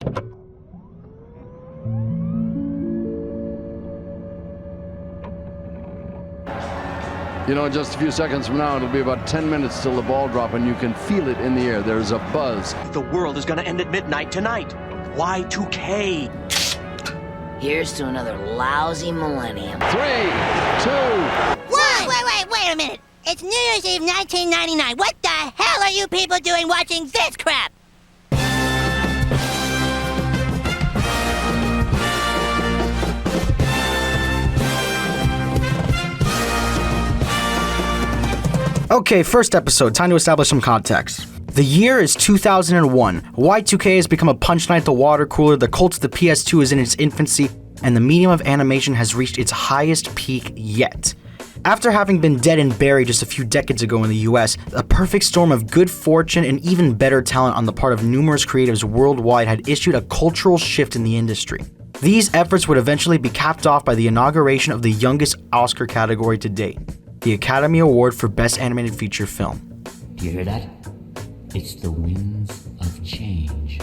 You know, in just a few seconds from now, it'll be about 10 minutes till the ball drop, and you can feel it in the air. There's a buzz. The world is gonna end at midnight tonight. Y2K. Here's to another lousy millennium. 3, 2... Wait a minute. It's New Year's Eve 1999. What the hell are you people doing watching this crap? Okay, first episode, time to establish some context. The year is 2001. Y2K has become a punchline at the water cooler, the cult of the PS2 is in its infancy, and the medium of animation has reached its highest peak yet. After having been dead and buried just a few decades ago in the US, a perfect storm of good fortune and even better talent on the part of numerous creatives worldwide had issued a cultural shift in the industry. These efforts would eventually be capped off by the inauguration of the youngest Oscar category to date, the Academy Award for Best Animated Feature Film. Do you hear that? It's the winds of change.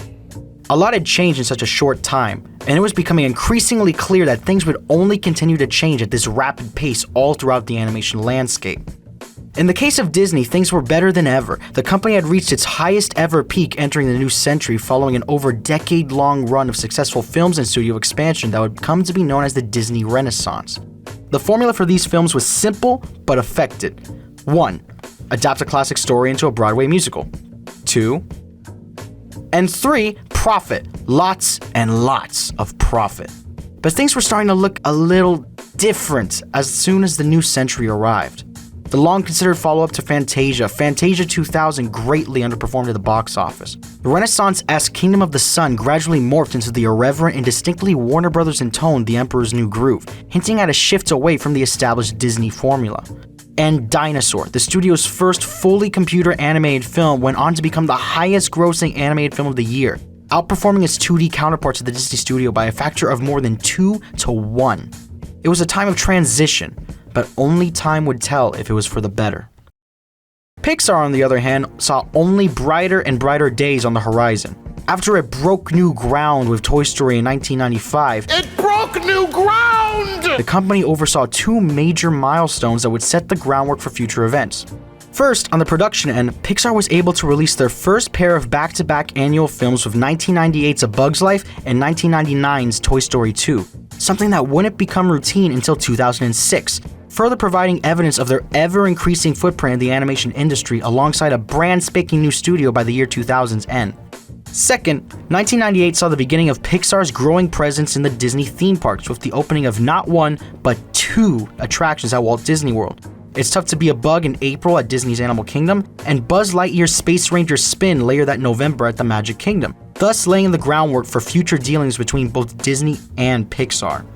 A lot had changed in such a short time, and it was becoming increasingly clear that things would only continue to change at this rapid pace all throughout the animation landscape. In the case of Disney, things were better than ever. The company had reached its highest ever peak entering the new century following an over decade-long run of successful films and studio expansion that would come to be known as the Disney Renaissance. The formula for these films was simple but effective. 1. Adapt a classic story into a Broadway musical. 2. And 3. Profit. Lots and lots of profit. But things were starting to look a little different as soon as the new century arrived. The long-considered follow-up to Fantasia, Fantasia 2000, greatly underperformed at the box office. The Renaissance-esque Kingdom of the Sun gradually morphed into the irreverent and distinctly Warner Brothers in tone The Emperor's New Groove, hinting at a shift away from the established Disney formula. And Dinosaur, the studio's first fully computer-animated film, went on to become the highest-grossing animated film of the year, outperforming its 2D counterparts at the Disney studio by a factor of more than 2 to 1. It was a time of transition, but only time would tell if it was for the better. Pixar, on the other hand, saw only brighter and brighter days on the horizon. After it broke new ground with Toy Story in 1995, the company oversaw 2 major milestones that would set the groundwork for future events. First, on the production end, Pixar was able to release their first pair of back-to-back annual films with 1998's A Bug's Life and 1999's Toy Story 2, something that wouldn't become routine until 2006, further providing evidence of their ever-increasing footprint in the animation industry alongside a brand-spanking new studio by the year 2000's end. Second, 1998 saw the beginning of Pixar's growing presence in the Disney theme parks with the opening of not 1, but 2 attractions at Walt Disney World. It's Tough to Be a Bug in April at Disney's Animal Kingdom, and Buzz Lightyear's Space Ranger Spin later that November at the Magic Kingdom, thus laying the groundwork for future dealings between both Disney and Pixar.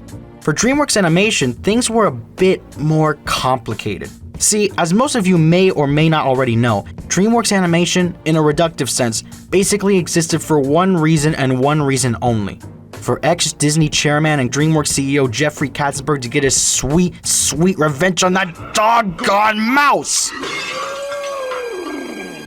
For DreamWorks Animation, things were a bit more complicated. See, as most of you may or may not already know, DreamWorks Animation, in a reductive sense, basically existed for one reason and one reason only: for ex-Disney chairman and DreamWorks CEO Jeffrey Katzenberg to get his sweet, sweet revenge on that doggone mouse!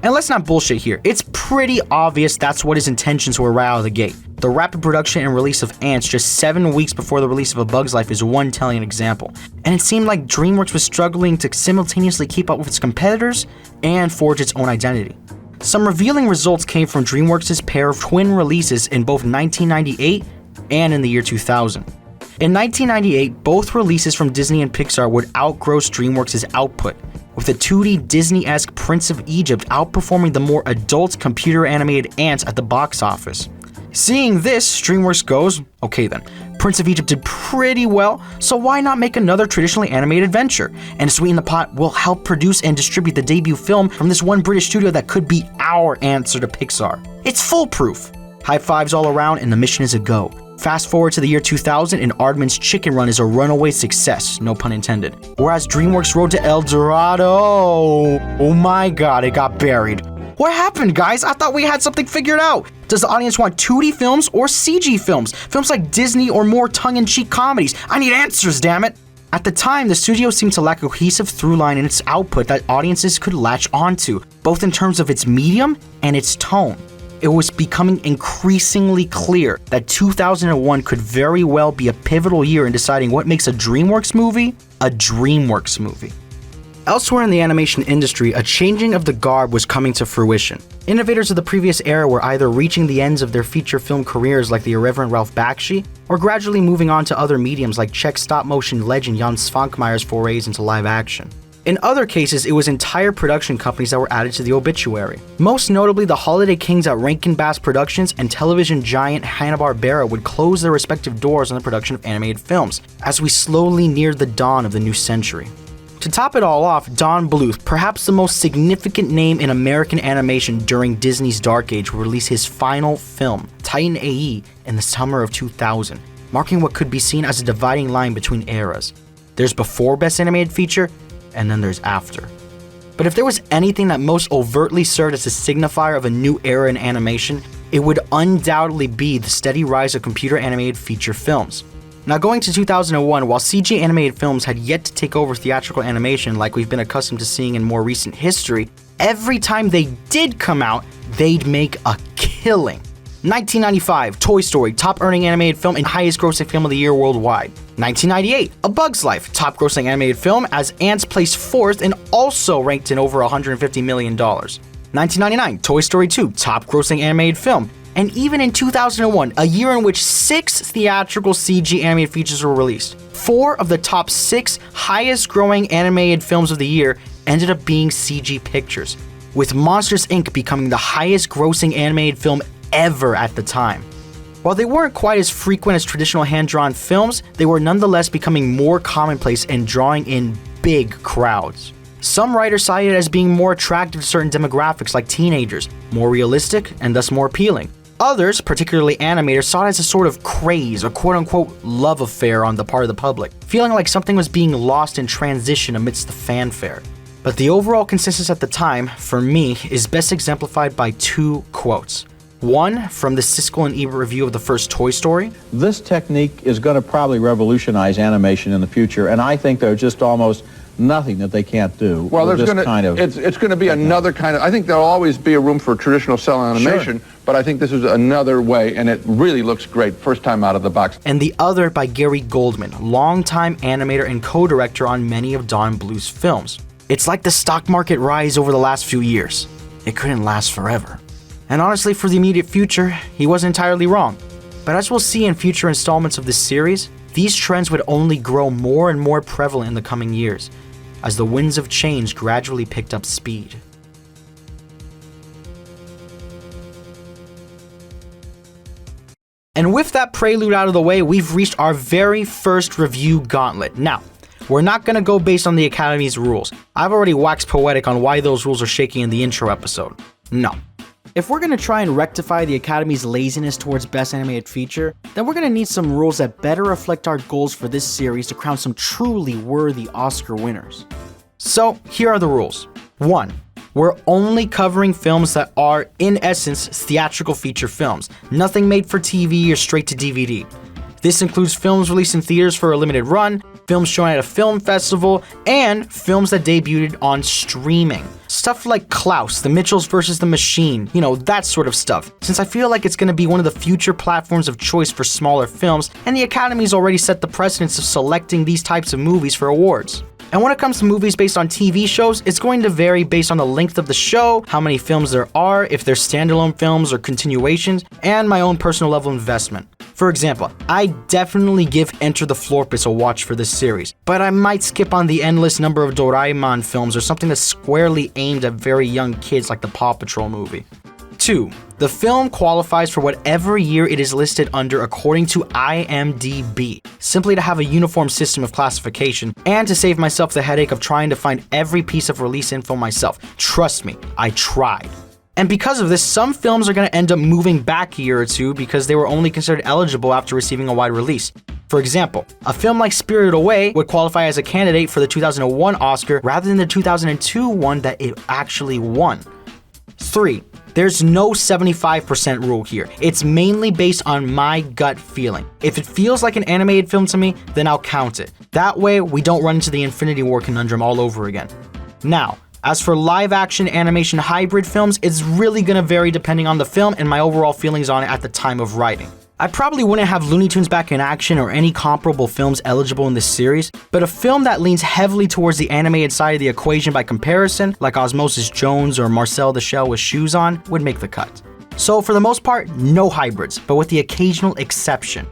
And let's not bullshit here, it's pretty obvious that's what his intentions were right out of the gate. The rapid production and release of Ants just 7 weeks before the release of A Bug's Life is one telling example. And it seemed like DreamWorks was struggling to simultaneously keep up with its competitors and forge its own identity. Some revealing results came from DreamWorks' pair of twin releases in both 1998 and in the year 2000. In 1998, both releases from Disney and Pixar would outgross DreamWorks' output, with the 2D Disney-esque Prince of Egypt outperforming the more adult computer-animated Ants at the box office. Seeing this, DreamWorks goes, okay then, Prince of Egypt did pretty well, so why not make another traditionally animated venture? And to sweeten the pot, we'll help produce and distribute the debut film from this one British studio that could be our answer to Pixar. It's foolproof! High fives all around and the mission is a go. Fast forward to the year 2000 and Aardman's Chicken Run is a runaway success, no pun intended. Whereas DreamWorks' Road to El Dorado, oh my god, it got buried. What happened, guys? I thought we had something figured out. Does the audience want 2D films or CG films? Films like Disney or more tongue-in-cheek comedies? I need answers, damn it! At the time, the studio seemed to lack a cohesive through line in its output that audiences could latch onto, both in terms of its medium and its tone. it was becoming increasingly clear that 2001 could very well be a pivotal year in deciding what makes a DreamWorks movie a DreamWorks movie. Elsewhere in the animation industry, a changing of the guard was coming to fruition. Innovators of the previous era were either reaching the ends of their feature film careers like the irreverent Ralph Bakshi, or gradually moving on to other mediums like Czech stop-motion legend Jan Svankmeyer's forays into live action. In other cases, it was entire production companies that were added to the obituary. Most notably, the holiday kings at Rankin Bass Productions and television giant Hanna-Barbera would close their respective doors on the production of animated films, as we slowly neared the dawn of the new century. To top it all off, Don Bluth, perhaps the most significant name in American animation during Disney's Dark Age, will release his final film, Titan AE, in the summer of 2000, marking what could be seen as a dividing line between eras. There's before Best Animated Feature, and then there's after. But if there was anything that most overtly served as a signifier of a new era in animation, it would undoubtedly be the steady rise of computer animated feature films. Now, going to 2001, while CG animated films had yet to take over theatrical animation like we've been accustomed to seeing in more recent history, every time they did come out, they'd make a killing. 1995, Toy Story, top earning animated film and highest grossing film of the year worldwide. 1998, A Bug's Life, top grossing animated film as Ants placed 4th and also ranked in over $150 million. 1999, Toy Story 2, top grossing animated film. And even in 2001, a year in which 6 theatrical CG animated features were released, 4 of the top 6 highest growing animated films of the year ended up being CG pictures, with Monsters Inc. becoming the highest grossing animated film ever at the time. While they weren't quite as frequent as traditional hand-drawn films, they were nonetheless becoming more commonplace and drawing in big crowds. Some writers cited it as being more attractive to certain demographics like teenagers, more realistic and thus more appealing. Others, particularly animators, saw it as a sort of craze or quote-unquote love affair on the part of the public, feeling like something was being lost in transition amidst the fanfare. But the overall consensus at the time, for me, is best exemplified by 2 quotes. One from the Siskel and Ebert review of the first Toy Story. This technique is going to probably revolutionize animation in the future, and I think there's just almost nothing that they can't do. Well, with there's this kind of it's going to be another kind of. I think there'll always be a room for traditional cell animation, Sure. but I think this is another way, and it really looks great first time out of the box. And the other by Gary Goldman, longtime animator and co-director on many of Don Bluth's films. It's like the stock market rise over the last few years. It couldn't last forever. And honestly, for the immediate future, he wasn't entirely wrong. But as we'll see in future installments of this series, these trends would only grow more and more prevalent in the coming years, as the winds of change gradually picked up speed. And with that prelude out of the way, we've reached our very first review gauntlet. Now, we're not going to go based on the Academy's rules. I've already waxed poetic on why those rules are shaky in the intro episode. No. If we're going to try and rectify the Academy's laziness towards Best Animated Feature, then we're going to need some rules that better reflect our goals for this series to crown some truly worthy Oscar winners. So, here are the rules. 1. We're only covering films that are, in essence, theatrical feature films, nothing made for TV or straight to DVD. This includes films released in theaters for a limited run, films shown at a film festival, and films that debuted on streaming. Stuff like Klaus, The Mitchells vs. the Machine, that sort of stuff. Since I feel like it's going to be one of the future platforms of choice for smaller films, and the Academy's already set the precedence of selecting these types of movies for awards. And when it comes to movies based on TV shows, it's going to vary based on the length of the show, how many films there are, if they're standalone films or continuations, and my own personal level of investment. For example, I definitely give Enter the Florpus a watch for this series, but I might skip on the endless number of Doraemon films or something that's squarely aimed at very young kids like the Paw Patrol movie. 2. The film qualifies for whatever year it is listed under according to IMDb, simply to have a uniform system of classification, and to save myself the headache of trying to find every piece of release info myself. Trust me, I tried. And because of this, some films are going to end up moving back a year or two because they were only considered eligible after receiving a wide release. For example, a film like Spirited Away would qualify as a candidate for the 2001 Oscar rather than the 2002 one that it actually won. 3. There's no 75% rule here. It's mainly based on my gut feeling. If it feels like an animated film to me, then I'll count it. That way, we don't run into the Infinity War conundrum all over again. Now, As for live-action animation hybrid films, it's really gonna vary depending on the film and my overall feelings on it at the time of writing. I probably wouldn't have Looney Tunes back in action or any comparable films eligible in this series, but a film that leans heavily towards the animated side of the equation by comparison, like Osmosis Jones or Marcel the Shell with Shoes On, would make the cut. So for the most part, no hybrids, but with the occasional exception.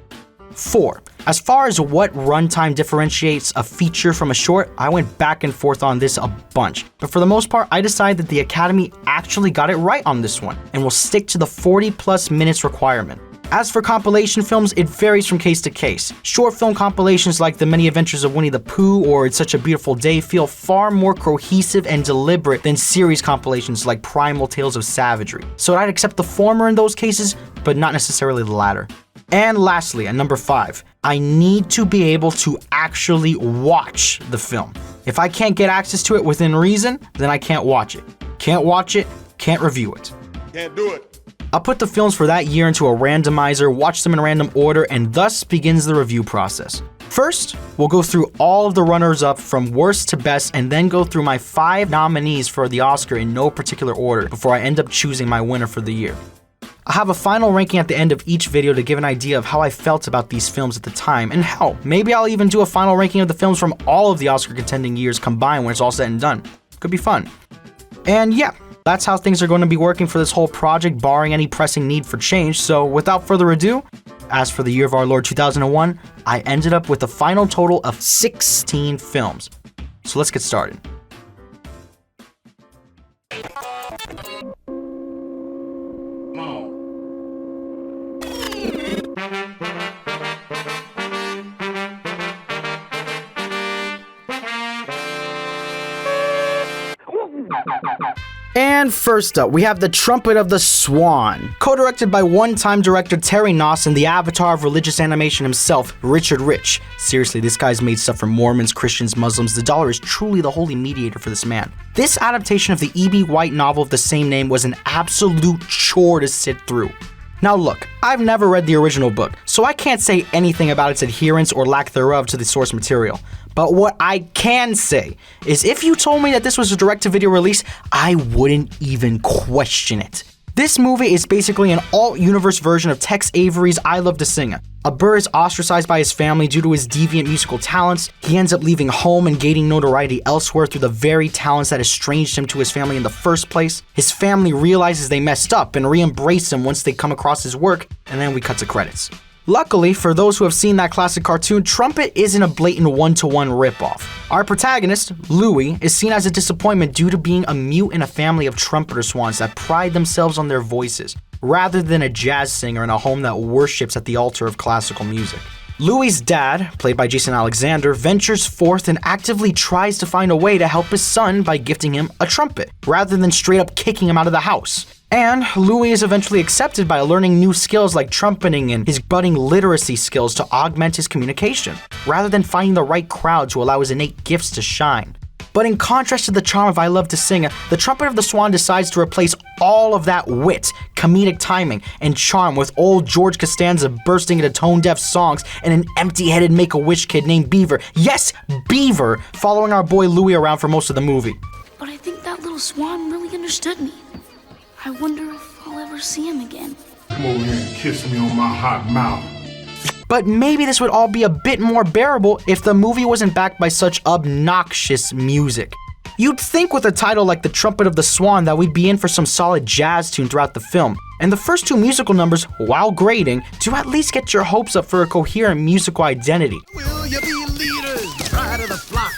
4. As far as what runtime differentiates a feature from a short, I went back and forth on this a bunch. But for the most part, I decided that the Academy actually got it right on this one, and will stick to the 40+ minutes requirement. As for compilation films, it varies from case to case. Short film compilations like The Many Adventures of Winnie the Pooh or It's Such a Beautiful Day feel far more cohesive and deliberate than series compilations like Primal Tales of Savagery. So I'd accept the former in those cases, but not necessarily the latter. And lastly, at number 5, I need to be able to actually watch the film. If I can't get access to it within reason, then I can't watch it. Can't watch it, can't review it. Can't do it. I'll put the films for that year into a randomizer, watch them in random order, and thus begins the review process. First, we'll go through all of the runners-up from worst to best and then go through my 5 nominees for the Oscar in no particular order before I end up choosing my winner for the year. I'll have a final ranking at the end of each video to give an idea of how I felt about these films at the time, and hell, maybe I'll even do a final ranking of the films from all of the Oscar contending years combined when it's all said and done. Could be fun. And yeah, that's how things are going to be working for this whole project, barring any pressing need for change. So without further ado, as for the year of our Lord 2001, I ended up with a final total of 16 films. So let's get started. And first up, we have The Trumpet of the Swan, co-directed by one-time director Terry Noss and the avatar of religious animation himself, Richard Rich. Seriously, this guy's made stuff for Mormons, Christians, Muslims. The dollar is truly the holy mediator for this man. This adaptation of the E.B. White novel of the same name was an absolute chore to sit through. Now look, I've never read the original book, so I can't say anything about its adherence or lack thereof to the source material. But what I can say is if you told me that this was a direct-to-video release, I wouldn't even question it. This movie is basically an alt-universe version of Tex Avery's I Love to Sing. A Burr is ostracized by his family due to his deviant musical talents. He ends up leaving home and gaining notoriety elsewhere through the very talents that estranged him to his family in the first place. His family realizes they messed up and re-embrace him once they come across his work, and then we cut to credits. Luckily, for those who have seen that classic cartoon, Trumpet isn't a blatant one-to-one ripoff. Our protagonist, Louie, is seen as a disappointment due to being a mute in a family of trumpeter swans that pride themselves on their voices, rather than a jazz singer in a home that worships at the altar of classical music. Louie's dad, played by Jason Alexander, ventures forth and actively tries to find a way to help his son by gifting him a trumpet, rather than straight up kicking him out of the house. And Louie is eventually accepted by learning new skills like trumpeting and his budding literacy skills to augment his communication, rather than finding the right crowd to allow his innate gifts to shine. But in contrast to the charm of I Love to Sing, The Trumpet of the Swan decides to replace all of that wit, comedic timing, and charm with old George Costanza bursting into tone-deaf songs and an empty-headed Make-A-Wish kid named Beaver, yes, Beaver, following our boy Louie around for most of the movie. But I think that little swan really understood me. I wonder if I'll ever see him again. Come over here and kiss me on my hot mouth. But maybe this would all be a bit more bearable if the movie wasn't backed by such obnoxious music. You'd think with a title like The Trumpet of the Swan that we'd be in for some solid jazz tune throughout the film, and the first 2 musical numbers, while grating, do at least get your hopes up for a coherent musical identity. Will you be leaders, pride of the flock?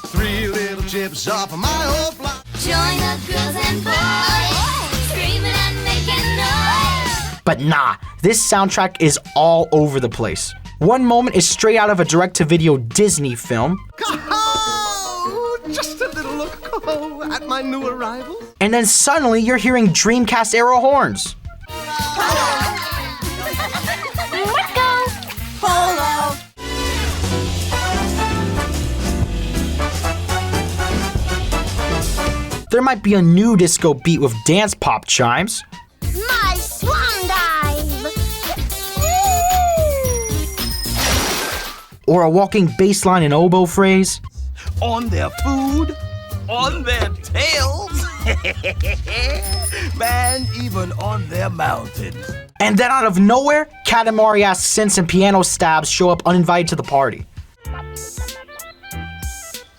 3 little chips off of my old block. Join the girls and boys, screaming and making noise. But nah, this soundtrack is all over the place. One moment is straight out of a direct-to-video Disney film. Oh, just a little look at my new arrival. And then suddenly you're hearing Dreamcast era horns. There might be a new disco beat with dance pop chimes. My swan dive! Or a walking bass line and oboe phrase. On their food, on their tails. Man, even on their mountains. And then out of nowhere, Katamari-ass synths and piano stabs show up uninvited to the party.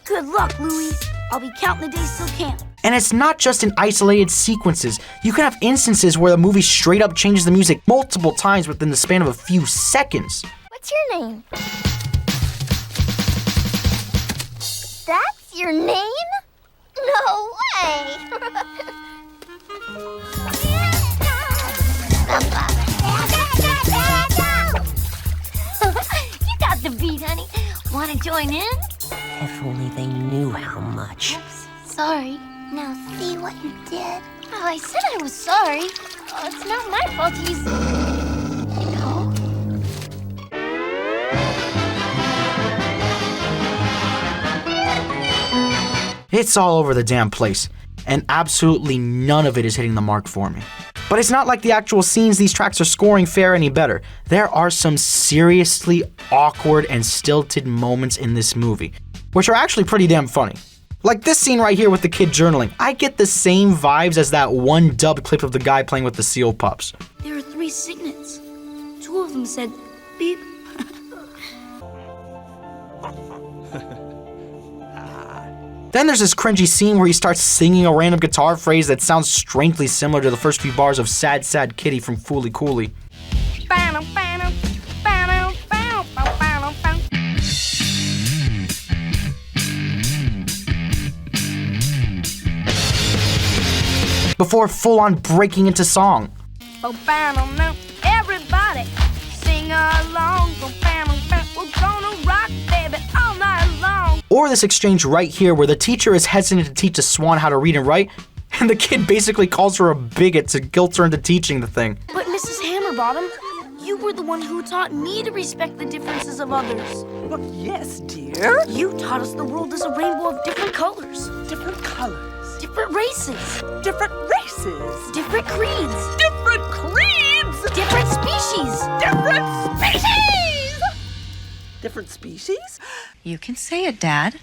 Good luck, Louie. I'll be counting the days till camp. And it's not just in isolated sequences. You can have instances where the movie straight up changes the music multiple times within the span of a few seconds. What's your name? That's your name? No way! You got the beat, honey. Want to join in? If only they knew how much. Oops, sorry. Now see what you did? Oh, I said I was sorry. Oh, it's not my fault he's... you know? It's all over the damn place, and absolutely none of it is hitting the mark for me. But it's not like the actual scenes these tracks are scoring fare any better. There are some seriously awkward and stilted moments in this movie, which are actually pretty damn funny. Like this scene right here with the kid journaling. I get the same vibes as that one dubbed clip of the guy playing with the seal pups. There are 3 signets. 2 of them said beep. Then there's this cringy scene where he starts singing a random guitar phrase that sounds strangely similar to the first few bars of Sad Sad Kitty from Fooly Cooly. Before full-on breaking into song. Everybody sing along. We're gonna rock, baby, all night long. Or this exchange right here where the teacher is hesitant to teach a swan how to read and write, and the kid basically calls her a bigot to guilt her into teaching the thing. But Mrs. Hammerbottom, you were the one who taught me to respect the differences of others. Well, yes, dear. You taught us the world is a rainbow of different colors. Different colors. Different races. Different races. Different creeds. Different creeds. Different species. Different species. Different species? You can say it, Dad.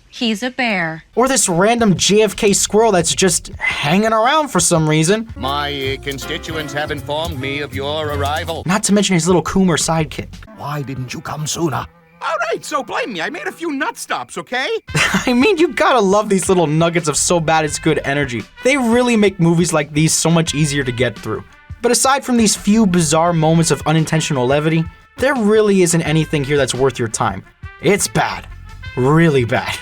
He's a bear. Or this random JFK squirrel that's just hanging around for some reason. My constituents have informed me of your arrival. Not to mention his little Coomer sidekick. Why didn't you come sooner? All right, so blame me. I made a few nut stops, okay? I mean, you gotta love these little nuggets of so bad it's good energy. They really make movies like these so much easier to get through. But aside from these few bizarre moments of unintentional levity, there really isn't anything here that's worth your time. It's bad. Really bad.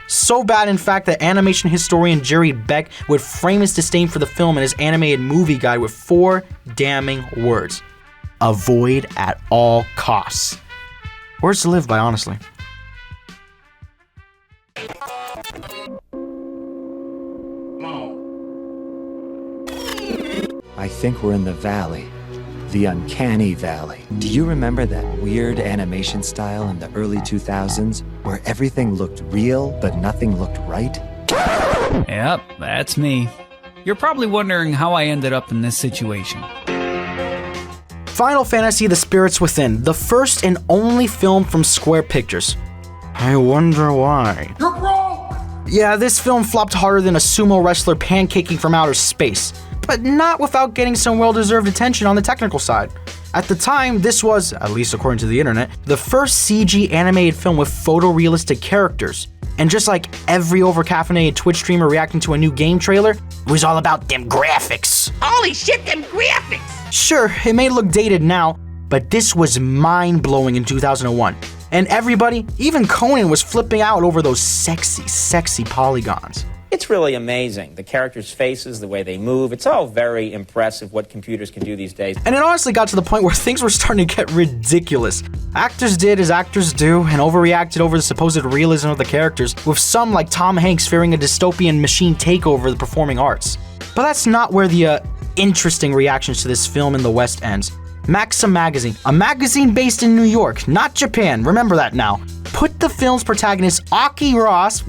So bad, in fact, that animation historian Jerry Beck would frame his disdain for the film in his animated movie guide with 4 damning words. Avoid at all costs. Words to live by, honestly. I think we're in the valley. The uncanny valley. Do you remember that weird animation style in the early 2000s where everything looked real but nothing looked right? Yep, that's me. You're probably wondering how I ended up in this situation. Final Fantasy: The Spirits Within, the first and only film from Square Pictures. I wonder why. You're wrong! Yeah, this film flopped harder than a sumo wrestler pancaking from outer space, but not without getting some well-deserved attention on the technical side. At the time, this was, at least according to the internet, the first CG animated film with photorealistic characters. And just like every over-caffeinated Twitch streamer reacting to a new game trailer, it was all about them graphics. Holy shit, them graphics! Sure, it may look dated now, but this was mind-blowing in 2001. And everybody, even Conan, was flipping out over those sexy, sexy polygons. It's really amazing. The characters' faces, the way they move, it's all very impressive what computers can do these days. And it honestly got to the point where things were starting to get ridiculous. Actors did as actors do and overreacted over the supposed realism of the characters, with some like Tom Hanks fearing a dystopian machine takeover of the performing arts. But that's not where the interesting reactions to this film in the West ends. Maxim Magazine, a magazine based in New York, not Japan, remember that now, put the film's protagonist Aki Ross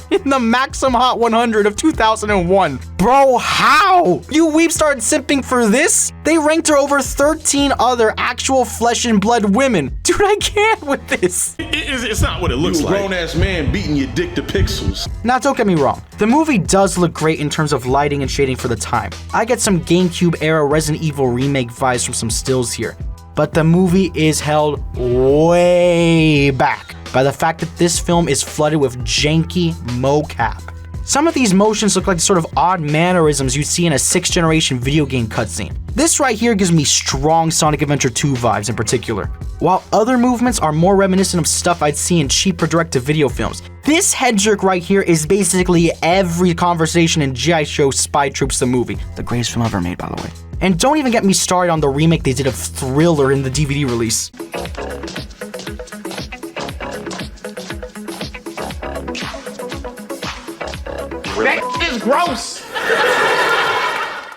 in the Maxim Hot 100 of 2001. Bro, how? You weeb started simping for this? They ranked her over 13 other actual flesh and blood women. Dude, I can't with this. It's not what it looks like. You a grown-ass man beating your dick to pixels. Now, don't get me wrong. The movie does look great in terms of lighting and shading for the time. I get some GameCube-era Resident Evil remake vibes from some stills here. But the movie is held way back by the fact that this film is flooded with janky mocap. Some of these motions look like the sort of odd mannerisms you'd see in a 6th generation video game cutscene. This right here gives me strong Sonic Adventure 2 vibes in particular, while other movements are more reminiscent of stuff I'd see in cheaper direct-to-video films. This head jerk right here is basically every conversation in G.I. Joe Spy Troops the movie, the greatest film ever made, by the way. And don't even get me started on the remake they did of Thriller in the DVD release. That is gross!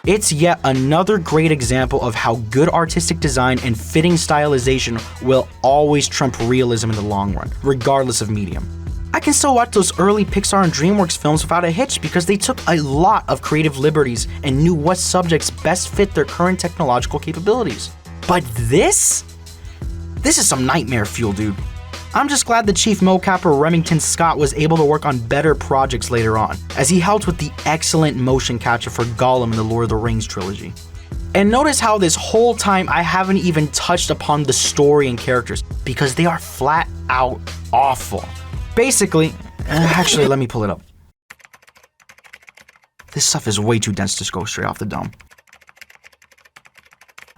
It's yet another great example of how good artistic design and fitting stylization will always trump realism in the long run, regardless of medium. I can still watch those early Pixar and DreamWorks films without a hitch because they took a lot of creative liberties and knew what subjects best fit their current technological capabilities. But this is some nightmare fuel, dude. I'm just glad the chief mocapper Remington Scott was able to work on better projects later on, as he helped with the excellent motion capture for Gollum in the Lord of the Rings trilogy. And notice how this whole time I haven't even touched upon the story and characters, because they are flat out awful. Basically, actually let me pull it up. This stuff is way too dense to go straight off the dome.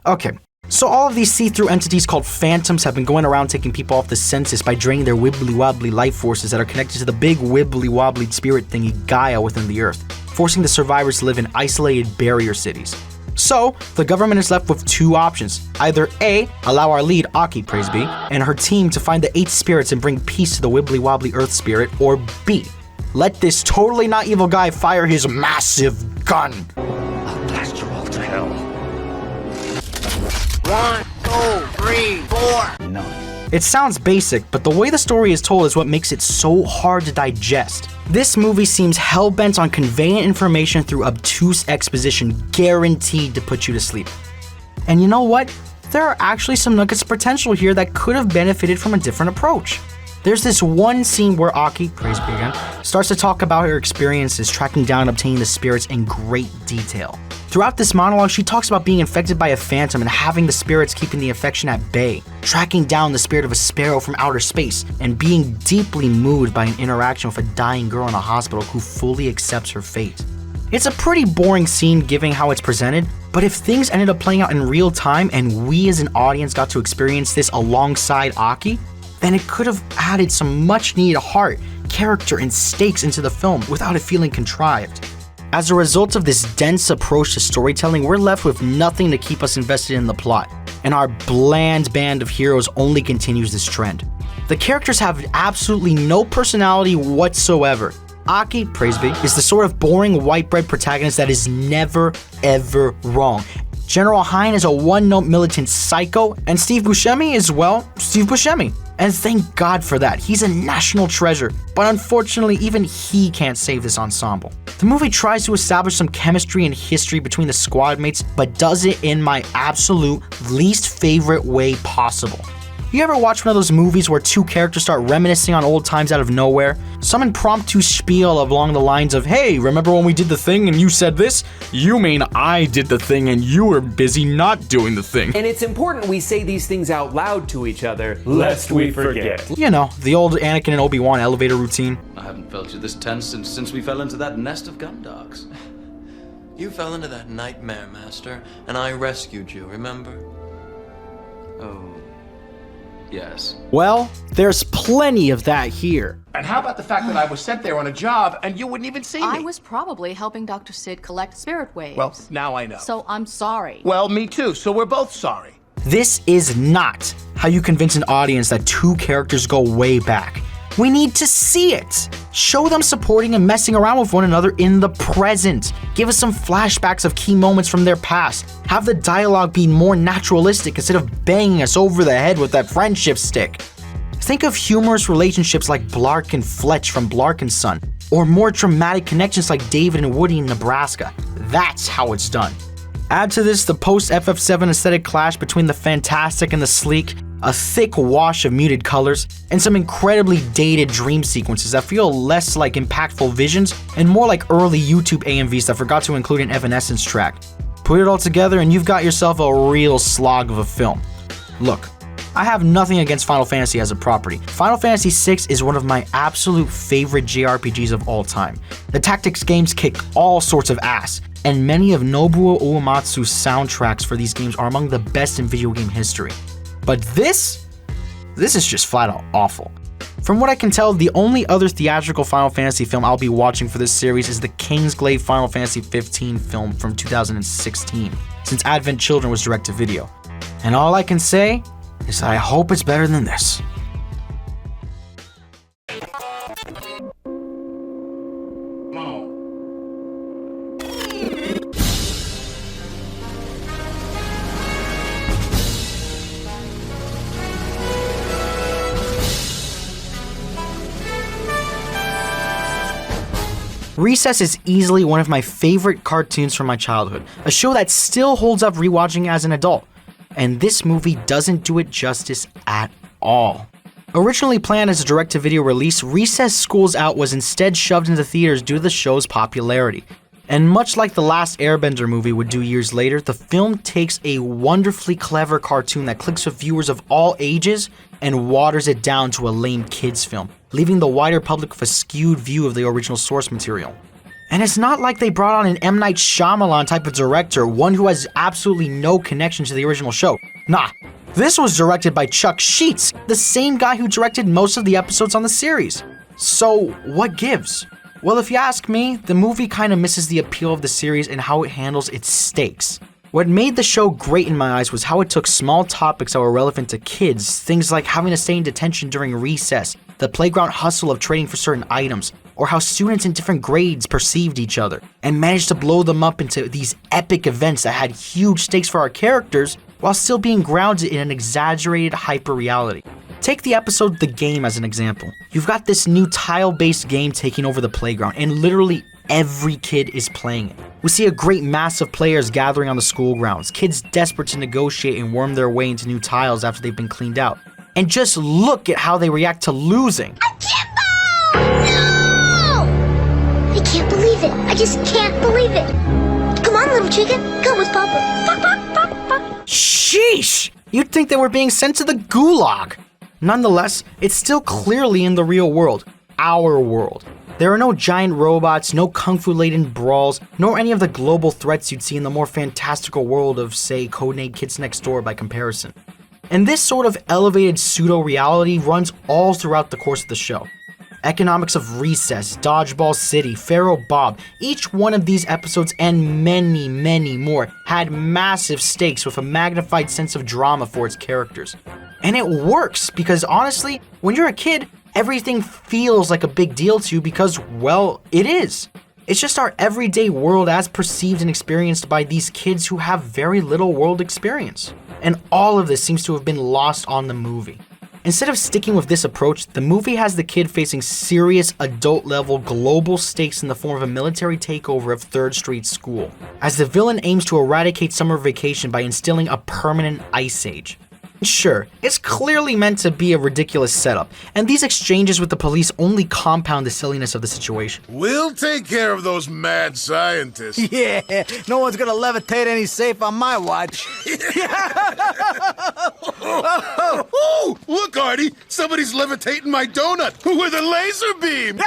Okay. So all of these see-through entities called phantoms have been going around taking people off the census by draining their wibbly-wobbly life forces that are connected to the big wibbly-wobbly spirit thingy Gaia within the earth, forcing the survivors to live in isolated barrier cities. So, the government is left with two options. Either A, allow our lead, Aki, praise be, and her team to find the 8 spirits and bring peace to the wibbly-wobbly earth spirit, or B, let this totally not evil guy fire his massive gun. I'll blast you all to hell. 1, 2, 3, 4. Nice. It sounds basic, but the way the story is told is what makes it so hard to digest. This movie seems hell-bent on conveying information through obtuse exposition guaranteed to put you to sleep. And you know what? There are actually some nuggets of potential here that could have benefited from a different approach. There's this one scene where Aki, praise be again, starts to talk about her experiences tracking down and obtaining the spirits in great detail. Throughout this monologue, she talks about being infected by a phantom and having the spirits keeping the infection at bay, tracking down the spirit of a sparrow from outer space, and being deeply moved by an interaction with a dying girl in a hospital who fully accepts her fate. It's a pretty boring scene given how it's presented, but if things ended up playing out in real time and we as an audience got to experience this alongside Aki, then it could have added some much needed heart, character, and stakes into the film without it feeling contrived. As a result of this dense approach to storytelling, we're left with nothing to keep us invested in the plot, and our bland band of heroes only continues this trend. The characters have absolutely no personality whatsoever. Aki, praise be, is the sort of boring white bread protagonist that is never ever wrong. General Hein is a one-note militant psycho, and Steve Buscemi is, well, Steve Buscemi. And thank God for that, he's a national treasure, but unfortunately even he can't save this ensemble. The movie tries to establish some chemistry and history between the squad mates, but does it in my absolute least favorite way possible. You ever watch one of those movies where two characters start reminiscing on old times out of nowhere? Some impromptu spiel along the lines of, hey, remember when we did the thing and you said this? You mean I did the thing and you were busy not doing the thing. And it's important we say these things out loud to each other, lest we forget. You know, the old Anakin and Obi-Wan elevator routine. I haven't felt you this tense since we fell into that nest of gun dogs. You fell into that nightmare, Master, and I rescued you, remember? Oh. Yes. Well, there's plenty of that here. And how about the fact that I was sent there on a job and you wouldn't even see me? I was probably helping Dr. Sid collect spirit waves. Well, now I know. So I'm sorry. Well, me too, so we're both sorry. This is not how you convince an audience that two characters go way back. We need to see it. Show them supporting and messing around with one another in the present. Give us some flashbacks of key moments from their past. Have the dialogue be more naturalistic instead of banging us over the head with that friendship stick. Think of humorous relationships like Blark and Fletch from Blark and Son, or more dramatic connections like David and Woody in Nebraska. That's how it's done. Add to this the post-FF7 aesthetic clash between the fantastic and the sleek, a thick wash of muted colors, and some incredibly dated dream sequences that feel less like impactful visions and more like early YouTube AMVs that forgot to include an Evanescence track. Put it all together and you've got yourself a real slog of a film. Look, I have nothing against Final Fantasy as a property. Final Fantasy VI is one of my absolute favorite JRPGs of all time. The tactics games kick all sorts of ass, and many of Nobuo Uematsu's soundtracks for these games are among the best in video game history. But this is just flat out awful. From what I can tell, the only other theatrical Final Fantasy film I'll be watching for this series is the Kingsglaive Final Fantasy 15 film from 2016, since Advent Children was direct-to-video. And all I can say is that I hope it's better than this. Recess is easily one of my favorite cartoons from my childhood, a show that still holds up rewatching as an adult. And this movie doesn't do it justice at all. Originally planned as a direct-to-video release, Recess School's Out was instead shoved into theaters due to the show's popularity. And much like the last Airbender movie would do years later, the film takes a wonderfully clever cartoon that clicks with viewers of all ages and waters it down to a lame kids film, leaving the wider public with a skewed view of the original source material. And it's not like they brought on an M. Night Shyamalan type of director, one who has absolutely no connection to the original show. Nah, this was directed by Chuck Sheets, the same guy who directed most of the episodes on the series. So what gives? Well, if you ask me, the movie kinda misses the appeal of the series and how it handles its stakes. What made the show great in my eyes was how it took small topics that were relevant to kids, things like having to stay in detention during recess, the playground hustle of trading for certain items, or how students in different grades perceived each other, and managed to blow them up into these epic events that had huge stakes for our characters, while still being grounded in an exaggerated hyper-reality. Take the episode The Game as an example. You've got this new tile-based game taking over the playground, and literally every kid is playing it. We see a great mass of players gathering on the school grounds, kids desperate to negotiate and worm their way into new tiles after they've been cleaned out. And just look at how they react to losing. No! I can't believe it. I just can't believe it. Come on, little chicken. Come with Papa. Fuck, fuck, fuck, fuck. Sheesh! You'd think they were being sent to the gulag. Nonetheless, it's still clearly in the real world. Our world. There are no giant robots, no kung fu-laden brawls, nor any of the global threats you'd see in the more fantastical world of, say, Codename Kids Next Door by comparison. And this sort of elevated pseudo-reality runs all throughout the course of the show. Economics of Recess, Dodgeball City, Pharaoh Bob, each one of these episodes and many, many more had massive stakes with a magnified sense of drama for its characters. And it works because honestly, when you're a kid, everything feels like a big deal to you because, well, it is. It's just our everyday world as perceived and experienced by these kids who have very little world experience. And all of this seems to have been lost on the movie. Instead of sticking with this approach, the movie has the kid facing serious adult-level global stakes in the form of a military takeover of 3rd Street School, as the villain aims to eradicate summer vacation by instilling a permanent ice age. Sure, it's clearly meant to be a ridiculous setup, and these exchanges with the police only compound the silliness of the situation. We'll take care of those mad scientists. Yeah, no one's gonna levitate any safe on my watch. Oh, look, Artie, somebody's levitating my donut with a laser beam.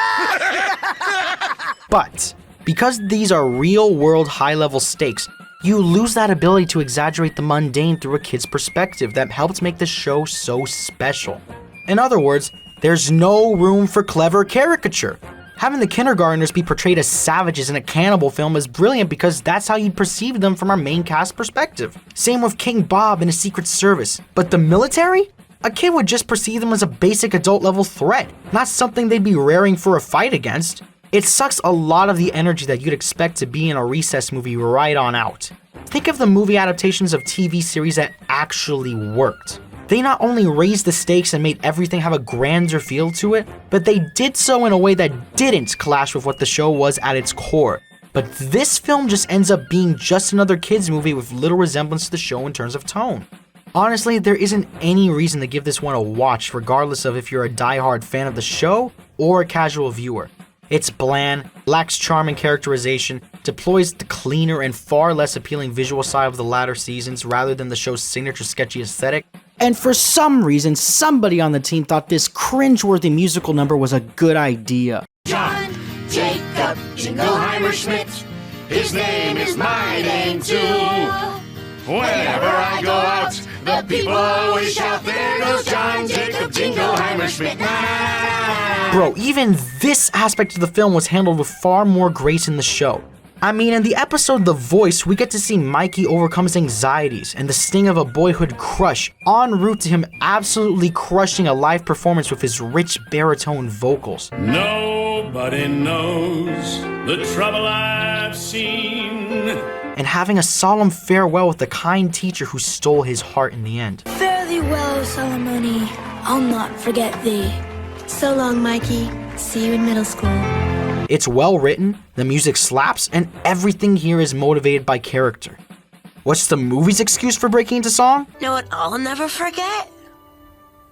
But because these are real-world high-level stakes, you lose that ability to exaggerate the mundane through a kid's perspective that helps make the show so special. In other words, there's no room for clever caricature. Having the kindergartners be portrayed as savages in a cannibal film is brilliant because that's how you'd perceive them from our main cast perspective. Same with King Bob in a Secret Service. But the military? A kid would just perceive them as a basic adult-level threat, not something they'd be raring for a fight against. It sucks a lot of the energy that you'd expect to be in a Recess movie right on out. Think of the movie adaptations of TV series that actually worked. They not only raised the stakes and made everything have a grander feel to it, but they did so in a way that didn't clash with what the show was at its core. But this film just ends up being just another kids movie with little resemblance to the show in terms of tone. Honestly, there isn't any reason to give this one a watch, regardless of if you're a diehard fan of the show or a casual viewer. It's bland, lacks charm and characterization, deploys the cleaner and far less appealing visual side of the latter seasons rather than the show's signature sketchy aesthetic, and for some reason, somebody on the team thought this cringeworthy musical number was a good idea. John Jacob Jingleheimer Schmidt, his name is my name too. Whenever I go out, the people always shout, there goes John Jacob Jingleheimer Schmidt. Bro, even this aspect of the film was handled with far more grace in the show. I mean, in the episode The Voice, we get to see Mikey overcome his anxieties and the sting of a boyhood crush, en route to him absolutely crushing a live performance with his rich baritone vocals. Nobody knows the trouble I've seen. And having a solemn farewell with the kind teacher who stole his heart in the end. Fare thee well, Salamoni. I'll not forget thee. So long, Mikey. See you in middle school. It's well written, the music slaps, and everything here is motivated by character. What's the movie's excuse for breaking into song? Know what I'll never forget?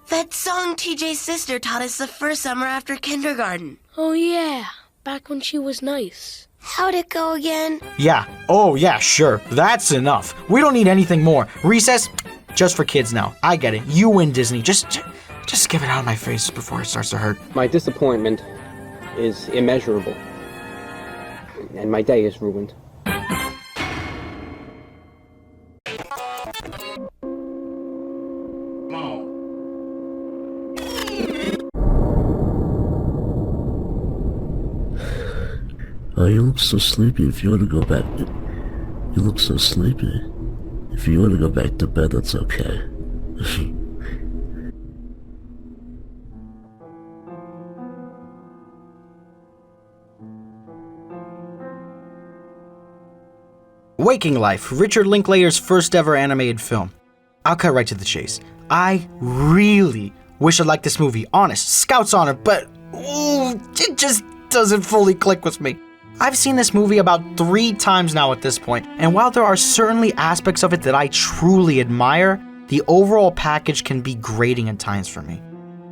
That song TJ's sister taught us the first summer after kindergarten. Oh yeah, back when she was nice. How'd it go again? Yeah, oh yeah, sure, that's enough. We don't need anything more. Recess, just for kids now. I get it, you win, Disney. Just get it out of my face before it starts to hurt. My disappointment is immeasurable, and my day is ruined. Oh, you look so sleepy. If you want to go back, you look so sleepy. If you want to go back to bed, that's okay. Waking Life, Richard Linklater's first ever animated film. I'll cut right to the chase. I really wish I liked this movie, honest, Scout's honor, but it just doesn't fully click with me. I've seen this movie about 3 times now at this point, and while there are certainly aspects of it that I truly admire, the overall package can be grating at times for me.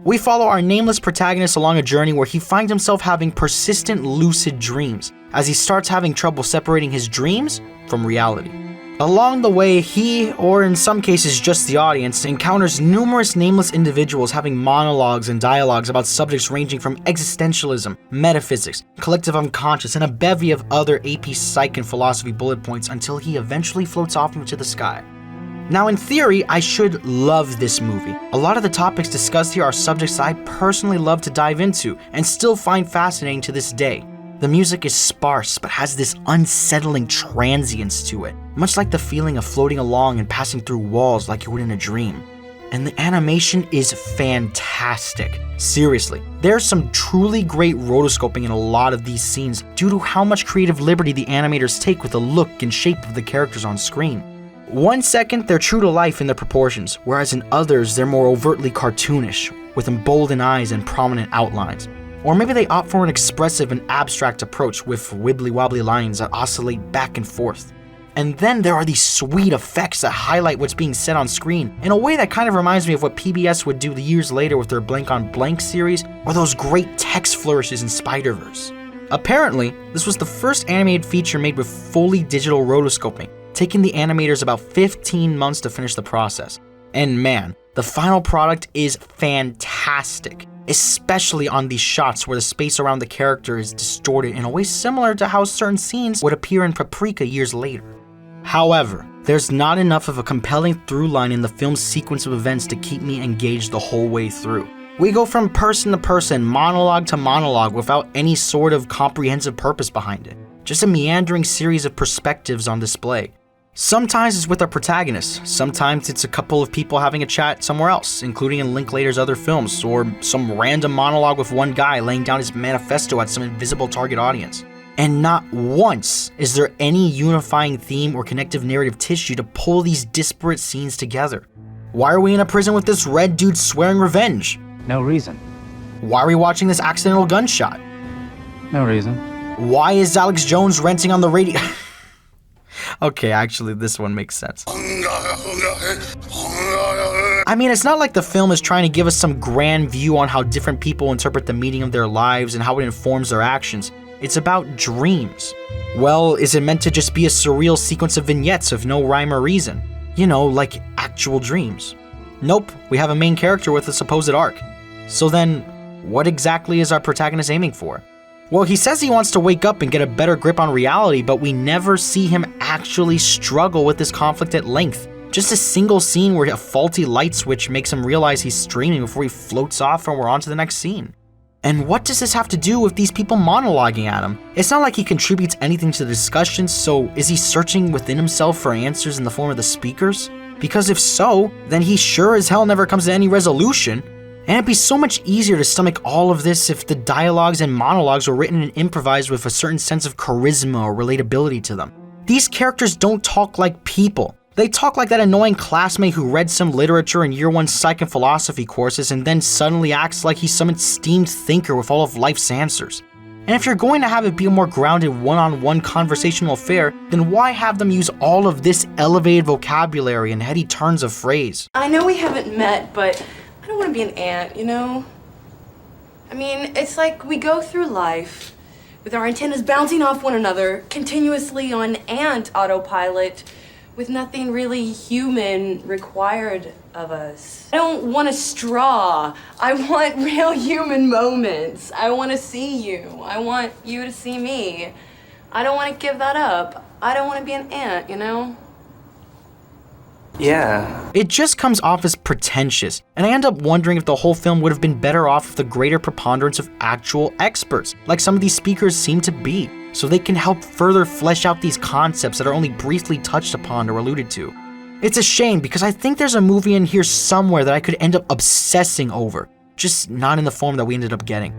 We follow our nameless protagonist along a journey where he finds himself having persistent lucid dreams, as he starts having trouble separating his dreams from reality. Along the way, he, or in some cases just the audience, encounters numerous nameless individuals having monologues and dialogues about subjects ranging from existentialism, metaphysics, collective unconscious, and a bevy of other AP Psych and philosophy bullet points until he eventually floats off into the sky. Now, in theory, I should love this movie. A lot of the topics discussed here are subjects I personally love to dive into and still find fascinating to this day. The music is sparse, but has this unsettling transience to it, much like the feeling of floating along and passing through walls like you would in a dream. And the animation is fantastic. Seriously, there's some truly great rotoscoping in a lot of these scenes due to how much creative liberty the animators take with the look and shape of the characters on screen. One second, they're true to life in their proportions, whereas in others, they're more overtly cartoonish, with emboldened eyes and prominent outlines. Or maybe they opt for an expressive and abstract approach with wibbly-wobbly lines that oscillate back and forth. And then there are these sweet effects that highlight what's being said on screen in a way that kind of reminds me of what PBS would do years later with their Blank on Blank series, or those great text flourishes in Spider-Verse. Apparently, this was the first animated feature made with fully digital rotoscoping, taking the animators about 15 months to finish the process. And man, the final product is fantastic, especially on these shots where the space around the character is distorted in a way similar to how certain scenes would appear in Paprika years later. However, there's not enough of a compelling through line in the film's sequence of events to keep me engaged the whole way through. We go from person to person, monologue to monologue without any sort of comprehensive purpose behind it. Just a meandering series of perspectives on display. Sometimes it's with our protagonist, sometimes it's a couple of people having a chat somewhere else, including in Linklater's other films, or some random monologue with one guy laying down his manifesto at some invisible target audience. And not once is there any unifying theme or connective narrative tissue to pull these disparate scenes together. Why are we in a prison with this red dude swearing revenge? No reason. Why are we watching this accidental gunshot? No reason. Why is Alex Jones renting on the radio? Okay, actually, this one makes sense. I mean, it's not like the film is trying to give us some grand view on how different people interpret the meaning of their lives and how it informs their actions. It's about dreams. Well, is it meant to just be a surreal sequence of vignettes of no rhyme or reason? You know, like actual dreams. Nope, we have a main character with a supposed arc. So then, what exactly is our protagonist aiming for? Well, he says he wants to wake up and get a better grip on reality, but we never see him actually struggle with this conflict at length. Just a single scene where a faulty light switch makes him realize he's streaming before he floats off and we're on to the next scene. And what does this have to do with these people monologuing at him? It's not like he contributes anything to the discussion, so is he searching within himself for answers in the form of the speakers? Because if so, then he sure as hell never comes to any resolution. And it'd be so much easier to stomach all of this if the dialogues and monologues were written and improvised with a certain sense of charisma or relatability to them. These characters don't talk like people. They talk like that annoying classmate who read some literature in year 1 psych and philosophy courses and then suddenly acts like he's some esteemed thinker with all of life's answers. And if you're going to have it be a more grounded one-on-one conversational affair, then why have them use all of this elevated vocabulary and heady turns of phrase? I know we haven't met, but I don't want to be an ant, you know? I mean, it's like we go through life with our antennas bouncing off one another, continuously on ant autopilot, with nothing really human required of us. I don't want a straw. I want real human moments. I want to see you. I want you to see me. I don't want to give that up. I don't want to be an ant, you know? Yeah. It just comes off as pretentious, and I end up wondering if the whole film would have been better off with the greater preponderance of actual experts, like some of these speakers seem to be, so they can help further flesh out these concepts that are only briefly touched upon or alluded to. It's a shame because I think there's a movie in here somewhere that I could end up obsessing over, just not in the form that we ended up getting.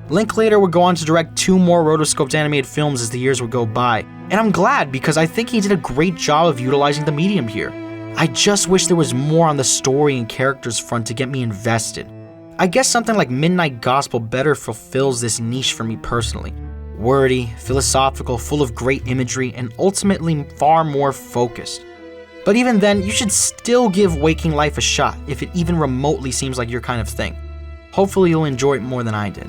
Linklater would go on to direct 2 more rotoscoped animated films as the years would go by, and I'm glad because I think he did a great job of utilizing the medium here. I just wish there was more on the story and characters front to get me invested. I guess something like Midnight Gospel better fulfills this niche for me personally. Wordy, philosophical, full of great imagery, and ultimately far more focused. But even then, you should still give Waking Life a shot if it even remotely seems like your kind of thing. Hopefully you'll enjoy it more than I did.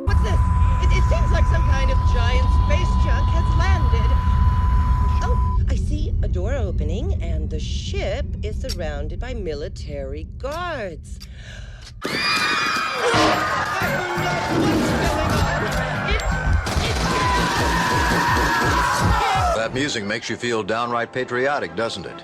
What's this? It seems like some kind of giant space junk has landed. Oh, I see a door opening, and the ship is surrounded by military guards. That music makes you feel downright patriotic, doesn't it?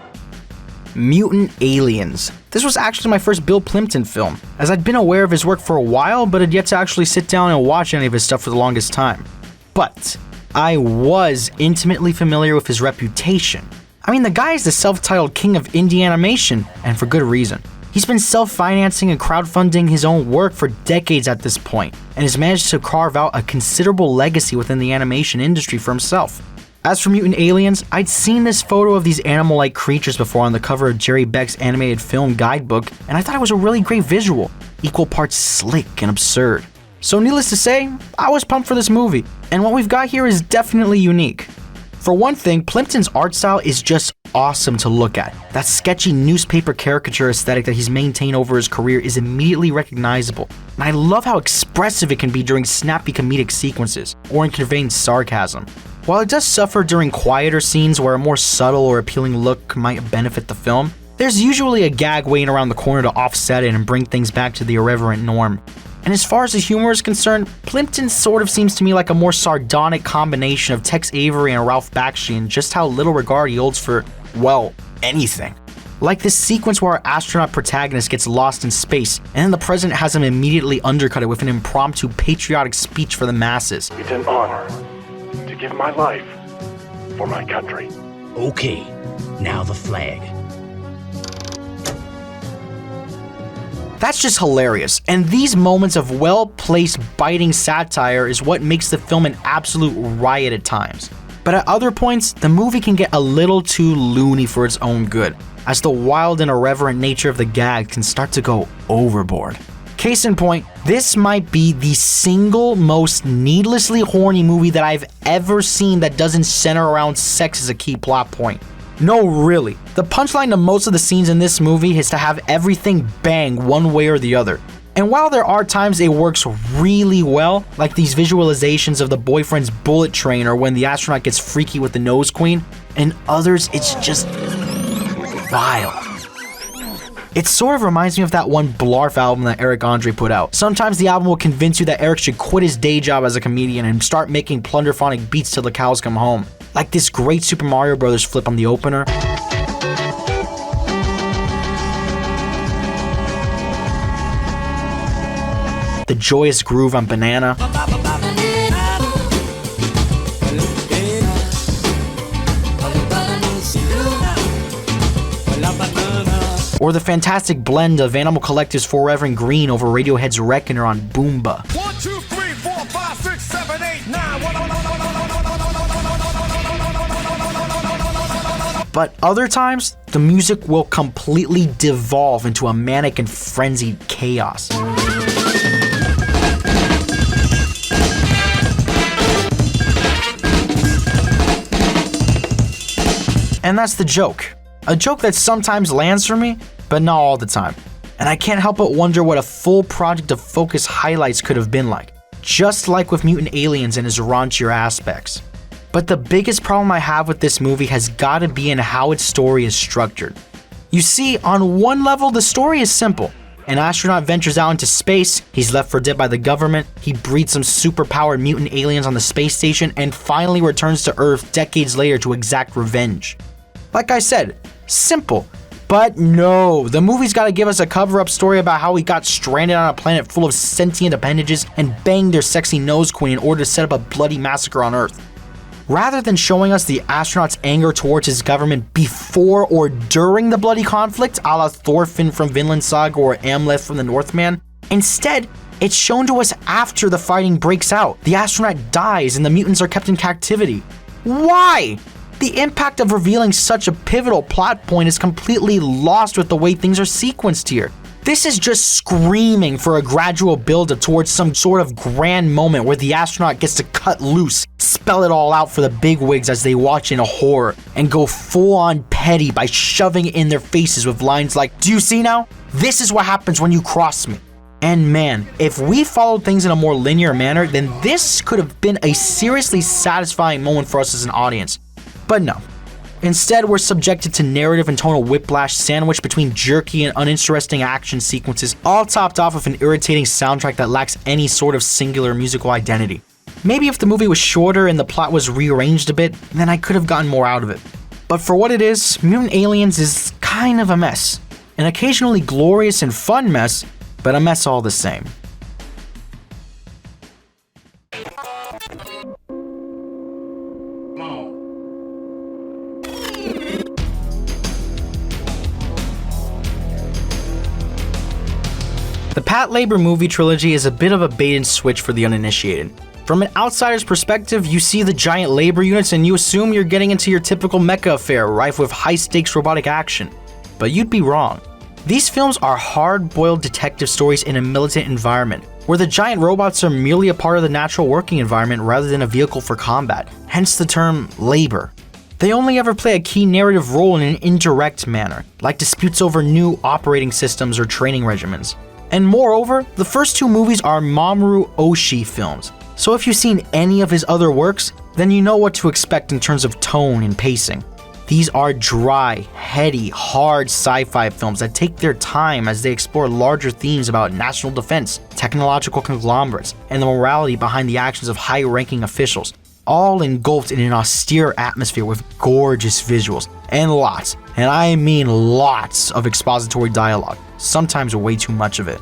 Mutant Aliens. This was actually my first Bill Plympton film, as I'd been aware of his work for a while, but had yet to actually sit down and watch any of his stuff for the longest time. But I was intimately familiar with his reputation. I mean, the guy is the self-titled king of indie animation, and for good reason. He's been self-financing and crowdfunding his own work for decades at this point, and has managed to carve out a considerable legacy within the animation industry for himself. As for Mutant Aliens, I'd seen this photo of these animal-like creatures before on the cover of Jerry Beck's animated film guidebook, and I thought it was a really great visual, equal parts slick and absurd. So needless to say, I was pumped for this movie, and what we've got here is definitely unique. For one thing, Plympton's art style is just awesome to look at. That sketchy newspaper caricature aesthetic that he's maintained over his career is immediately recognizable, and I love how expressive it can be during snappy comedic sequences, or in conveying sarcasm. While it does suffer during quieter scenes where a more subtle or appealing look might benefit the film, there's usually a gag waiting around the corner to offset it and bring things back to the irreverent norm. And as far as the humor is concerned, Plympton sort of seems to me like a more sardonic combination of Tex Avery and Ralph Bakshi, and just how little regard he holds for, well, anything. Like this sequence where our astronaut protagonist gets lost in space, and then the president has him immediately undercut it with an impromptu patriotic speech for the masses. It's an honor to give my life for my country. Okay, now the flag. That's just hilarious, and these moments of well-placed biting satire is what makes the film an absolute riot at times. But at other points, the movie can get a little too loony for its own good, as the wild and irreverent nature of the gag can start to go overboard. Case in point, this might be the single most needlessly horny movie that I've ever seen that doesn't center around sex as a key plot point. No, really. The punchline to most of the scenes in this movie is to have everything bang one way or the other. And while there are times it works really well, like these visualizations of the boyfriend's bullet train or when the astronaut gets freaky with the nose queen, and others it's just vile. It sort of reminds me of that one Blarf album that Eric Andre put out. Sometimes the album will convince you that Eric should quit his day job as a comedian and start making plunderphonic beats till the cows come home. Like this great Super Mario Bros. Flip on the opener. The joyous groove on Banana. Or the fantastic blend of Animal Collective's Forever and Green over Radiohead's Reckoner on Boomba. 1, 2, 3, 4, 5, 6, 7, 8, 9. But other times, the music will completely devolve into a manic and frenzied chaos. And that's the joke. A joke that sometimes lands for me, but not all the time. And I can't help but wonder what a full Project of Focus highlights could have been like. Just like with Mutant Aliens and its raunchier aspects. But the biggest problem I have with this movie has gotta be in how its story is structured. You see, on one level, the story is simple. An astronaut ventures out into space, he's left for dead by the government, he breeds some superpowered mutant aliens on the space station, and finally returns to Earth decades later to exact revenge. Like I said, simple. But no, the movie's gotta give us a cover-up story about how he got stranded on a planet full of sentient appendages and banged their sexy nose queen in order to set up a bloody massacre on Earth. Rather than showing us the astronaut's anger towards his government before or during the bloody conflict, a la Thorfinn from Vinland Saga or Amleth from the Northman, instead, it's shown to us after the fighting breaks out. The astronaut dies and the mutants are kept in captivity. Why? The impact of revealing such a pivotal plot point is completely lost with the way things are sequenced here. This is just screaming for a gradual build-up towards some sort of grand moment where the astronaut gets to cut loose, spell it all out for the bigwigs as they watch in horror, and go full-on petty by shoving it in their faces with lines like, "Do you see now? This is what happens when you cross me." And man, if we followed things in a more linear manner, then this could have been a seriously satisfying moment for us as an audience. But no. Instead, we're subjected to narrative and tonal whiplash sandwiched between jerky and uninteresting action sequences, all topped off with an irritating soundtrack that lacks any sort of singular musical identity. Maybe if the movie was shorter and the plot was rearranged a bit, then I could have gotten more out of it. But for what it is, Mutant Aliens is kind of a mess. An occasionally glorious and fun mess, but a mess all the same. The Patlabor movie trilogy is a bit of a bait and switch for the uninitiated. From an outsider's perspective, you see the giant labor units and you assume you're getting into your typical mecha affair rife with high-stakes robotic action. But you'd be wrong. These films are hard-boiled detective stories in a militant environment, where the giant robots are merely a part of the natural working environment rather than a vehicle for combat, hence the term labor. They only ever play a key narrative role in an indirect manner, like disputes over new operating systems or training regimens. And moreover, the first two movies are Mamoru Oshii films, so if you've seen any of his other works, then you know what to expect in terms of tone and pacing. These are dry, heady, hard sci-fi films that take their time as they explore larger themes about national defense, technological conglomerates, and the morality behind the actions of high-ranking officials, all engulfed in an austere atmosphere with gorgeous visuals, and lots, and I mean lots of expository dialogue, sometimes way too much of it.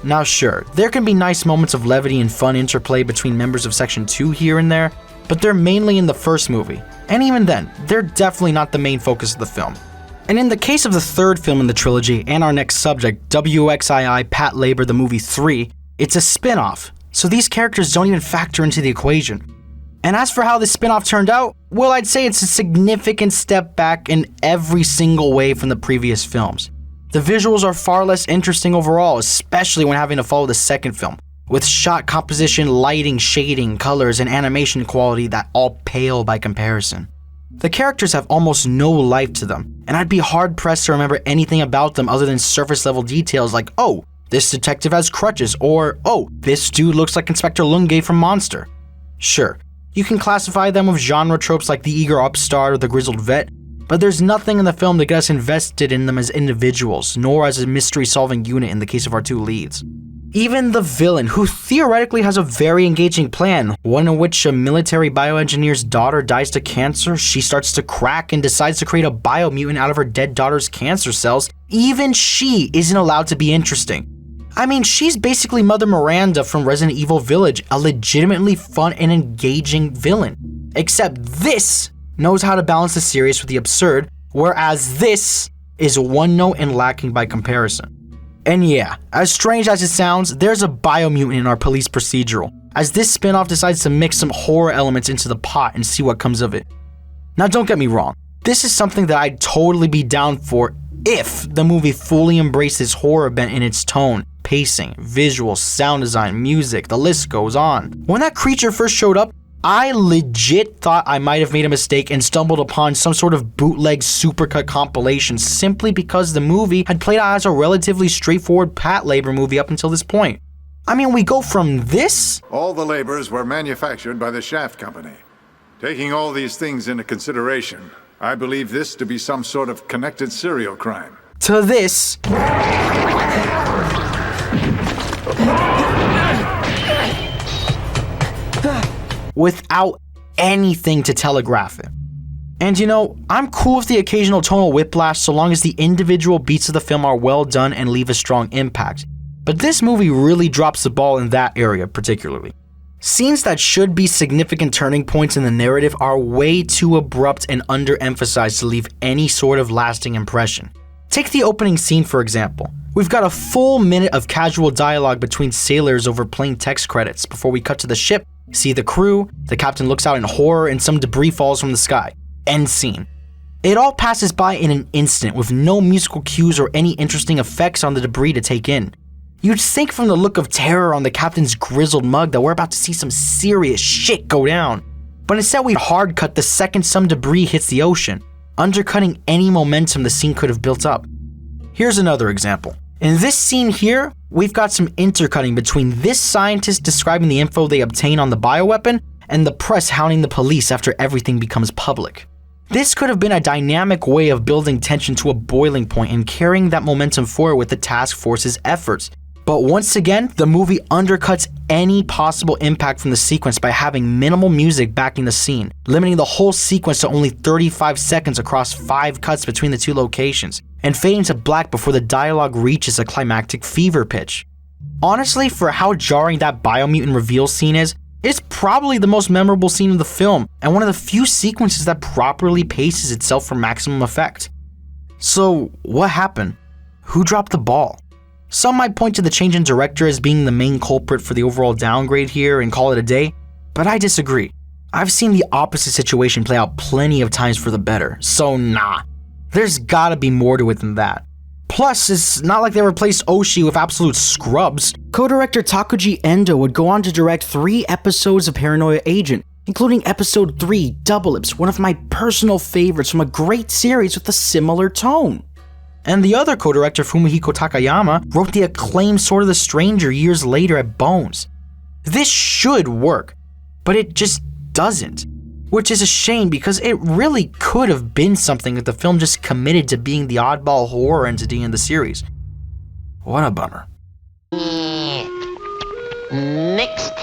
Now sure, there can be nice moments of levity and fun interplay between members of Section 2 here and there, but they're mainly in the first movie, and even then, they're definitely not the main focus of the film. And in the case of the third film in the trilogy and our next subject, WXII Pat Labor the Movie 3, it's a spin-off, so these characters don't even factor into the equation. And as for how this spin-off turned out, well, I'd say it's a significant step back in every single way from the previous films. The visuals are far less interesting overall, especially when having to follow the second film, with shot composition, lighting, shading, colors, and animation quality that all pale by comparison. The characters have almost no life to them, and I'd be hard-pressed to remember anything about them other than surface-level details like, oh, this detective has crutches, or, oh, this dude looks like Inspector Lunge from Monster. Sure, you can classify them with genre tropes like the eager upstart or the grizzled vet, but there's nothing in the film to get us invested in them as individuals, nor as a mystery-solving unit in the case of our two leads. Even the villain, who theoretically has a very engaging plan, one in which a military bioengineer's daughter dies to cancer, she starts to crack and decides to create a biomutant out of her dead daughter's cancer cells, even she isn't allowed to be interesting. I mean, she's basically Mother Miranda from Resident Evil Village, a legitimately fun and engaging villain. Except this knows how to balance the serious with the absurd, whereas this is one note and lacking by comparison. And yeah, as strange as it sounds, there's a biomutant in our police procedural, as this spin-off decides to mix some horror elements into the pot and see what comes of it. Now don't get me wrong, this is something that I'd totally be down for if the movie fully embraces horror bent in its tone, pacing, visuals, sound design, music, the list goes on. When that creature first showed up, I legit thought I might have made a mistake and stumbled upon some sort of bootleg supercut compilation simply because the movie had played out as a relatively straightforward Pat Labor movie up until this point. I mean, we go from this... All the labors were manufactured by the Shaft Company. Taking all these things into consideration, I believe this to be some sort of connected serial crime. To this... without anything to telegraph it. And you know, I'm cool with the occasional tonal whiplash so long as the individual beats of the film are well done and leave a strong impact. But this movie really drops the ball in that area particularly. Scenes that should be significant turning points in the narrative are way too abrupt and underemphasized to leave any sort of lasting impression. Take the opening scene for example. We've got a full minute of casual dialogue between sailors over plain text credits before we cut to the ship, see the crew, the captain looks out in horror and some debris falls from the sky. End scene. It all passes by in an instant with no musical cues or any interesting effects on the debris to take in. You'd think from the look of terror on the captain's grizzled mug that we're about to see some serious shit go down. But instead we hard cut the second some debris hits the ocean, undercutting any momentum the scene could have built up. Here's another example. In this scene here, we've got some intercutting between this scientist describing the info they obtain on the bioweapon and the press hounding the police after everything becomes public. This could have been a dynamic way of building tension to a boiling point and carrying that momentum forward with the task force's efforts. But once again, the movie undercuts any possible impact from the sequence by having minimal music backing the scene, limiting the whole sequence to only 35 seconds across 5 cuts between the two locations, and fading to black before the dialogue reaches a climactic fever pitch. Honestly, for how jarring that biomutant reveal scene is, it's probably the most memorable scene of the film, and one of the few sequences that properly paces itself for maximum effect. So, what happened? Who dropped the ball? Some might point to the change in director as being the main culprit for the overall downgrade here and call it a day, but I disagree. I've seen the opposite situation play out plenty of times for the better, so nah. There's gotta be more to it than that. Plus, it's not like they replaced Oshii with absolute scrubs. Co-director Takuji Endo would go on to direct 3 episodes of Paranoia Agent, including episode 3, Double Lips, one of my personal favorites from a great series with a similar tone. And the other co-director, Fumihiko Takayama, wrote the acclaimed Sword of the Stranger years later at Bones. This should work, but it just doesn't. Which is a shame because it really could have been something if the film just committed to being the oddball horror entity in the series. What a bummer. Next.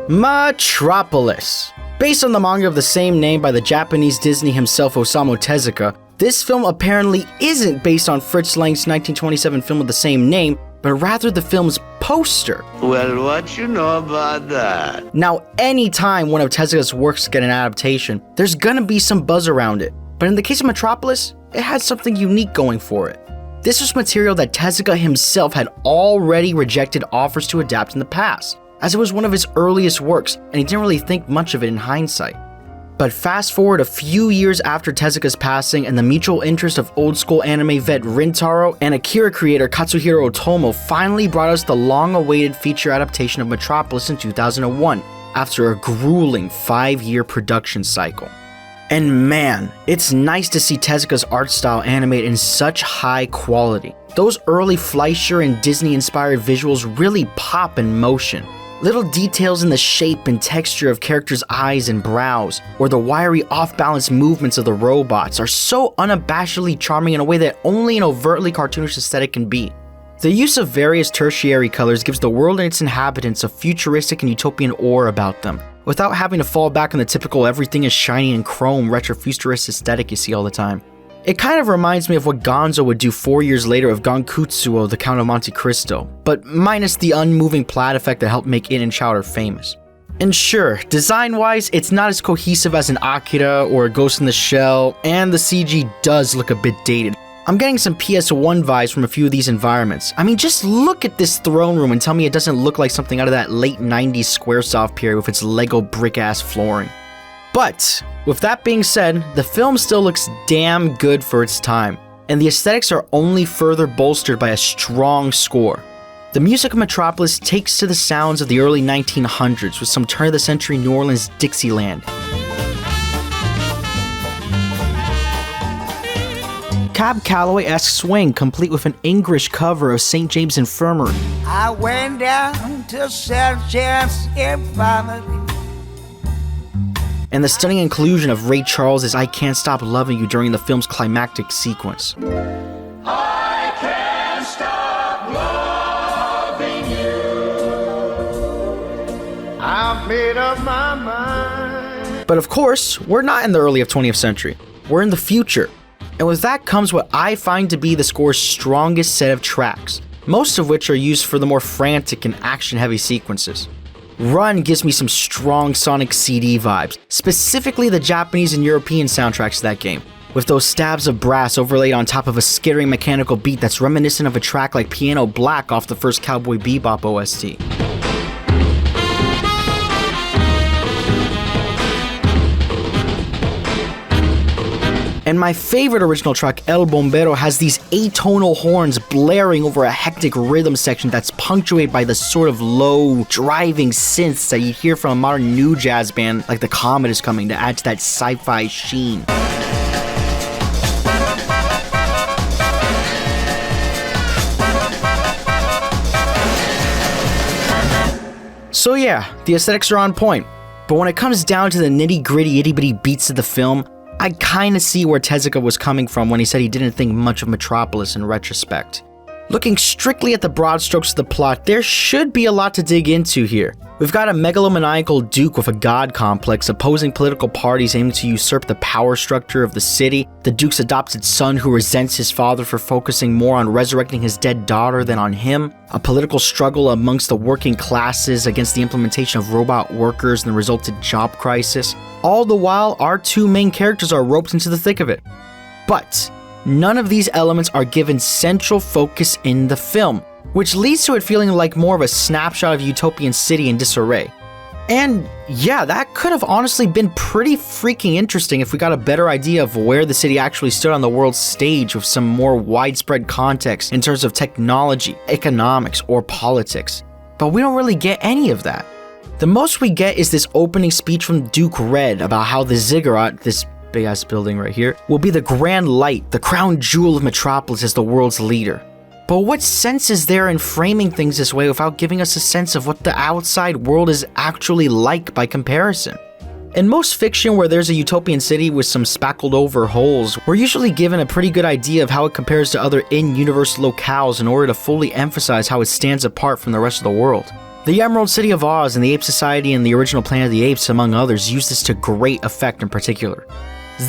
Metropolis. Based on the manga of the same name by the Japanese Disney himself Osamu Tezuka, this film apparently isn't based on Fritz Lang's 1927 film of the same name, but rather the film's poster. Well, what you know about that? Now, anytime one of Tezuka's works get an adaptation, there's gonna be some buzz around it. But in the case of Metropolis, it had something unique going for it. This was material that Tezuka himself had already rejected offers to adapt in the past, as it was one of his earliest works, and he didn't really think much of it in hindsight. But fast forward a few years after Tezuka's passing and the mutual interest of old school anime vet Rintaro and Akira creator Katsuhiro Otomo finally brought us the long-awaited feature adaptation of Metropolis in 2001, after a grueling 5-year production cycle. And man, it's nice to see Tezuka's art style animated in such high quality. Those early Fleischer and Disney-inspired visuals really pop in motion. Little details in the shape and texture of characters' eyes and brows, or the wiry off-balance movements of the robots are so unabashedly charming in a way that only an overtly cartoonish aesthetic can be. The use of various tertiary colors gives the world and its inhabitants a futuristic and utopian aura about them, without having to fall back on the typical everything is shiny and chrome retrofuturist aesthetic you see all the time. It kind of reminds me of what Gonzo would do 4 years later of Gonkutsuo, the Count of Monte Cristo, but minus the unmoving plaid effect that helped make it and Chowder famous. And sure, design-wise, it's not as cohesive as an Akira or a Ghost in the Shell, and the CG does look a bit dated. I'm getting some PS1 vibes from a few of these environments. I mean, just look at this throne room and tell me it doesn't look like something out of that late 90s Squaresoft period with its Lego brick-ass flooring. But, with that being said, the film still looks damn good for its time, and the aesthetics are only further bolstered by a strong score. The music of Metropolis takes to the sounds of the early 1900s with some turn-of-the-century New Orleans Dixieland. Cab Calloway-esque swing complete with an English cover of St. James Infirmary. I went down to St. James Infirmary. And the stunning inclusion of Ray Charles' I Can't Stop Loving You during the film's climactic sequence. I can't stop loving you. I've made up my mind. But of course, we're not in the early 20th century. We're in the future. And with that comes what I find to be the score's strongest set of tracks, most of which are used for the more frantic and action-heavy sequences. Run gives me some strong Sonic CD vibes, specifically the Japanese and European soundtracks to that game, with those stabs of brass overlaid on top of a skittering mechanical beat that's reminiscent of a track like Piano Black off the first Cowboy Bebop OST. And my favorite original track, El Bombero, has these atonal horns blaring over a hectic rhythm section that's punctuated by the sort of low, driving synths that you hear from a modern new jazz band like The Comet Is Coming to add to that sci-fi sheen. So yeah, the aesthetics are on point, but when it comes down to the nitty-gritty itty-bitty beats of the film, I kinda see where Tezuka was coming from when he said he didn't think much of Metropolis in retrospect. Looking strictly at the broad strokes of the plot, there should be a lot to dig into here. We've got a megalomaniacal duke with a god complex opposing political parties aiming to usurp the power structure of the city, the duke's adopted son who resents his father for focusing more on resurrecting his dead daughter than on him, a political struggle amongst the working classes against the implementation of robot workers and the resultant job crisis. All the while, our two main characters are roped into the thick of it. But none of these elements are given central focus in the film, which leads to it feeling like more of a snapshot of a utopian city in disarray. And yeah, that could have honestly been pretty freaking interesting if we got a better idea of where the city actually stood on the world stage with some more widespread context in terms of technology, economics, or politics. But we don't really get any of that. The most we get is this opening speech from Duke Red about how the ziggurat, this big ass building right here, will be the grand light, the crown jewel of Metropolis as the world's leader. But what sense is there in framing things this way without giving us a sense of what the outside world is actually like by comparison? In most fiction where there's a utopian city with some spackled over holes, we're usually given a pretty good idea of how it compares to other in-universe locales in order to fully emphasize how it stands apart from the rest of the world. The Emerald City of Oz and the Ape Society and the original Planet of the Apes, among others, used this to great effect in particular.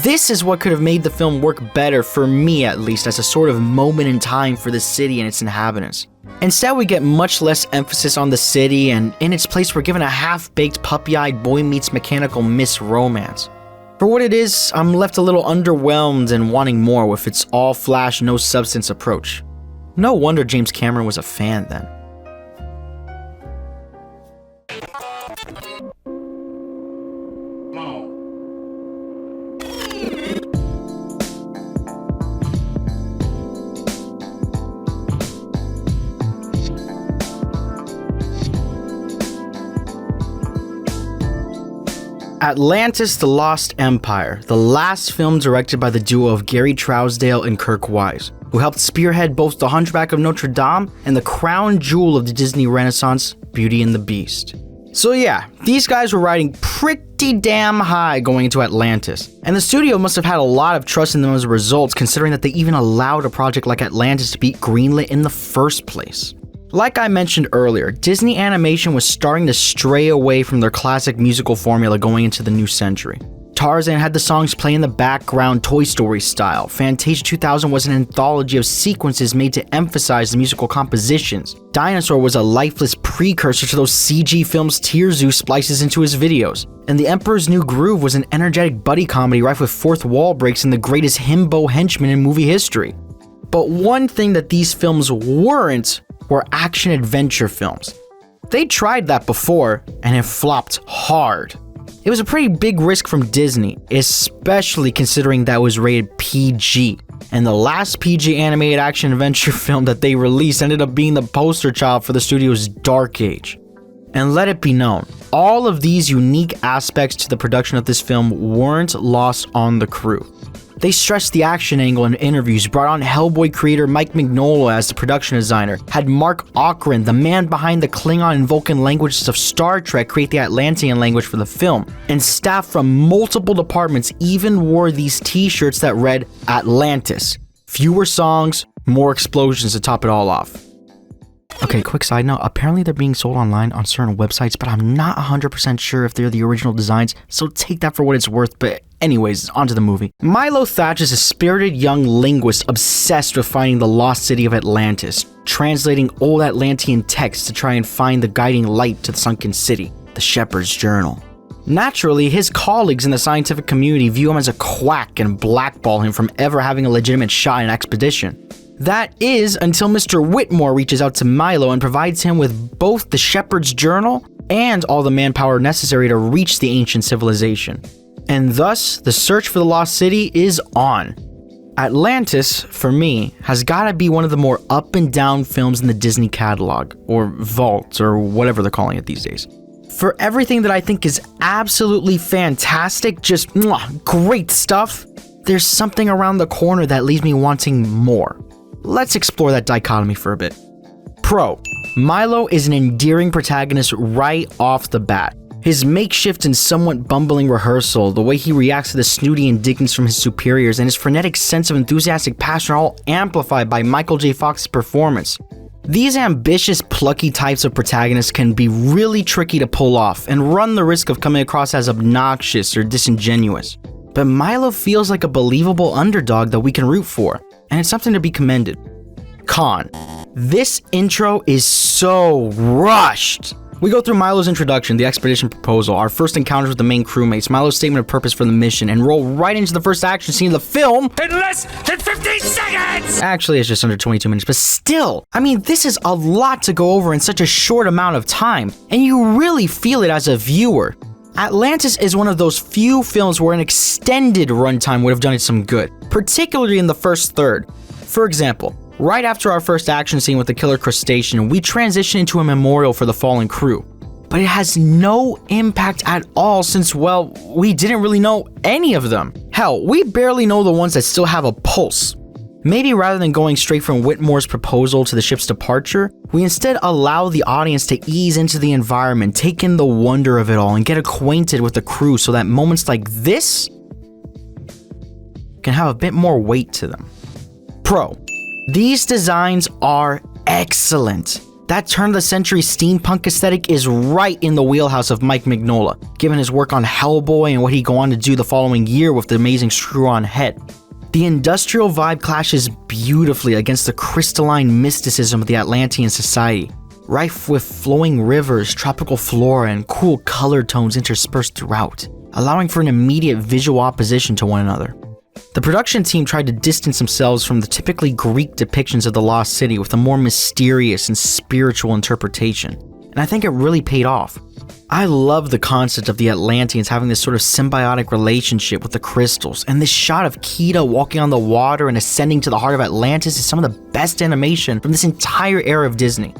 This is what could have made the film work better, for me at least, as a sort of moment in time for the city and its inhabitants. Instead, we get much less emphasis on the city, and in its place we're given a half-baked puppy-eyed boy meets mechanical miss romance. For what it is, I'm left a little underwhelmed and wanting more with its all-flash, no-substance approach. No wonder James Cameron was a fan then. Atlantis: The Lost Empire, the last film directed by the duo of Gary Trousdale and Kirk Wise, who helped spearhead both The Hunchback of Notre Dame and the crown jewel of the Disney Renaissance, Beauty and the Beast. So yeah, these guys were riding pretty damn high going into Atlantis, and the studio must have had a lot of trust in them as a result, considering that they even allowed a project like Atlantis to be greenlit in the first place. Like I mentioned earlier, Disney Animation was starting to stray away from their classic musical formula going into the new century. Tarzan had the songs play in the background Toy Story style. Fantasia 2000 was an anthology of sequences made to emphasize the musical compositions. Dinosaur was a lifeless precursor to those CG films Tirzu splices into his videos. And The Emperor's New Groove was an energetic buddy comedy rife with fourth wall breaks and the greatest himbo henchmen in movie history. But one thing that these films weren't were action-adventure films. They tried that before, and it flopped hard. It was a pretty big risk from Disney, especially considering that it was rated PG, and the last PG animated action-adventure film that they released ended up being the poster child for the studio's dark age. And let it be known, all of these unique aspects to the production of this film weren't lost on the crew. They stressed the action angle in interviews, brought on Hellboy creator Mike Mignola as the production designer, had Mark Okrand, the man behind the Klingon and Vulcan languages of Star Trek, create the Atlantean language for the film, and staff from multiple departments even wore these t-shirts that read Atlantis. Fewer songs, more explosions to top it all off. Okay, quick side note, apparently they're being sold online on certain websites, but I'm not 100% sure if they're the original designs, so take that for what it's worth, but anyways, onto the movie. Milo Thatch is a spirited young linguist obsessed with finding the lost city of Atlantis, translating old Atlantean texts to try and find the guiding light to the sunken city, the Shepherd's Journal. Naturally, his colleagues in the scientific community view him as a quack and blackball him from ever having a legitimate shot in an expedition. That is until Mr. Whitmore reaches out to Milo and provides him with both the Shepherd's Journal and all the manpower necessary to reach the ancient civilization. And thus, the search for the lost city is on. Atlantis, for me, has gotta be one of the more up and down films in the Disney catalog, or vault, or whatever they're calling it these days. For everything that I think is absolutely fantastic, just great stuff, there's something around the corner that leaves me wanting more. Let's explore that dichotomy for a bit. Pro. Milo is an endearing protagonist right off the bat. His makeshift and somewhat bumbling rehearsal, the way he reacts to the snooty indignance from his superiors, and his frenetic sense of enthusiastic passion are all amplified by Michael J. Fox's performance. These ambitious, plucky types of protagonists can be really tricky to pull off and run the risk of coming across as obnoxious or disingenuous. But Milo feels like a believable underdog that we can root for, and it's something to be commended. Con. This intro is so rushed. We go through Milo's introduction, the expedition proposal, our first encounters with the main crewmates, Milo's statement of purpose for the mission, and roll right into the first action scene of the film in less than 15 seconds! Actually, it's just under 22 minutes, but still, I mean, this is a lot to go over in such a short amount of time, and you really feel it as a viewer. Atlantis is one of those few films where an extended runtime would have done it some good, particularly in the first third. For example, right after our first action scene with the killer crustacean, we transition into a memorial for the fallen crew. But it has no impact at all since, well, we didn't really know any of them. Hell, we barely know the ones that still have a pulse. Maybe rather than going straight from Whitmore's proposal to the ship's departure, we instead allow the audience to ease into the environment, take in the wonder of it all, and get acquainted with the crew so that moments like this can have a bit more weight to them. Pro. These designs are excellent. That turn-of-the-century steampunk aesthetic is right in the wheelhouse of Mike Mignola, given his work on Hellboy and what he'd go on to do the following year with the amazing Screw-On Head. The industrial vibe clashes beautifully against the crystalline mysticism of the Atlantean society, rife with flowing rivers, tropical flora, and cool color tones interspersed throughout, allowing for an immediate visual opposition to one another. The production team tried to distance themselves from the typically Greek depictions of the Lost City with a more mysterious and spiritual interpretation, and I think it really paid off. I love the concept of the Atlanteans having this sort of symbiotic relationship with the crystals, and this shot of Kida walking on the water and ascending to the heart of Atlantis is some of the best animation from this entire era of Disney.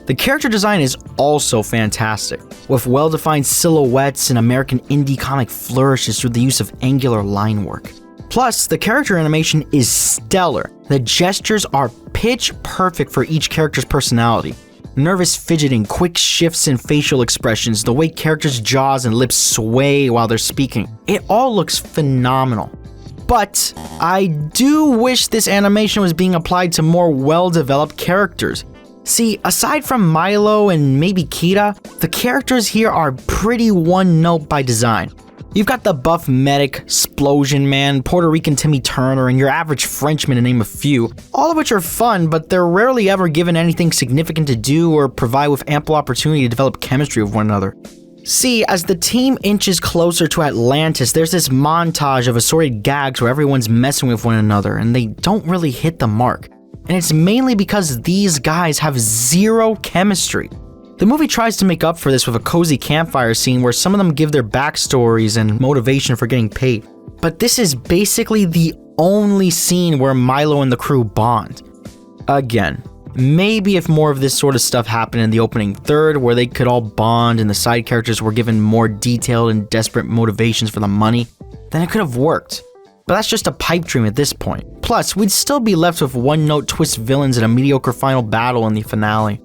The character design is also fantastic, with well-defined silhouettes and American indie comic flourishes through the use of angular line work. Plus, the character animation is stellar. The gestures are pitch perfect for each character's personality. Nervous fidgeting, quick shifts in facial expressions, the way characters' jaws and lips sway while they're speaking. It all looks phenomenal. But I do wish this animation was being applied to more well-developed characters. See, aside from Milo and maybe Kida, the characters here are pretty one-note by design. You've got the buff medic, Splosion Man, Puerto Rican Timmy Turner, and your average Frenchman to name a few, all of which are fun, but they're rarely ever given anything significant to do or provide with ample opportunity to develop chemistry with one another. See, as the team inches closer to Atlantis, there's this montage of assorted gags where everyone's messing with one another, and they don't really hit the mark. And it's mainly because these guys have zero chemistry. The movie tries to make up for this with a cozy campfire scene where some of them give their backstories and motivation for getting paid. But this is basically the only scene where Milo and the crew bond. Again, maybe if more of this sort of stuff happened in the opening third where they could all bond and the side characters were given more detailed and desperate motivations for the money, then it could have worked. But that's just a pipe dream at this point. Plus, we'd still be left with one-note twist villains and a mediocre final battle in the finale.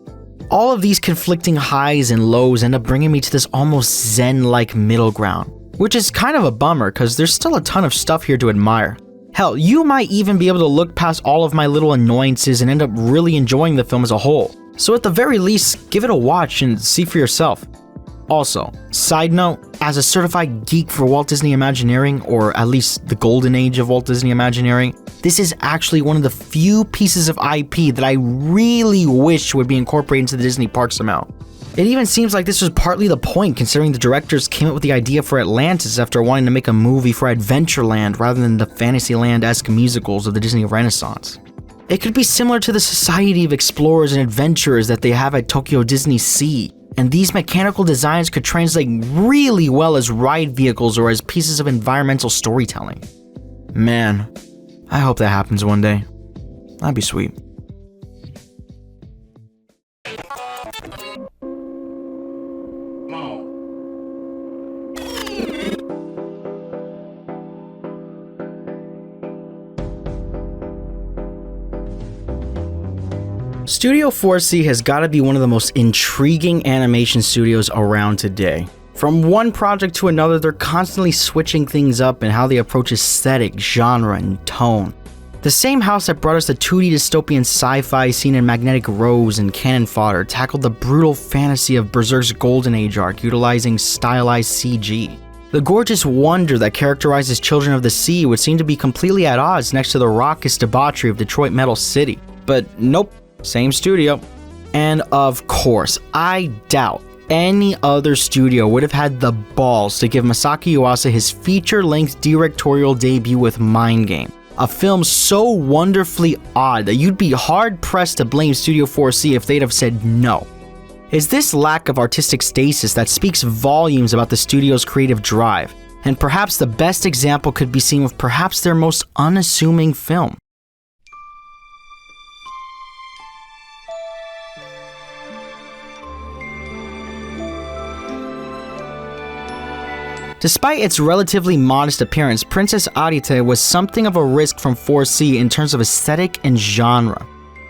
All of these conflicting highs and lows end up bringing me to this almost zen-like middle ground, which is kind of a bummer because there's still a ton of stuff here to admire. Hell, you might even be able to look past all of my little annoyances and end up really enjoying the film as a whole. So at the very least, give it a watch and see for yourself. Also, side note, as a certified geek for Walt Disney Imagineering, or at least the golden age of Walt Disney Imagineering, this is actually one of the few pieces of IP that I really wish would be incorporated into the Disney park somehow. It even seems like this was partly the point, considering the directors came up with the idea for Atlantis after wanting to make a movie for Adventureland rather than the Fantasyland-esque musicals of the Disney Renaissance. It could be similar to the Society of Explorers and Adventurers that they have at Tokyo Disney Sea, and these mechanical designs could translate really well as ride vehicles or as pieces of environmental storytelling. Man, I hope that happens one day. That'd be sweet. Studio 4C has got to be one of the most intriguing animation studios around today. From one project to another, they're constantly switching things up in how they approach aesthetic, genre, and tone. The same house that brought us the 2D dystopian sci-fi seen in Magnetic Rose and Cannon Fodder tackled the brutal fantasy of Berserk's Golden Age arc utilizing stylized CG. The gorgeous wonder that characterizes Children of the Sea would seem to be completely at odds next to the raucous debauchery of Detroit Metal City. But nope. Same studio. And of course, I doubt any other studio would have had the balls to give Masaki Yuasa his feature-length directorial debut with Mind Game, a film so wonderfully odd that you'd be hard-pressed to blame Studio 4C if they'd have said no. It's this lack of artistic stasis that speaks volumes about the studio's creative drive, and perhaps the best example could be seen with perhaps their most unassuming film. Despite its relatively modest appearance, Princess Arite was something of a risk from 4C in terms of aesthetic and genre.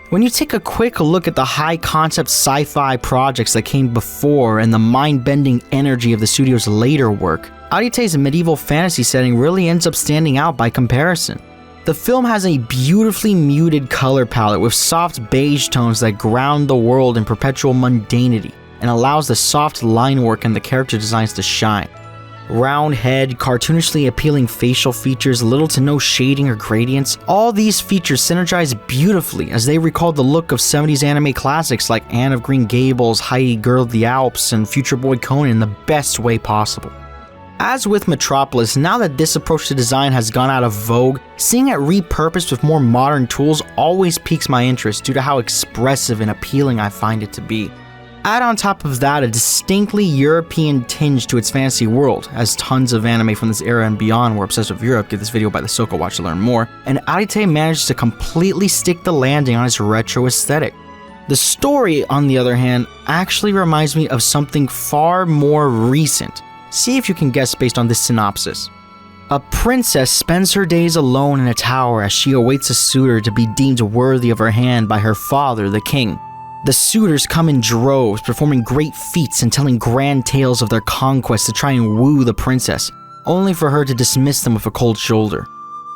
When you take a quick look at the high-concept sci-fi projects that came before and the mind-bending energy of the studio's later work, Arite's medieval fantasy setting really ends up standing out by comparison. The film has a beautifully muted color palette with soft beige tones that ground the world in perpetual mundanity and allows the soft line work and the character designs to shine. Round head, cartoonishly appealing facial features, little to no shading or gradients, all these features synergize beautifully as they recall the look of 70s anime classics like Anne of Green Gables, Heidi Girl of the Alps, and Future Boy Conan in the best way possible. As with Metropolis, now that this approach to design has gone out of vogue, seeing it repurposed with more modern tools always piques my interest due to how expressive and appealing I find it to be. Add on top of that a distinctly European tinge to its fantasy world, as tons of anime from this era and beyond were obsessed with Europe. Give this video by the Soko Watch to learn more, and Arite managed to completely stick the landing on its retro aesthetic. The story, on the other hand, actually reminds me of something far more recent. See if you can guess based on this synopsis. A princess spends her days alone in a tower as she awaits a suitor to be deemed worthy of her hand by her father, the king. The suitors come in droves, performing great feats and telling grand tales of their conquests to try and woo the princess, only for her to dismiss them with a cold shoulder.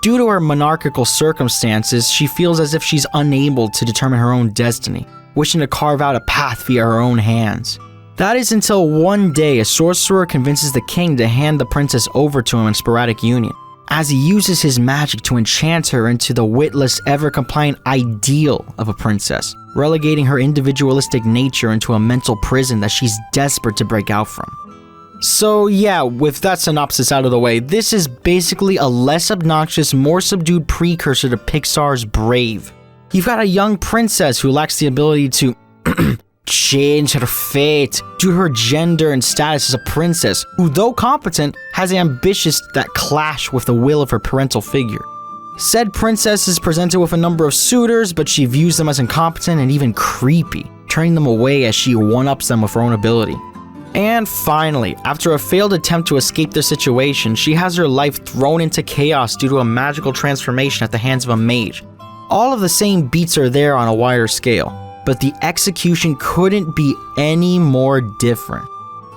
Due to her monarchical circumstances, she feels as if she's unable to determine her own destiny, wishing to carve out a path via her own hands. That is until one day a sorcerer convinces the king to hand the princess over to him in sporadic union, as he uses his magic to enchant her into the witless, ever-compliant ideal of a princess, relegating her individualistic nature into a mental prison that she's desperate to break out from. So yeah, with that synopsis out of the way, this is basically a less obnoxious, more subdued precursor to Pixar's Brave. You've got a young princess who lacks the ability to change her fate due to her gender and status as a princess, who, though competent, has ambitions that clash with the will of her parental figure. Said princess is presented with a number of suitors, but she views them as incompetent and even creepy, turning them away as she one-ups them with her own ability. And finally, after a failed attempt to escape their situation, she has her life thrown into chaos due to a magical transformation at the hands of a mage. All of the same beats are there on a wider scale, but the execution couldn't be any more different.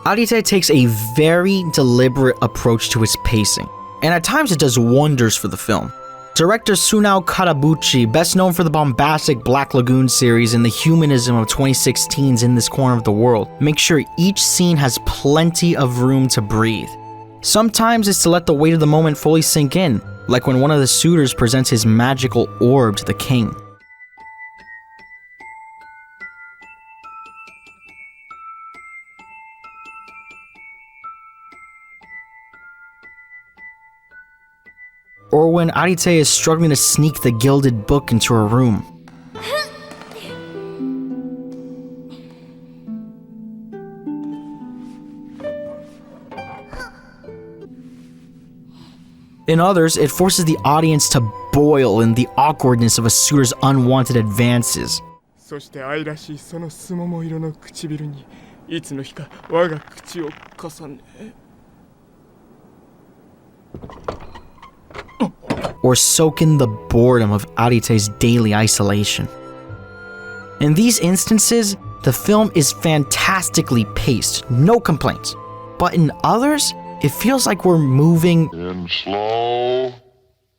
Arite takes a very deliberate approach to its pacing, and at times it does wonders for the film. Director Sunao Katabuchi, best known for the bombastic Black Lagoon series and the humanism of 2016's In This Corner of the World, makes sure each scene has plenty of room to breathe. Sometimes it's to let the weight of the moment fully sink in, like when one of the suitors presents his magical orb to the king. Or when Arite is struggling to sneak the gilded book into her room. In others, it forces the audience to boil in the awkwardness of a suitor's unwanted advances. Or soak in the boredom of Arite's daily isolation. In these instances, the film is fantastically paced, no complaints. But in others, it feels like we're moving in slow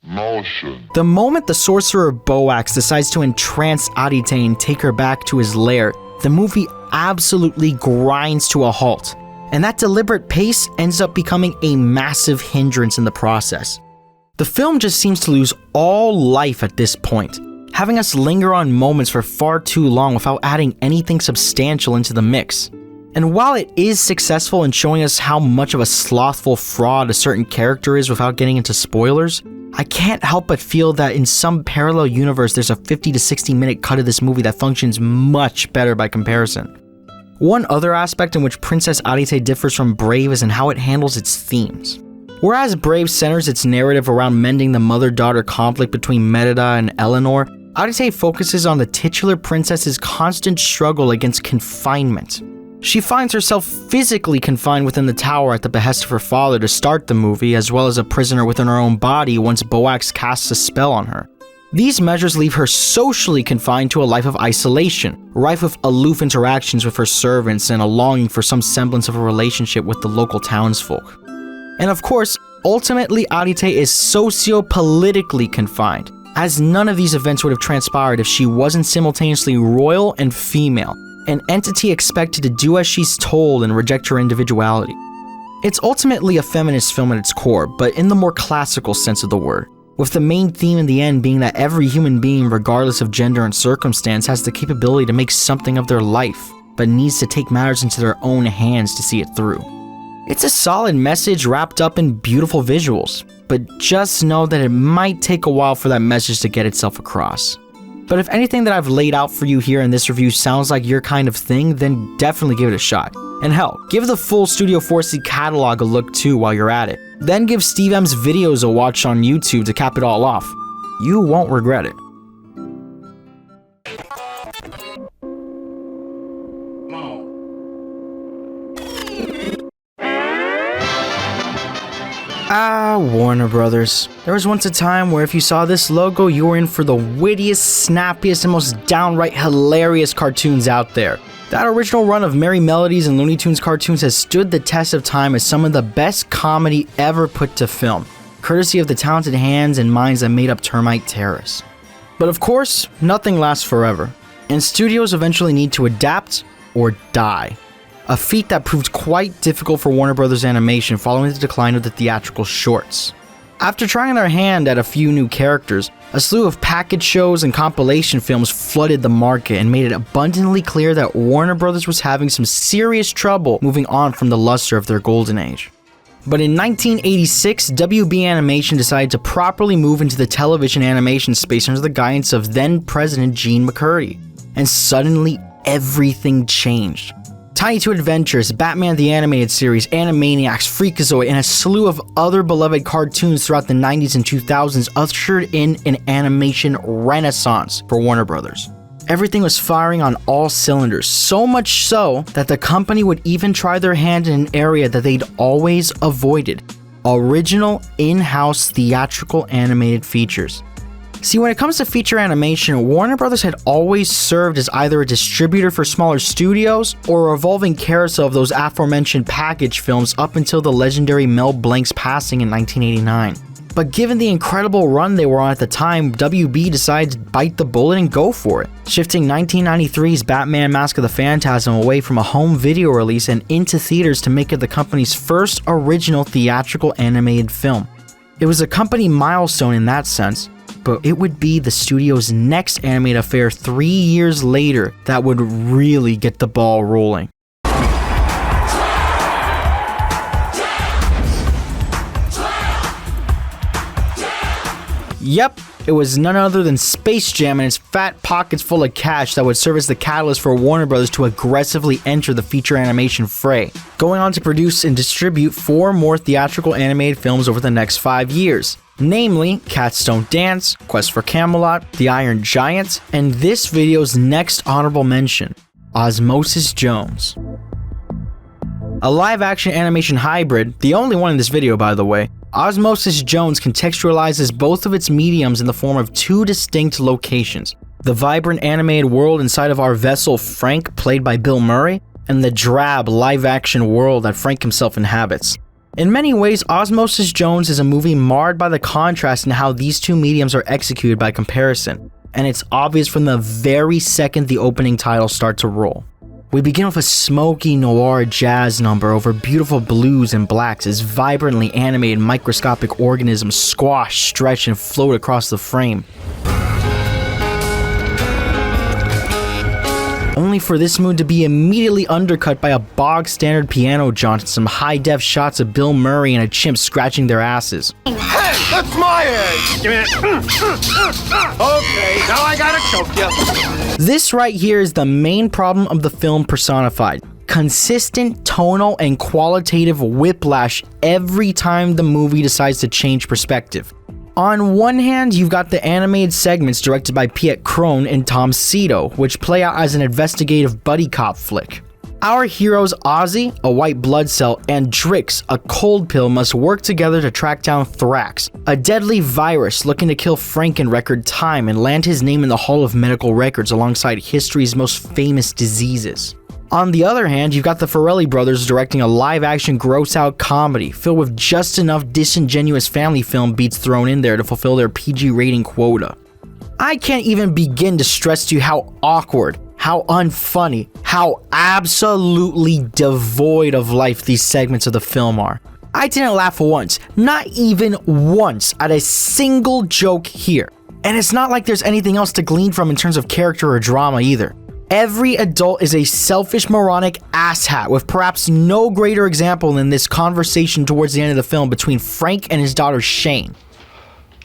motion. The moment the sorcerer Boax decides to entrance Arite and take her back to his lair, the movie absolutely grinds to a halt. And that deliberate pace ends up becoming a massive hindrance in the process. The film just seems to lose all life at this point, having us linger on moments for far too long without adding anything substantial into the mix. And while it is successful in showing us how much of a slothful fraud a certain character is without getting into spoilers, I can't help but feel that in some parallel universe there's a 50 to 60 minute cut of this movie that functions much better by comparison. One other aspect in which Princess Arite differs from Brave is in how it handles its themes. Whereas Brave centers its narrative around mending the mother-daughter conflict between Merida and Eleanor, Arite focuses on the titular princess's constant struggle against confinement. She finds herself physically confined within the tower at the behest of her father to start the movie, as well as a prisoner within her own body once Boax casts a spell on her. These measures leave her socially confined to a life of isolation, rife with aloof interactions with her servants and a longing for some semblance of a relationship with the local townsfolk. And of course, Ultimately, Arite is socio-politically confined, as none of these events would have transpired if she wasn't simultaneously royal and female, an entity expected to do as she's told and reject her individuality. It's ultimately a feminist film at its core, but in the more classical sense of the word, with the main theme in the end being that every human being, regardless of gender and circumstance, has the capability to make something of their life, but needs to take matters into their own hands to see it through. It's a solid message wrapped up in beautiful visuals, but just know that it might take a while for that message to get itself across. But if anything that I've laid out for you here in this review sounds like your kind of thing, then definitely give it a shot. And hell, give the full Studio 4C catalog a look too while you're at it. Then give Steve M's videos a watch on YouTube to cap it all off. You won't regret it. Warner Brothers. There was once a time where if you saw this logo, you were in for the wittiest, snappiest, and most downright hilarious cartoons out there. That original run of Merry Melodies and Looney Tunes cartoons has stood the test of time as some of the best comedy ever put to film, courtesy of the talented hands and minds that made up Termite Terrace. But of course, nothing lasts forever, and studios eventually need to adapt or die. A feat that proved quite difficult for Warner Brothers Animation following the decline of the theatrical shorts. After trying their hand at a few new characters, a slew of package shows and compilation films flooded the market and made it abundantly clear that Warner Brothers was having some serious trouble moving on from the luster of their golden age. But in 1986, WB Animation decided to properly move into the television animation space under the guidance of then-President Gene McCurdy. And suddenly, everything changed. Tiny Toon Adventures, Batman the Animated Series, Animaniacs, Freakazoid, and a slew of other beloved cartoons throughout the 90s and 2000s ushered in an animation renaissance for Warner Brothers. Everything was firing on all cylinders, so much so that the company would even try their hand in an area that they'd always avoided: original in-house theatrical animated features. See, when it comes to feature animation, Warner Brothers had always served as either a distributor for smaller studios or a revolving carousel of those aforementioned package films up until the legendary Mel Blanc's passing in 1989. But given the incredible run they were on at the time, WB decided to bite the bullet and go for it, shifting 1993's Batman Mask of the Phantasm away from a home video release and into theaters to make it the company's first original theatrical animated film. It was a company milestone in that sense, but it would be the studio's next animated affair 3 years later that would really get the ball rolling. Yep, it was none other than Space Jam and its fat pockets full of cash that would serve as the catalyst for Warner Bros. To aggressively enter the feature animation fray, going on to produce and distribute 4 more theatrical animated films over the next 5 years. Namely, Cats Don't Dance, Quest for Camelot, The Iron Giant, and this video's next honorable mention, Osmosis Jones. A live-action animation hybrid, the only one in this video by the way, Osmosis Jones contextualizes both of its mediums in the form of 2 distinct locations: the vibrant animated world inside of our vessel Frank, played by Bill Murray, and the drab live-action world that Frank himself inhabits. In many ways, Osmosis Jones is a movie marred by the contrast in how these 2 mediums are executed by comparison, and it's obvious from the very second the opening titles start to roll. We begin with a smoky noir jazz number over beautiful blues and blacks as vibrantly animated microscopic organisms squash, stretch, and float across the frame. Only for this mood to be immediately undercut by a bog-standard piano jaunt and some high-def shots of Bill Murray and a chimp scratching their asses. Hey, that's my egg! Give me that. Okay, now I gotta choke you. This right here is the main problem of the film personified. Consistent tonal and qualitative whiplash every time the movie decides to change perspective. On one hand, you've got the animated segments directed by Piet Krone and Tom Cito, which play out as an investigative buddy cop flick. Our heroes Ozzy, a white blood cell, and Drix, a cold pill, must work together to track down Thrax, a deadly virus looking to kill Frank in record time and land his name in the Hall of Medical Records alongside history's most famous diseases. On the other hand, you've got the Farrelly brothers directing a live-action gross-out comedy filled with just enough disingenuous family film beats thrown in there to fulfill their PG rating quota. I can't even begin to stress to you how awkward, how unfunny, how absolutely devoid of life these segments of the film are. I didn't laugh once, not even once, at a single joke here. And it's not like there's anything else to glean from in terms of character or drama either. Every adult is a selfish, moronic asshat, with perhaps no greater example than this conversation towards the end of the film between Frank and his daughter Shane.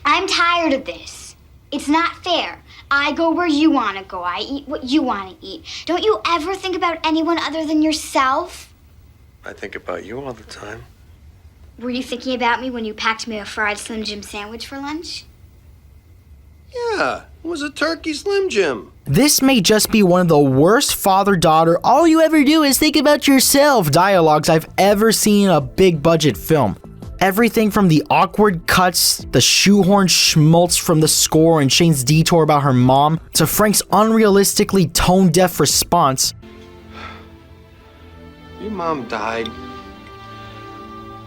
I'm tired of this. It's not fair. I go where you want to go. I eat what you want to eat. Don't you ever think about anyone other than yourself? I think about you all the time. Were you thinking about me when you packed me a fried Slim Jim sandwich for lunch? Yeah, it was a turkey Slim Jim. This may just be one of the worst father-daughter, all you ever do is think about yourself dialogues I've ever seen in a big-budget film. Everything from the awkward cuts, the shoehorn schmaltz from the score and Shane's detour about her mom, to Frank's unrealistically tone-deaf response. Your mom died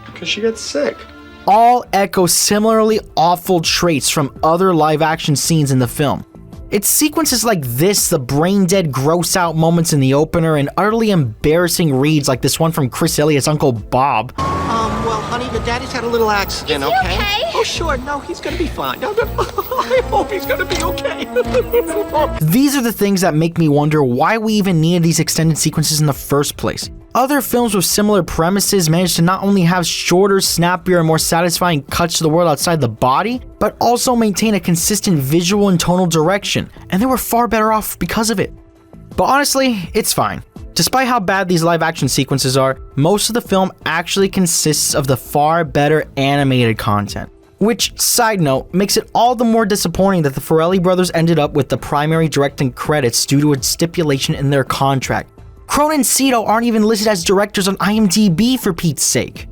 because she got sick. All echo similarly awful traits from other live-action scenes in the film. It's sequences like this, the brain-dead gross-out moments in the opener, and utterly embarrassing reads like this one from Chris Elliott's Uncle Bob. Well, honey, the daddy's had a little accident, okay? Oh, sure, no, he's gonna be fine. No, I hope he's gonna be okay. These are the things that make me wonder why we even needed these extended sequences in the first place. Other films with similar premises managed to not only have shorter, snappier, and more satisfying cuts to the world outside the body, but also maintain a consistent visual and tonal direction, and they were far better off because of it. But honestly, it's fine. Despite how bad these live-action sequences are, most of the film actually consists of the far better animated content. Which, side note, makes it all the more disappointing that the Farrelly brothers ended up with the primary directing credits due to a stipulation in their contract. Cronin and Cito aren't even listed as directors on IMDb for Pete's sake.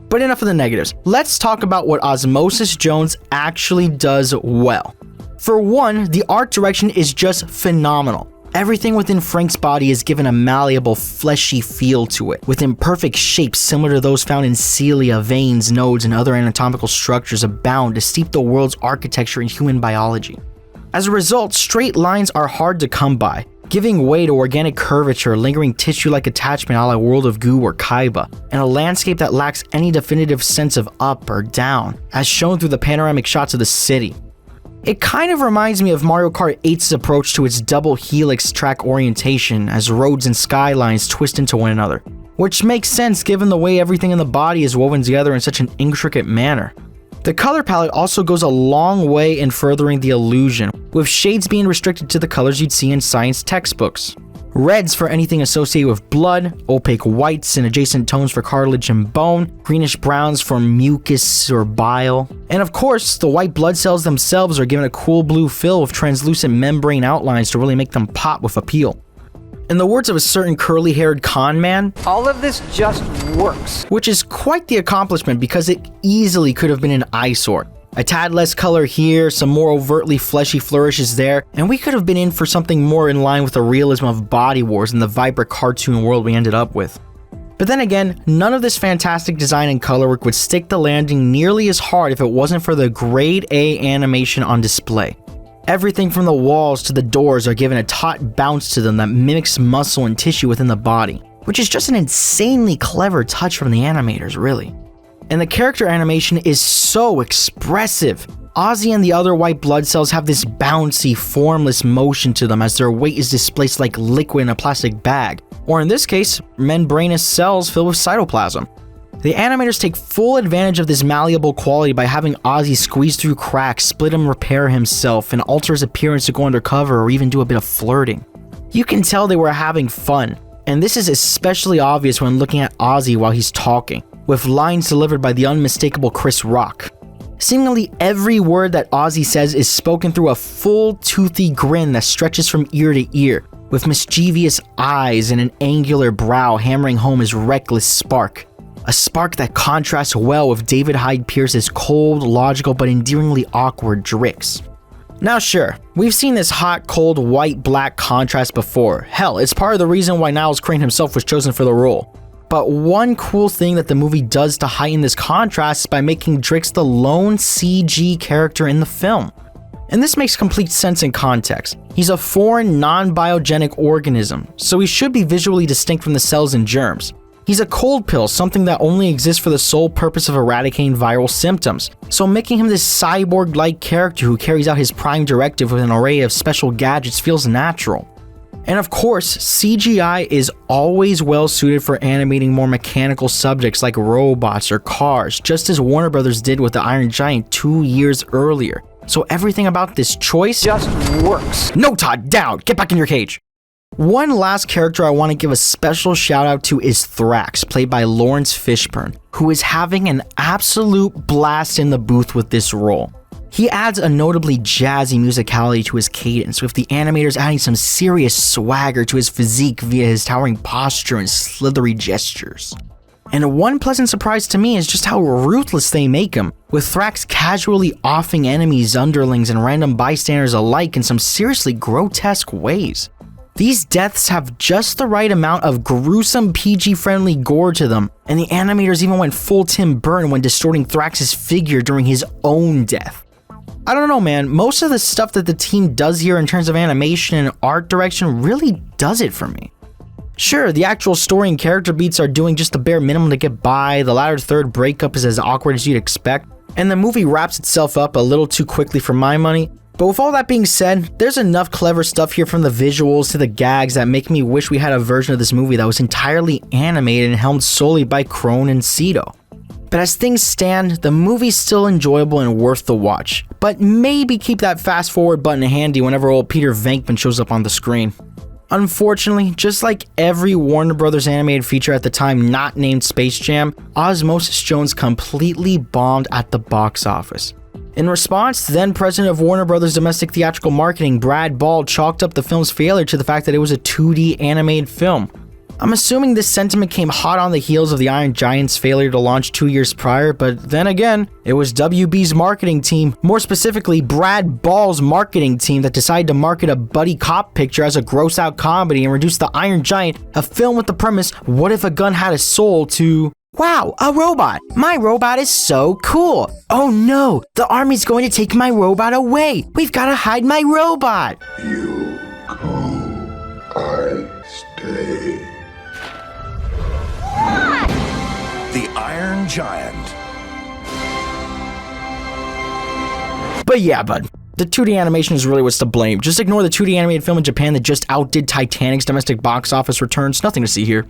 But enough of the negatives. Let's talk about what Osmosis Jones actually does well. For one, the art direction is just phenomenal. Everything within Frank's body is given a malleable, fleshy feel to it, with imperfect shapes similar to those found in cilia, veins, nodes, and other anatomical structures abound to steep the world's architecture in human biology. As a result, straight lines are hard to come by, giving way to organic curvature, lingering tissue-like attachment a la World of Goo or Kaiba, and a landscape that lacks any definitive sense of up or down, as shown through the panoramic shots of the city. It kind of reminds me of Mario Kart 8's approach to its double helix track orientation as roads and skylines twist into one another, which makes sense given the way everything in the body is woven together in such an intricate manner. The color palette also goes a long way in furthering the illusion, with shades being restricted to the colors you'd see in science textbooks. Reds for anything associated with blood, opaque whites and adjacent tones for cartilage and bone, greenish browns for mucus or bile. And of course, the white blood cells themselves are given a cool blue fill with translucent membrane outlines to really make them pop with appeal. In the words of a certain curly-haired con man, all of this just works. Which is quite the accomplishment because it easily could have been an eyesore. A tad less color here, some more overtly fleshy flourishes there, and we could have been in for something more in line with the realism of Body Wars and the vibrant cartoon world we ended up with. But then again, none of this fantastic design and color work would stick the landing nearly as hard if it wasn't for the grade A animation on display. Everything from the walls to the doors are given a taut bounce to them that mimics muscle and tissue within the body, which is just an insanely clever touch from the animators, really. And the character animation is so expressive. Ozzy and the other white blood cells have this bouncy, formless motion to them as their weight is displaced like liquid in a plastic bag, or in this case, membranous cells filled with cytoplasm. The animators take full advantage of this malleable quality by having Ozzy squeeze through cracks, split and repair himself, and alter his appearance to go undercover or even do a bit of flirting. You can tell they were having fun, and this is especially obvious when looking at Ozzy while he's talking, with lines delivered by the unmistakable Chris Rock. Seemingly every word that Ozzy says is spoken through a full toothy grin that stretches from ear to ear, with mischievous eyes and an angular brow hammering home his reckless spark. A spark that contrasts well with David Hyde Pierce's cold, logical, but endearingly awkward Drix. Now sure, we've seen this hot, cold, white-black contrast before. Hell, it's part of the reason why Niles Crane himself was chosen for the role. But one cool thing that the movie does to heighten this contrast is by making Drix the lone CG character in the film. And this makes complete sense in context. He's a foreign, non-biogenic organism, so he should be visually distinct from the cells and germs. He's a cold pill, something that only exists for the sole purpose of eradicating viral symptoms, so making him this cyborg-like character who carries out his prime directive with an array of special gadgets feels natural. And of course, CGI is always well suited for animating more mechanical subjects like robots or cars, just as Warner Brothers did with the Iron Giant 2 years earlier. So everything about this choice just works. No, Todd, down! Get back in your cage! One last character I want to give a special shout out to is Thrax, played by Lawrence Fishburne, who is having an absolute blast in the booth with this role. He adds a notably jazzy musicality to his cadence, with the animators adding some serious swagger to his physique via his towering posture and slithery gestures. And one pleasant surprise to me is just how ruthless they make him, with Thrax casually offing enemies, underlings, and random bystanders alike in some seriously grotesque ways. These deaths have just the right amount of gruesome PG-friendly gore to them, and the animators even went full Tim Burton when distorting Thrax's figure during his own death. I don't know, man, most of the stuff that the team does here in terms of animation and art direction really does it for me. Sure, the actual story and character beats are doing just the bare minimum to get by, the latter third breakup is as awkward as you'd expect, and the movie wraps itself up a little too quickly for my money. But with all that being said, there's enough clever stuff here from the visuals to the gags that make me wish we had a version of this movie that was entirely animated and helmed solely by Crone and Cito. But as things stand, the movie's still enjoyable and worth the watch, but maybe keep that fast forward button handy whenever old Peter Venkman shows up on the screen. Unfortunately, just like every Warner Brothers animated feature at the time not named Space Jam, Osmosis Jones completely bombed at the box office. In response, then president of Warner Brothers Domestic Theatrical Marketing, Brad Ball, chalked up the film's failure to the fact that it was a 2D animated film. I'm assuming this sentiment came hot on the heels of the Iron Giant's failure to launch 2 years prior, but then again, it was WB's marketing team, more specifically Brad Ball's marketing team, that decided to market a buddy cop picture as a gross-out comedy and reduce the Iron Giant, a film with the premise, what if a gun had a soul, to, wow, a robot! My robot is so cool! Oh no, the army's going to take my robot away! We've gotta hide my robot! You come, I stay. The Iron Giant. But yeah, bud. The 2D animation is really what's to blame. Just ignore the 2D animated film in Japan that just outdid Titanic's domestic box office returns. Nothing to see here.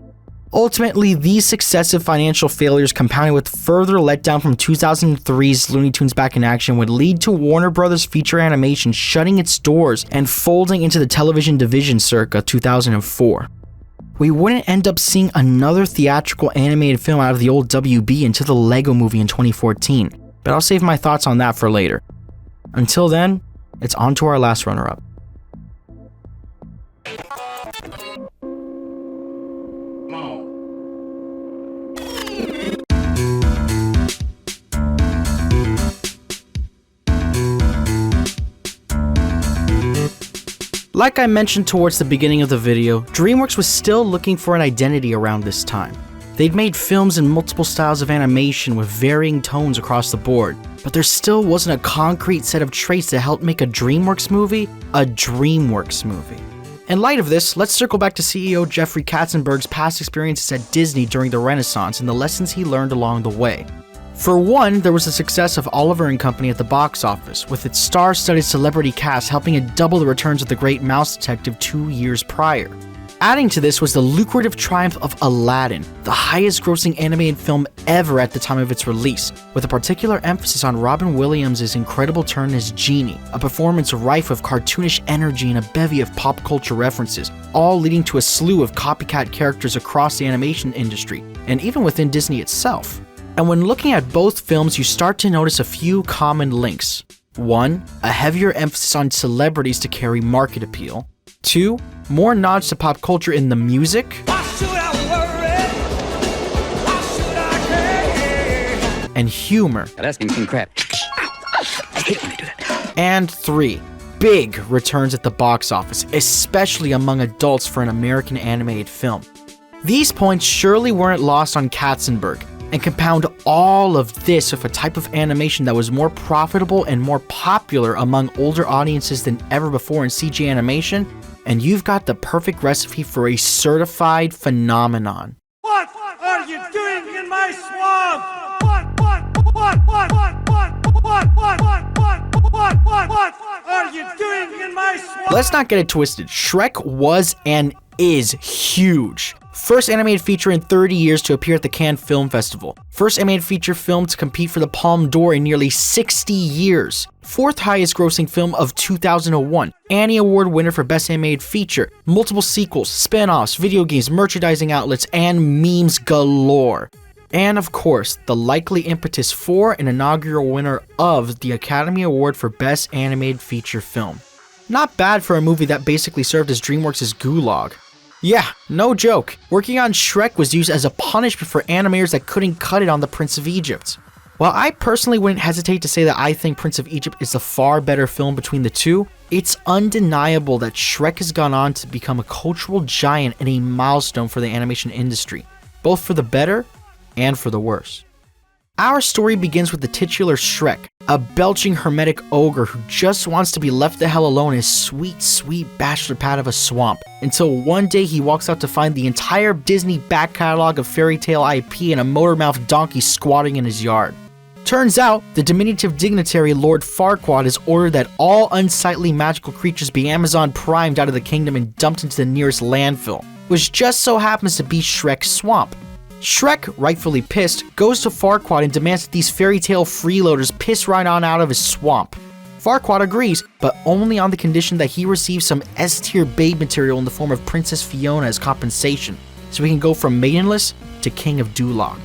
Ultimately, these successive financial failures compounded with further letdown from 2003's Looney Tunes Back in Action would lead to Warner Brothers Feature Animation shutting its doors and folding into the television division circa 2004. We wouldn't end up seeing another theatrical animated film out of the old WB until the Lego Movie in 2014, but I'll save my thoughts on that for later. Until then, it's on to our last runner-up. Like I mentioned towards the beginning of the video, DreamWorks was still looking for an identity around this time. They'd made films in multiple styles of animation with varying tones across the board, but there still wasn't a concrete set of traits that helped make a DreamWorks movie a DreamWorks movie. In light of this, let's circle back to CEO Jeffrey Katzenberg's past experiences at Disney during the Renaissance and the lessons he learned along the way. For one, there was the success of Oliver & Company at the box office, with its star-studded celebrity cast helping it double the returns of The Great Mouse Detective 2 years prior. Adding to this was the lucrative triumph of Aladdin, the highest-grossing animated film ever at the time of its release, with a particular emphasis on Robin Williams' incredible turn as Genie, a performance rife with cartoonish energy and a bevy of pop culture references, all leading to a slew of copycat characters across the animation industry, and even within Disney itself. And when looking at both films, you start to notice a few common links. 1. A heavier emphasis on celebrities to carry market appeal. 2. More nods to pop culture in the music. And humor. That's some crap. I hate when they do that. And 3. big returns at the box office, especially among adults for an American animated film. These points surely weren't lost on Katzenberg, and compound all of this with a type of animation that was more profitable and more popular among older audiences than ever before in CG animation, and you've got the perfect recipe for a certified phenomenon. What are you doing in my swamp? What are you doing in my swamp? Let's not get it twisted. Shrek was and is huge. First animated feature in 30 years to appear at the Cannes Film Festival. First animated feature film to compete for the Palme d'Or in nearly 60 years. Fourth highest grossing film of 2001. Annie Award winner for Best Animated Feature. Multiple sequels, spin-offs, video games, merchandising outlets, and memes galore. And of course, the likely impetus for an inaugural winner of the Academy Award for Best Animated Feature Film. Not bad for a movie that basically served as DreamWorks' gulag. Yeah, no joke. Working on Shrek was used as a punishment for animators that couldn't cut it on The Prince of Egypt. While I personally wouldn't hesitate to say that I think Prince of Egypt is the far better film between the two, it's undeniable that Shrek has gone on to become a cultural giant and a milestone for the animation industry, both for the better and for the worse. Our story begins with the titular Shrek, a belching hermetic ogre who just wants to be left the hell alone in his sweet, sweet bachelor pad of a swamp, until one day he walks out to find the entire Disney back catalog of fairy tale IP and a motor-mouthed donkey squatting in his yard. Turns out, the diminutive dignitary Lord Farquaad has ordered that all unsightly magical creatures be Amazon primed out of the kingdom and dumped into the nearest landfill, which just so happens to be Shrek's swamp. Shrek, rightfully pissed, goes to Farquaad and demands that these fairy tale freeloaders piss right on out of his swamp. Farquaad agrees, but only on the condition that he receives some S-tier babe material in the form of Princess Fiona as compensation, so he can go from maidenless to King of Duloc.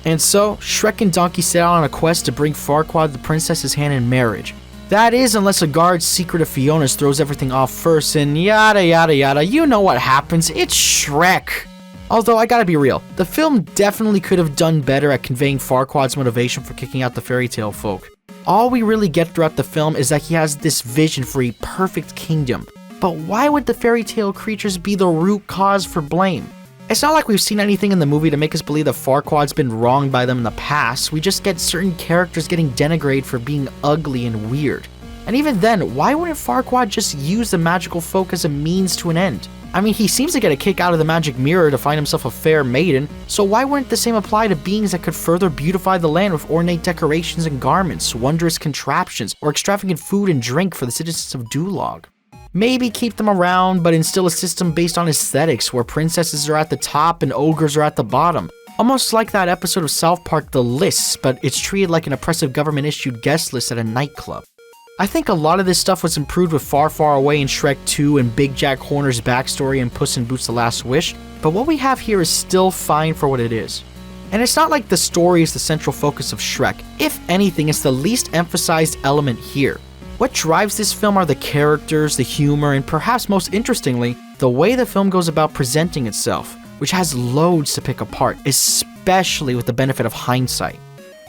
And so, Shrek and Donkey set out on a quest to bring Farquaad the princess's hand in marriage. That is, unless a guard's secret of Fiona's throws everything off first, and yada yada yada, you know what happens, it's Shrek! Although, I gotta be real, the film definitely could have done better at conveying Farquaad's motivation for kicking out the fairy tale folk. All we really get throughout the film is that he has this vision for a perfect kingdom. But why would the fairy tale creatures be the root cause for blame? It's not like we've seen anything in the movie to make us believe that Farquaad's been wronged by them in the past, we just get certain characters getting denigrated for being ugly and weird. And even then, why wouldn't Farquaad just use the magical folk as a means to an end? I mean, he seems to get a kick out of the magic mirror to find himself a fair maiden, so why wouldn't the same apply to beings that could further beautify the land with ornate decorations and garments, wondrous contraptions, or extravagant food and drink for the citizens of Duloc? Maybe keep them around, but instill a system based on aesthetics where princesses are at the top and ogres are at the bottom. Almost like that episode of South Park, The Lists, but it's treated like an oppressive government-issued guest list at a nightclub. I think a lot of this stuff was improved with Far, Far Away in Shrek 2 and Big Jack Horner's backstory in Puss in Boots: The Last Wish, but what we have here is still fine for what it is. And it's not like the story is the central focus of Shrek. If anything, it's the least emphasized element here. What drives this film are the characters, the humor, and perhaps most interestingly, the way the film goes about presenting itself, which has loads to pick apart, especially with the benefit of hindsight.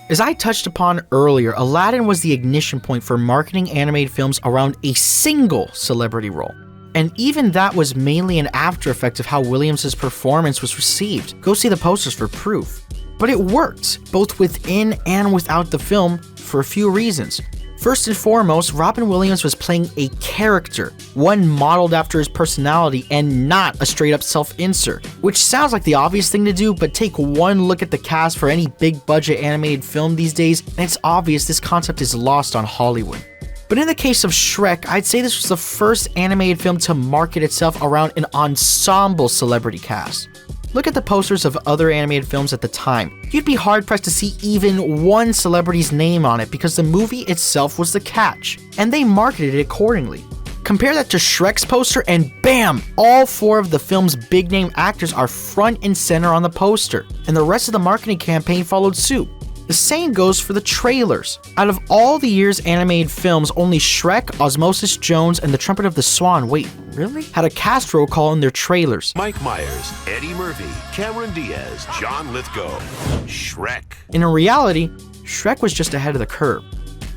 As I touched upon earlier, Aladdin was the ignition point for marketing animated films around a single celebrity role. And even that was mainly an after effect of how Williams' performance was received. Go see the posters for proof. But it worked, both within and without the film, for a few reasons. First and foremost, Robin Williams was playing a character, one modeled after his personality and not a straight up self-insert, which sounds like the obvious thing to do, but take one look at the cast for any big budget animated film these days and it's obvious this concept is lost on Hollywood. But in the case of Shrek, I'd say this was the first animated film to market itself around an ensemble celebrity cast. Look at the posters of other animated films at the time. You'd be hard-pressed to see even one celebrity's name on it because the movie itself was the catch, and they marketed it accordingly. Compare that to Shrek's poster and bam! All four of the film's big-name actors are front and center on the poster, and the rest of the marketing campaign followed suit. The same goes for the trailers. Out of all the year's animated films, only Shrek, Osmosis Jones, and The Trumpet of the Swan, wait, really? Had a cast roll call in their trailers. Mike Myers, Eddie Murphy, Cameron Diaz, John Lithgow, Shrek. And in reality, Shrek was just ahead of the curve.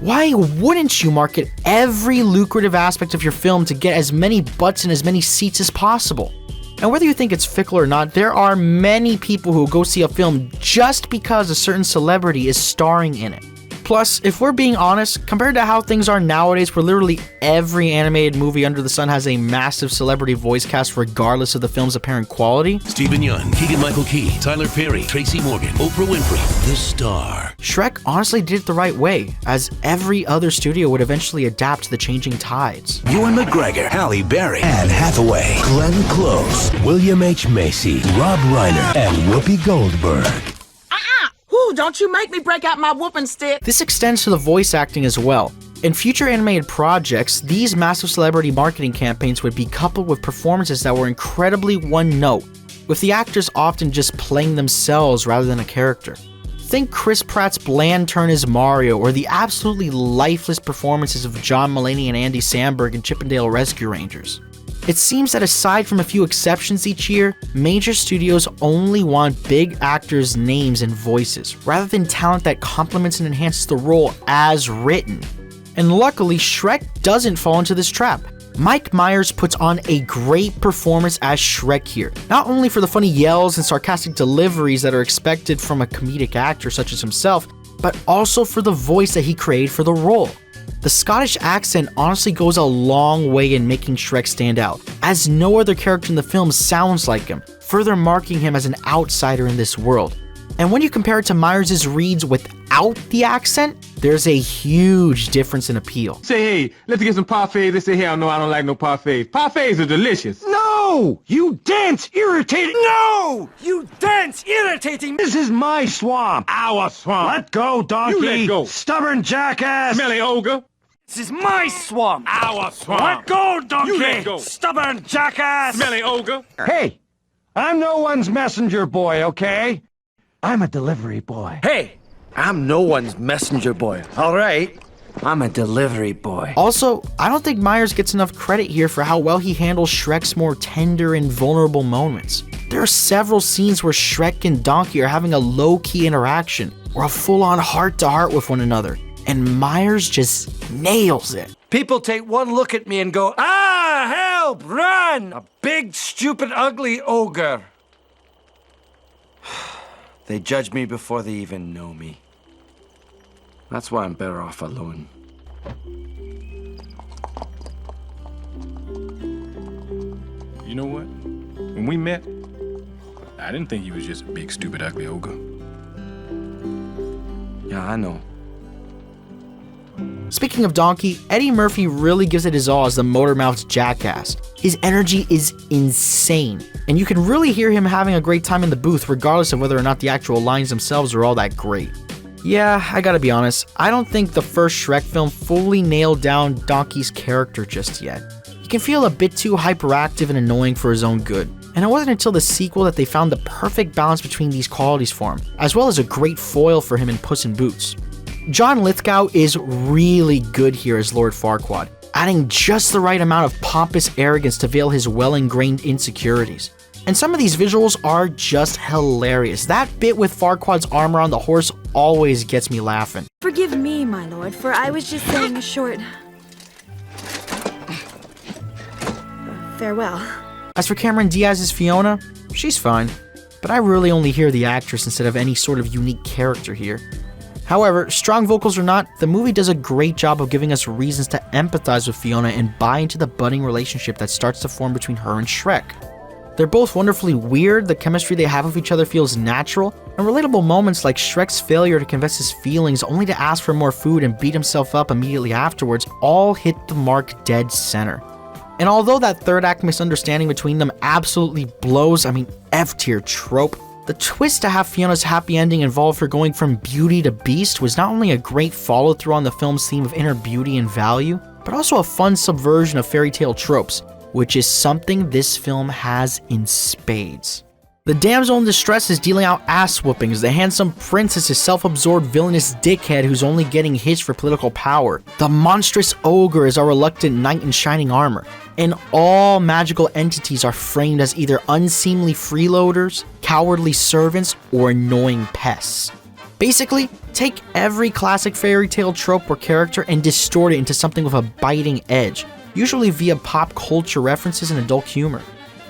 Why wouldn't you market every lucrative aspect of your film to get as many butts and as many seats as possible? And whether you think it's fickle or not, there are many people who go see a film just because a certain celebrity is starring in it. Plus, if we're being honest, compared to how things are nowadays where literally every animated movie under the sun has a massive celebrity voice cast regardless of the film's apparent quality. Stephen Yeun, Keegan-Michael Key, Tyler Perry, Tracy Morgan, Oprah Winfrey, the star. Shrek honestly did it the right way, as every other studio would eventually adapt to the changing tides. Ewan McGregor, Halle Berry, Anne Hathaway, Glenn Close, William H. Macy, Rob Reiner, and Whoopi Goldberg. Ooh, don't you make me break out my whooping stick. This extends to the voice acting as well. In future animated projects, these massive celebrity marketing campaigns would be coupled with performances that were incredibly one-note, with the actors often just playing themselves rather than a character. Think Chris Pratt's bland turn as Mario, or the absolutely lifeless performances of John Mulaney and Andy Samberg in Chip 'n Dale Rescue Rangers. It seems that aside from a few exceptions each year, major studios only want big actors' names and voices, rather than talent that complements and enhances the role as written. And luckily, Shrek doesn't fall into this trap. Mike Myers puts on a great performance as Shrek here, not only for the funny yells and sarcastic deliveries that are expected from a comedic actor such as himself, but also for the voice that he created for the role. The Scottish accent honestly goes a long way in making Shrek stand out, as no other character in the film sounds like him, further marking him as an outsider in this world. And when you compare it to Myers' reads without the accent, there's a huge difference in appeal. Say, hey, let's get some parfaits. They say, hell no, I don't like no parfaits. Parfaits are delicious. No! You dense, irritating... No! You dense, irritating... This is my swamp. Our swamp. Let go, donkey. You let go. Stubborn jackass. Smelly ogre. This is my swamp. Our swamp. Let go, donkey. You let go. Stubborn jackass. Smelly ogre. Hey, I'm no one's messenger boy, okay? I'm a delivery boy. Hey, I'm no one's messenger boy, all right? I'm a delivery boy. Also, I don't think Myers gets enough credit here for how well he handles Shrek's more tender and vulnerable moments. There are several scenes where Shrek and Donkey are having a low-key interaction, or a full-on heart-to-heart with one another, and Myers just nails it. People take one look at me and go, ah, help, run! A big, stupid, ugly ogre. They judge me before they even know me. That's why I'm better off alone. You know what? When we met, I didn't think he was just a big, stupid, ugly ogre. Yeah, I know. Speaking of Donkey, Eddie Murphy really gives it his all as the motor-mouthed jackass. His energy is insane, and you can really hear him having a great time in the booth regardless of whether or not the actual lines themselves are all that great. Yeah, I gotta be honest, I don't think the first Shrek film fully nailed down Donkey's character just yet. He can feel a bit too hyperactive and annoying for his own good, and it wasn't until the sequel that they found the perfect balance between these qualities for him, as well as a great foil for him in Puss in Boots. John Lithgow is really good here as Lord Farquaad, adding just the right amount of pompous arrogance to veil his well-ingrained insecurities. And some of these visuals are just hilarious. That bit with Farquaad's armor on the horse always gets me laughing. Forgive me, my lord, for I was just saying a short... farewell. As for Cameron Diaz's Fiona, she's fine, but I really only hear the actress instead of any sort of unique character here. However, strong vocals or not, the movie does a great job of giving us reasons to empathize with Fiona and buy into the budding relationship that starts to form between her and Shrek. They're both wonderfully weird, the chemistry they have with each other feels natural, and relatable moments like Shrek's failure to confess his feelings only to ask for more food and beat himself up immediately afterwards all hit the mark dead center. And although that third act misunderstanding between them absolutely blows, F-tier trope, the twist to have Fiona's happy ending involve her going from beauty to beast was not only a great follow-through on the film's theme of inner beauty and value, but also a fun subversion of fairy tale tropes, which is something this film has in spades. The damsel in distress is dealing out ass whoopings, the handsome prince is a self-absorbed villainous dickhead who's only getting hits for political power, the monstrous ogre is our reluctant knight in shining armor, and all magical entities are framed as either unseemly freeloaders, cowardly servants, or annoying pests. Basically, take every classic fairy tale trope or character and distort it into something with a biting edge, usually via pop culture references and adult humor.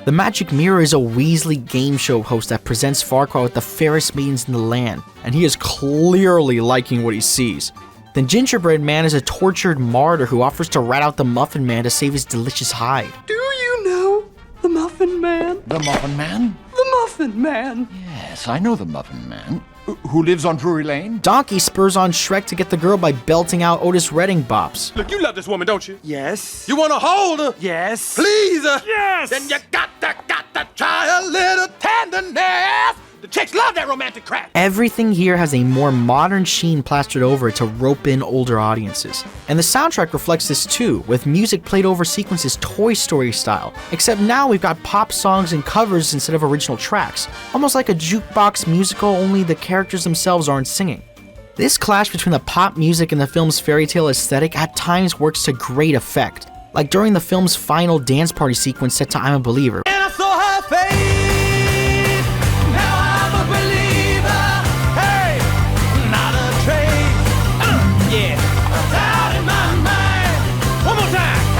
The Magic Mirror is a Weasley game show host that presents Farquaad with the fairest maidens in the land, and he is clearly liking what he sees. Then Gingerbread Man is a tortured martyr who offers to rat out the Muffin Man to save his delicious hide. Do you know the Muffin Man? The Muffin Man? The Muffin Man! Yes, I know the Muffin Man. Who lives on Drury Lane? Donkey spurs on Shrek to get the girl by belting out Otis Redding bops. Look, you love this woman, don't you? Yes. You want to hold her? Yes. Please her? Yes. Then you got to try a little tenderness. The chicks love that romantic crap. Everything here has a more modern sheen plastered over it to rope in older audiences. And the soundtrack reflects this too, with music played over sequences Toy Story style, except now we've got pop songs and covers instead of original tracks, almost like a jukebox musical, only the characters themselves aren't singing. This clash between the pop music and the film's fairy tale aesthetic at times works to great effect, like during the film's final dance party sequence set to I'm a Believer. And I saw her face.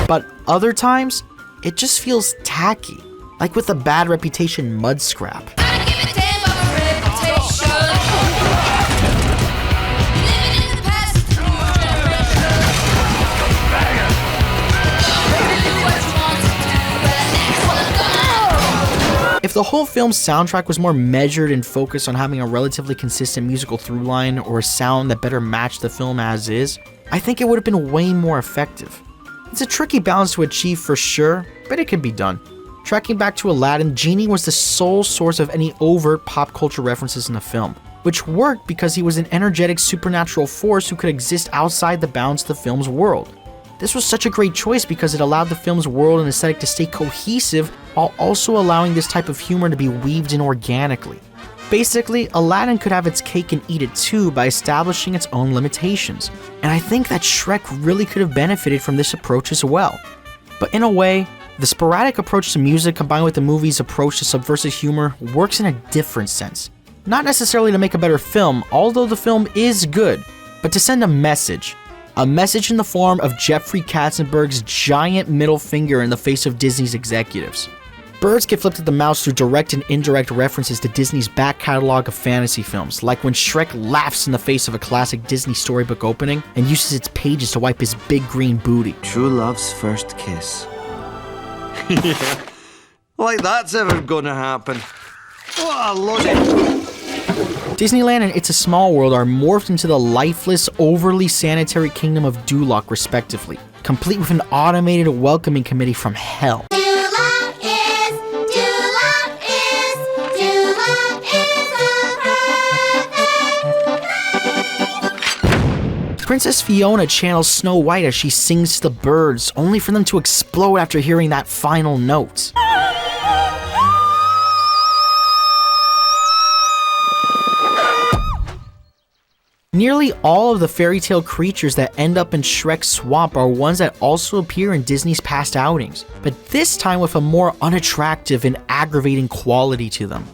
But other times, it just feels tacky, like with the Bad Reputation mud scrap. If the whole film's soundtrack was more measured and focused on having a relatively consistent musical through line or a sound that better matched the film as is, I think it would have been way more effective. It's a tricky balance to achieve for sure, but it can be done. Tracking back to Aladdin, Genie was the sole source of any overt pop culture references in the film, which worked because he was an energetic supernatural force who could exist outside the bounds of the film's world. This was such a great choice because it allowed the film's world and aesthetic to stay cohesive while also allowing this type of humor to be weaved in organically. Basically, Aladdin could have its cake and eat it too by establishing its own limitations, and I think that Shrek really could have benefited from this approach as well. But in a way, the sporadic approach to music combined with the movie's approach to subversive humor works in a different sense. Not necessarily to make a better film, although the film is good, but to send a message. A message in the form of Jeffrey Katzenberg's giant middle finger in the face of Disney's executives. Birds get flipped at the mouth through direct and indirect references to Disney's back catalog of fantasy films, like when Shrek laughs in the face of a classic Disney storybook opening and uses its pages to wipe his big green booty. True love's first kiss. Yeah. Like that's ever gonna happen. Oh, look at Disneyland and It's a Small World are morphed into the lifeless, overly sanitary kingdom of Duloc, respectively, complete with an automated welcoming committee from hell. Princess Fiona channels Snow White as she sings to the birds, only for them to explode after hearing that final note. Nearly all of the fairy tale creatures that end up in Shrek's swamp are ones that also appear in Disney's past outings, but this time with a more unattractive and aggravating quality to them.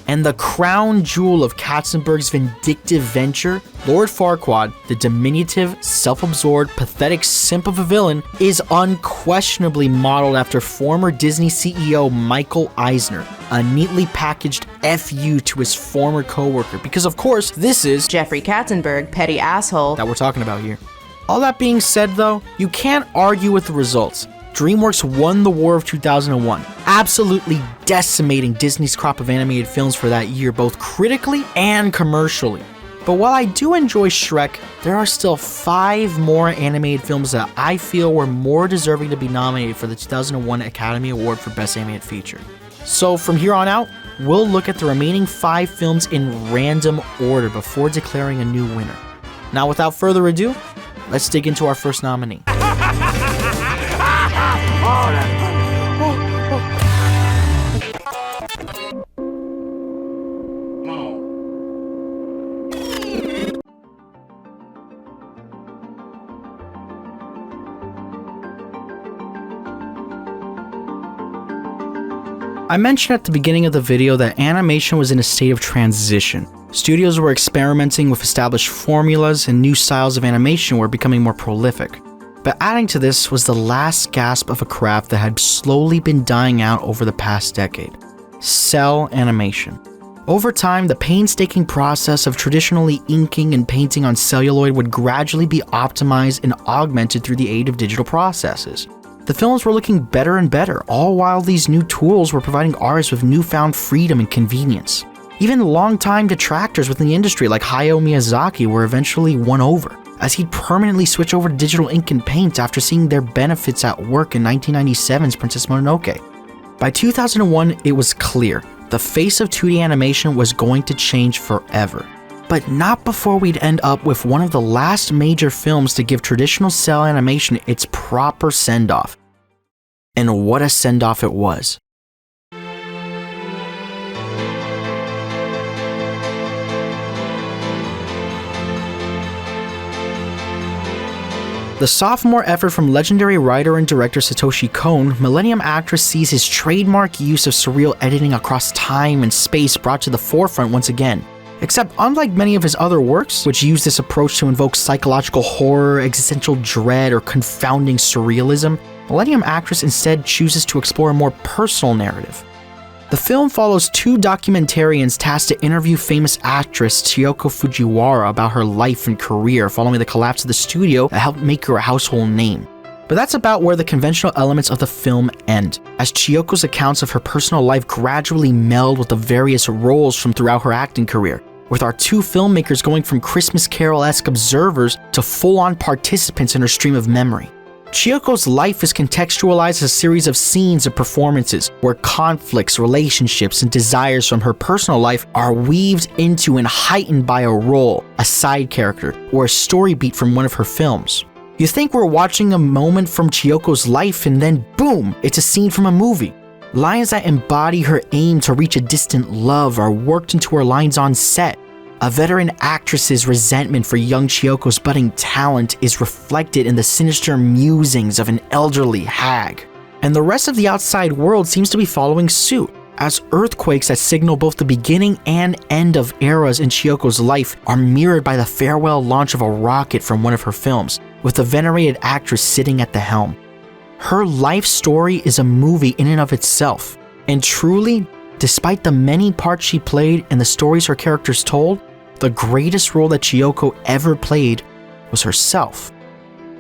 And the crown jewel of Katzenberg's vindictive venture, Lord Farquaad, the diminutive, self-absorbed, pathetic simp of a villain, is unquestionably modeled after former Disney CEO Michael Eisner, a neatly packaged FU to his former co-worker, because of course this is Jeffrey Katzenberg, petty asshole, that we're talking about here. All that being said though, you can't argue with the results. DreamWorks won the war of 2001, absolutely decimating Disney's crop of animated films for that year, both critically and commercially. But while I do enjoy Shrek, there are still 5 more animated films that I feel were more deserving to be nominated for the 2001 Academy Award for Best Animated Feature. So from here on out, we'll look at the remaining 5 films in random order before declaring a new winner. Now without further ado, let's dig into our first nominee. I mentioned at the beginning of the video that animation was in a state of transition. Studios were experimenting with established formulas and new styles of animation were becoming more prolific. But adding to this was the last gasp of a craft that had slowly been dying out over the past decade: cell animation. Over time, the painstaking process of traditionally inking and painting on celluloid would gradually be optimized and augmented through the aid of digital processes. The films were looking better and better, all while these new tools were providing artists with newfound freedom and convenience. Even longtime detractors within the industry like Hayao Miyazaki were eventually won over, as he'd permanently switch over to digital ink and paint after seeing their benefits at work in 1997's Princess Mononoke. By 2001, it was clear the face of 2D animation was going to change forever. But not before we'd end up with one of the last major films to give traditional cell animation its proper send-off. And what a send-off it was. The sophomore effort from legendary writer and director Satoshi Kon, Millennium Actress sees his trademark use of surreal editing across time and space brought to the forefront once again. Except unlike many of his other works, which use this approach to invoke psychological horror, existential dread, or confounding surrealism, Millennium Actress instead chooses to explore a more personal narrative. The film follows two documentarians tasked to interview famous actress Chiyoko Fujiwara about her life and career following the collapse of the studio that helped make her a household name. But that's about where the conventional elements of the film end, as Chiyoko's accounts of her personal life gradually meld with the various roles from throughout her acting career, with our two filmmakers going from Christmas Carol-esque observers to full-on participants in her stream of memory. Chiyoko's life is contextualized as a series of scenes and performances where conflicts, relationships, and desires from her personal life are weaved into and heightened by a role, a side character, or a story beat from one of her films. You think we're watching a moment from Chiyoko's life and then boom, it's a scene from a movie. Lines that embody her aim to reach a distant love are worked into her lines on set. A veteran actress's resentment for young Chiyoko's budding talent is reflected in the sinister musings of an elderly hag. And the rest of the outside world seems to be following suit, as earthquakes that signal both the beginning and end of eras in Chiyoko's life are mirrored by the farewell launch of a rocket from one of her films, with the venerated actress sitting at the helm. Her life story is a movie in and of itself, and truly, despite the many parts she played and the stories her characters told, the greatest role that Chiyoko ever played was herself.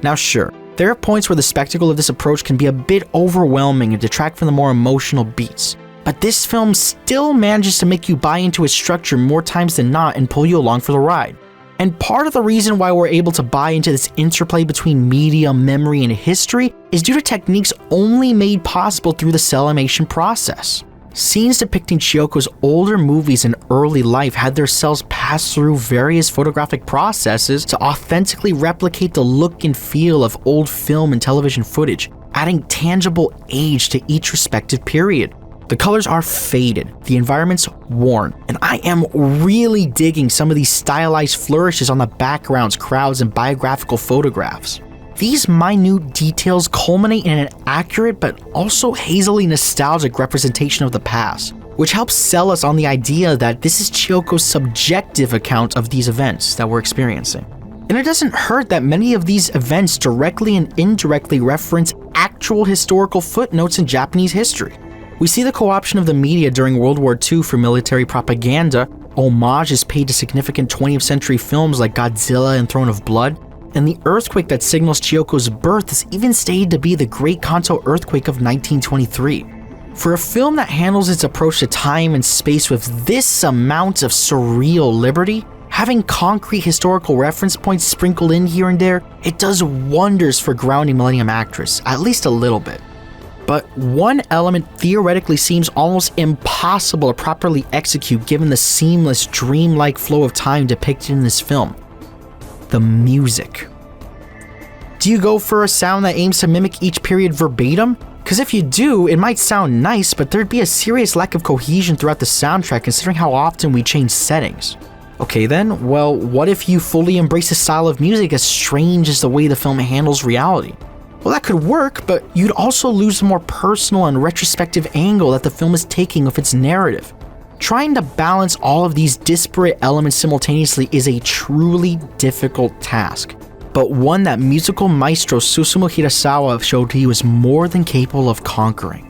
Now sure, there are points where the spectacle of this approach can be a bit overwhelming and detract from the more emotional beats, but this film still manages to make you buy into its structure more times than not and pull you along for the ride. And part of the reason why we're able to buy into this interplay between media, memory, and history is due to techniques only made possible through the cell animation process. Scenes depicting Chiyoko's older movies and early life had their cells pass through various photographic processes to authentically replicate the look and feel of old film and television footage, adding tangible age to each respective period. The colors are faded, the environment's worn, and I am really digging some of these stylized flourishes on the backgrounds, crowds, and biographical photographs. These minute details culminate in an accurate but also hazily nostalgic representation of the past, which helps sell us on the idea that this is Chiyoko's subjective account of these events that we're experiencing. And it doesn't hurt that many of these events directly and indirectly reference actual historical footnotes in Japanese history. We see the co-option of the media during World War II for military propaganda, homage is paid to significant 20th century films like Godzilla and Throne of Blood, and the earthquake that signals Chiyoko's birth is even stated to be the Great Kanto earthquake of 1923. For a film that handles its approach to time and space with this amount of surreal liberty, having concrete historical reference points sprinkled in here and there, it does wonders for grounding Millennium Actress, at least a little bit. But one element theoretically seems almost impossible to properly execute given the seamless, dreamlike flow of time depicted in this film: the music. Do you go for a sound that aims to mimic each period verbatim? Because if you do, it might sound nice, but there'd be a serious lack of cohesion throughout the soundtrack considering how often we change settings. Okay then, well, what if you fully embrace a style of music as strange as the way the film handles reality? Well, that could work, but you'd also lose the more personal and retrospective angle that the film is taking with its narrative. Trying to balance all of these disparate elements simultaneously is a truly difficult task, but one that musical maestro Susumu Hirasawa showed he was more than capable of conquering.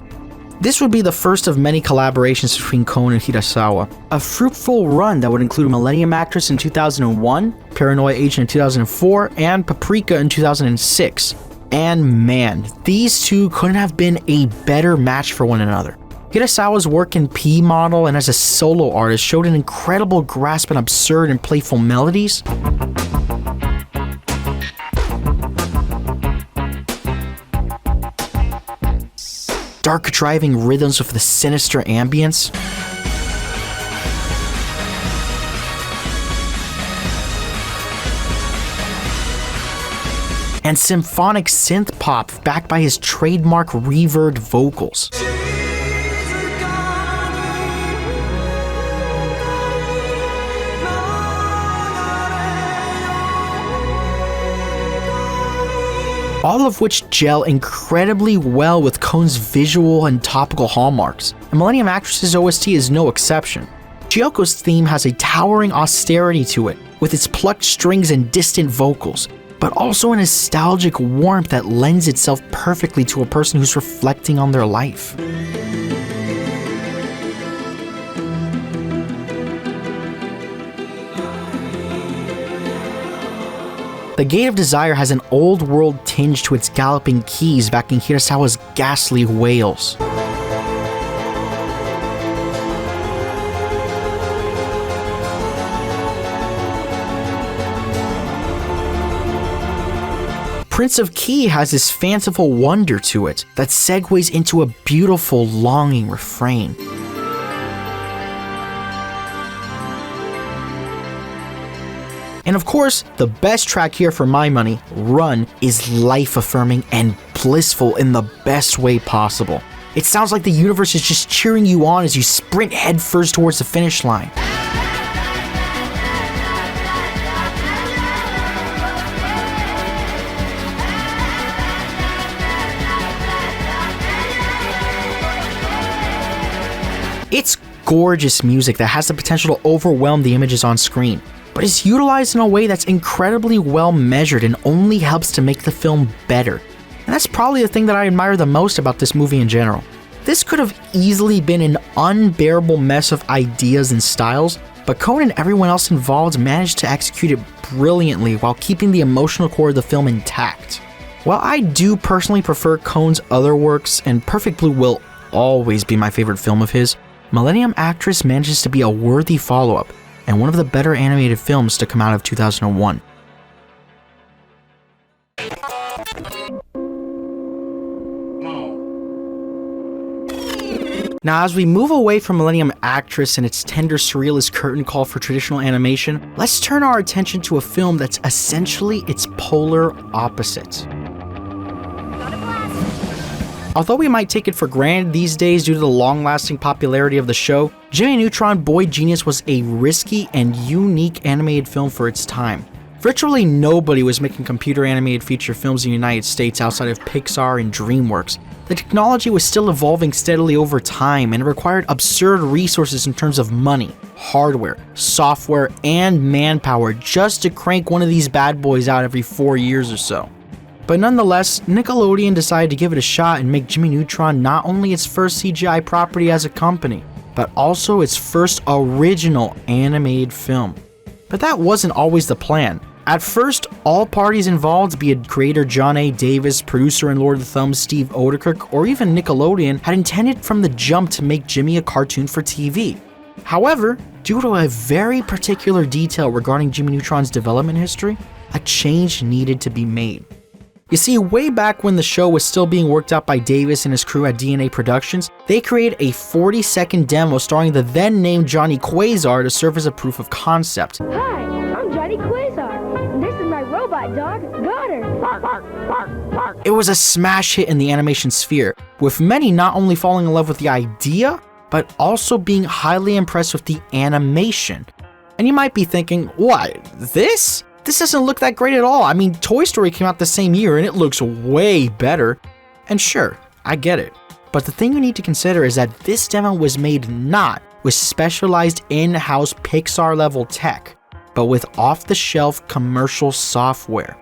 This would be the first of many collaborations between Kon and Hirasawa, a fruitful run that would include Millennium Actress in 2001, Paranoia Agent in 2004, and Paprika in 2006. And man, these two couldn't have been a better match for one another. Hirasawa's work in P-Model and as a solo artist showed an incredible grasp on absurd and playful melodies, dark driving rhythms with the sinister ambience, and symphonic synth pop backed by his trademark reverb vocals. All of which gel incredibly well with Kon's visual and topical hallmarks, and Millennium Actress's OST is no exception. Chiyoko's theme has a towering austerity to it, with its plucked strings and distant vocals, but also a nostalgic warmth that lends itself perfectly to a person who's reflecting on their life. The Gate of Desire has an old world tinge to its galloping keys backing Hirasawa's ghastly wails. Prince of Key has this fanciful wonder to it that segues into a beautiful longing refrain. And of course, the best track here for my money, Run, is life-affirming and blissful in the best way possible. It sounds like the universe is just cheering you on as you sprint headfirst towards the finish line. It's gorgeous music that has the potential to overwhelm the images on screen, but it's utilized in a way that's incredibly well measured and only helps to make the film better. And that's probably the thing that I admire the most about this movie in general. This could have easily been an unbearable mess of ideas and styles, but Kon and everyone else involved managed to execute it brilliantly while keeping the emotional core of the film intact. While I do personally prefer Kon's other works, and Perfect Blue will always be my favorite film of his, Millennium Actress manages to be a worthy follow-up, and one of the better animated films to come out of 2001. Now, as we move away from Millennium Actress and its tender surrealist curtain call for traditional animation, let's turn our attention to a film that's essentially its polar opposite. Although we might take it for granted these days due to the long-lasting popularity of the show, Jimmy Neutron Boy Genius was a risky and unique animated film for its time. Virtually nobody was making computer animated feature films in the United States outside of Pixar and DreamWorks. The technology was still evolving steadily over time, and it required absurd resources in terms of money, hardware, software, and manpower just to crank one of these bad boys out every 4 years or so. But nonetheless, Nickelodeon decided to give it a shot and make Jimmy Neutron not only its first CGI property as a company, but also its first original animated film. But that wasn't always the plan. At first, all parties involved, be it creator John A. Davis, producer and Lord of the Thumbs Steve Odekirk, or even Nickelodeon, had intended from the jump to make Jimmy a cartoon for TV. However, due to a very particular detail regarding Jimmy Neutron's development history, a change needed to be made. You see, way back when the show was still being worked out by Davis and his crew at DNA Productions, they created a 40-second demo starring the then-named Johnny Quasar to serve as a proof of concept. Hi, I'm Johnny Quasar, and this is my robot dog, Got her. Bark, bark, bark, bark. It was a smash hit in the animation sphere, with many not only falling in love with the idea, but also being highly impressed with the animation. And you might be thinking, what, this? This doesn't look that great at all. I mean, Toy Story came out the same year and it looks way better. And sure, I get it. But the thing you need to consider is that this demo was made not with specialized in-house Pixar-level tech, but with off-the-shelf commercial software.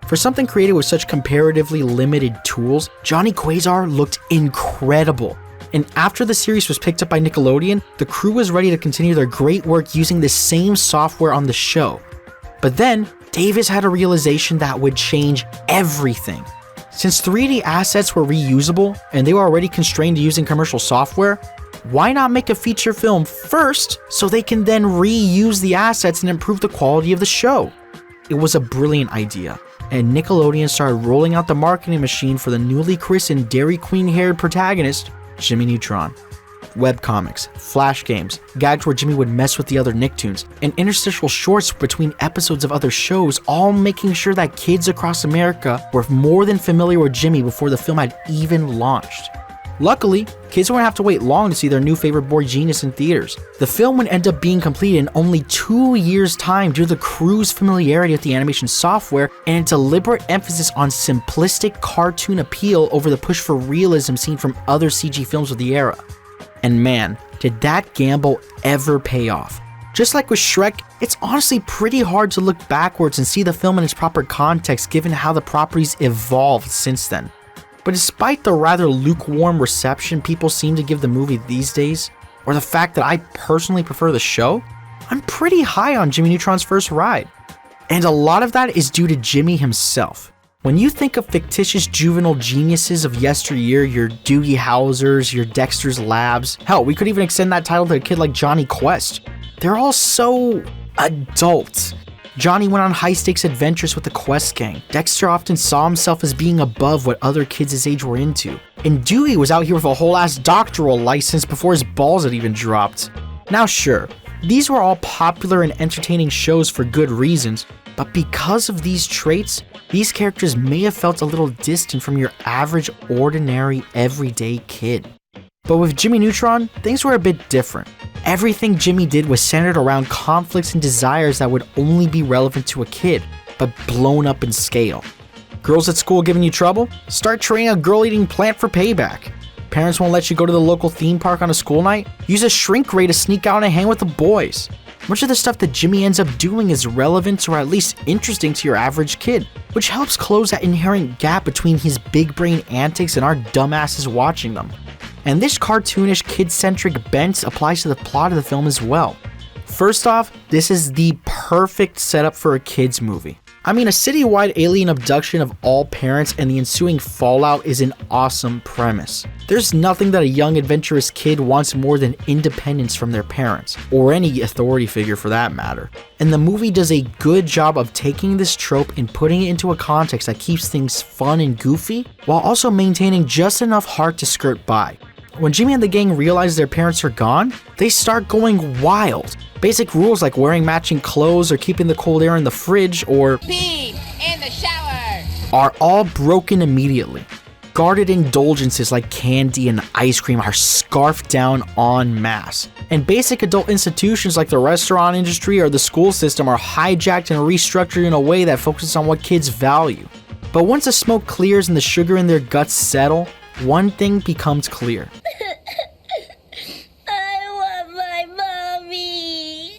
For something created with such comparatively limited tools, Johnny Quasar looked incredible. And after the series was picked up by Nickelodeon, the crew was ready to continue their great work using the same software on the show. But then, Davis had a realization that would change everything. Since 3D assets were reusable, and they were already constrained to using commercial software, why not make a feature film first so they can then reuse the assets and improve the quality of the show? It was a brilliant idea, and Nickelodeon started rolling out the marketing machine for the newly christened Dairy Queen-haired protagonist, Jimmy Neutron. Webcomics, flash games, gags where Jimmy would mess with the other Nicktoons, and interstitial shorts between episodes of other shows, all making sure that kids across America were more than familiar with Jimmy before the film had even launched. Luckily, kids wouldn't have to wait long to see their new favorite boy genius in theaters. The film would end up being completed in only 2 years' time due to the crew's familiarity with the animation software and a deliberate emphasis on simplistic cartoon appeal over the push for realism seen from other CG films of the era. And man, did that gamble ever pay off. Just like with Shrek, it's honestly pretty hard to look backwards and see the film in its proper context given how the property's evolved since then. But despite the rather lukewarm reception people seem to give the movie these days, or the fact that I personally prefer the show, I'm pretty high on Jimmy Neutron's first ride. And a lot of that is due to Jimmy himself. When you think of fictitious juvenile geniuses of yesteryear, your Doogie Howsers, your Dexter's Labs, hell, we could even extend that title to a kid like Johnny Quest. They're all so adult. Johnny went on high-stakes adventures with the Quest gang. Dexter often saw himself as being above what other kids his age were into. And Dewey was out here with a whole-ass doctoral license before his balls had even dropped. Now sure, these were all popular and entertaining shows for good reasons, but because of these traits, these characters may have felt a little distant from your average, ordinary, everyday kid. But with Jimmy Neutron, things were a bit different. Everything Jimmy did was centered around conflicts and desires that would only be relevant to a kid, but blown up in scale. Girls at school giving you trouble? Start training a girl-eating plant for payback. Parents won't let you go to the local theme park on a school night? Use a shrink ray to sneak out and hang with the boys. Much of the stuff that Jimmy ends up doing is relevant or at least interesting to your average kid, which helps close that inherent gap between his big brain antics and our dumbasses watching them. And this cartoonish, kid-centric bent applies to the plot of the film as well. First off, this is the perfect setup for a kids movie. I mean, a citywide alien abduction of all parents and the ensuing fallout is an awesome premise. There's nothing that a young adventurous kid wants more than independence from their parents, or any authority figure for that matter. And the movie does a good job of taking this trope and putting it into a context that keeps things fun and goofy, while also maintaining just enough heart to skirt by. When Jimmy and the gang realize their parents are gone, they start going wild. Basic rules like wearing matching clothes or keeping the cold air in the fridge or pee in the shower are all broken immediately. Guarded indulgences like candy and ice cream are scarfed down en masse. And basic adult institutions like the restaurant industry or the school system are hijacked and restructured in a way that focuses on what kids value. But once the smoke clears and the sugar in their guts settle, one thing becomes clear. I want my mommy.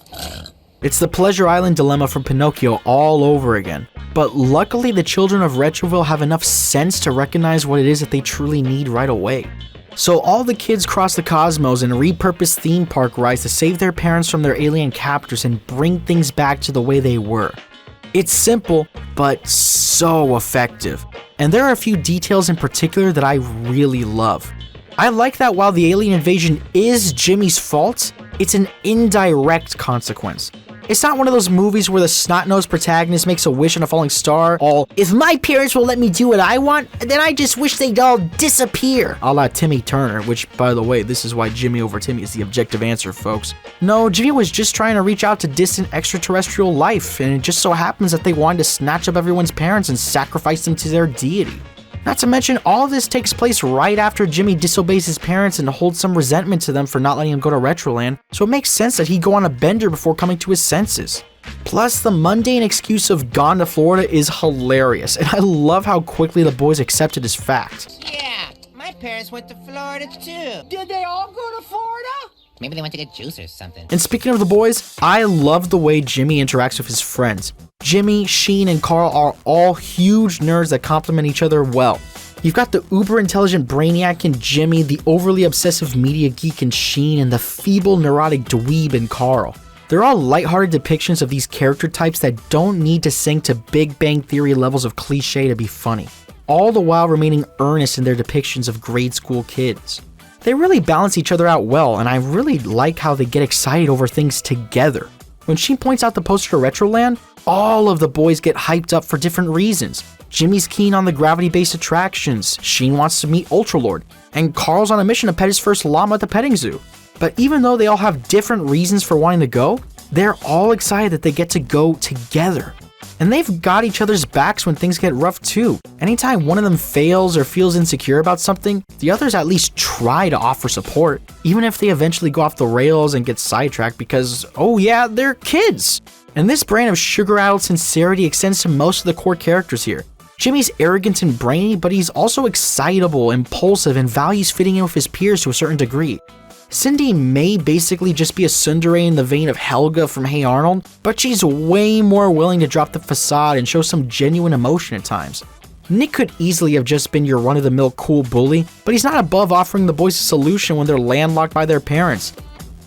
It's the Pleasure Island dilemma from Pinocchio all over again. But luckily the children of Retroville have enough sense to recognize what it is that they truly need right away. So all the kids cross the cosmos and repurpose theme park rides to save their parents from their alien captors and bring things back to the way they were. It's simple, but so effective. And there are a few details in particular that I really love. I like that while the alien invasion is Jimmy's fault, it's an indirect consequence. It's not one of those movies where the snot-nosed protagonist makes a wish on a falling star, all, if my parents will let me do what I want, then I just wish they'd all disappear, a la Timmy Turner, which, by the way, this is why Jimmy over Timmy is the objective answer, folks. No, Jimmy was just trying to reach out to distant extraterrestrial life, and it just so happens that they wanted to snatch up everyone's parents and sacrifice them to their deity. Not to mention, all of this takes place right after Jimmy disobeys his parents and holds some resentment to them for not letting him go to Retroland, so it makes sense that he'd go on a bender before coming to his senses. Plus, the mundane excuse of gone to Florida is hilarious, and I love how quickly the boys accept it as fact. Yeah, my parents went to Florida too. Did they all go to Florida? Maybe they went to get juice or something. And speaking of the boys, I love the way Jimmy interacts with his friends. Jimmy, Sheen, and Carl are all huge nerds that complement each other well. You've got the uber-intelligent brainiac in Jimmy, the overly obsessive media geek in Sheen, and the feeble neurotic dweeb in Carl. They're all lighthearted depictions of these character types that don't need to sink to Big Bang Theory levels of cliche to be funny, all the while remaining earnest in their depictions of grade school kids. They really balance each other out well, and I really like how they get excited over things together. When she points out the poster to Retroland, all of the boys get hyped up for different reasons. Jimmy's keen on the gravity-based attractions, Sheen wants to meet Ultralord, and Carl's on a mission to pet his first llama at the petting zoo. But even though they all have different reasons for wanting to go, they're all excited that they get to go together. And they've got each other's backs when things get rough too. Anytime one of them fails or feels insecure about something, the others at least try to offer support, even if they eventually go off the rails and get sidetracked because, oh yeah, they're kids. And this brand of sugar-addled sincerity extends to most of the core characters here. Jimmy's arrogant and brainy, but he's also excitable, impulsive, and values fitting in with his peers to a certain degree. Cindy may basically just be a tsundere in the vein of Helga from Hey Arnold, but she's way more willing to drop the facade and show some genuine emotion at times. Nick could easily have just been your run-of-the-mill cool bully, but he's not above offering the boys a solution when they're landlocked by their parents.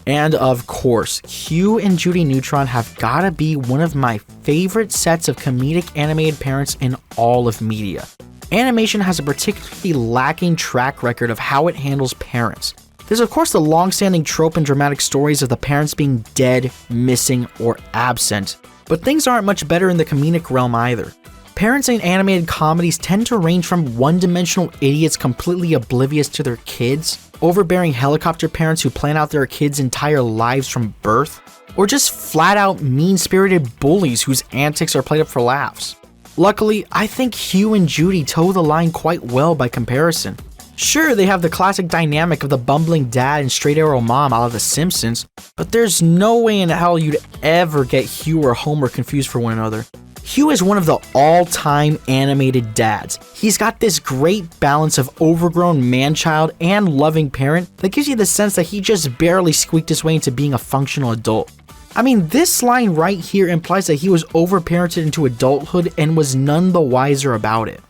And of course, Hugh and Judy Neutron have gotta be one of my favorite sets of comedic animated parents in all of media. Animation has a particularly lacking track record of how it handles parents. There's of course the long-standing trope in dramatic stories of the parents being dead, missing, or absent, but things aren't much better in the comedic realm either. Parents in animated comedies tend to range from one-dimensional idiots completely oblivious to their kids, overbearing helicopter parents who plan out their kids' entire lives from birth, or just flat-out mean-spirited bullies whose antics are played up for laughs. Luckily, I think Hugh and Judy toe the line quite well by comparison. Sure, they have the classic dynamic of the bumbling dad and straight-arrow mom out of The Simpsons, but there's no way in hell you'd ever get Hugh or Homer confused for one another. Hugh is one of the all-time animated dads. He's got this great balance of overgrown man-child and loving parent that gives you the sense that he just barely squeaked his way into being a functional adult. I mean, this line right here implies that he was overparented into adulthood and was none the wiser about it.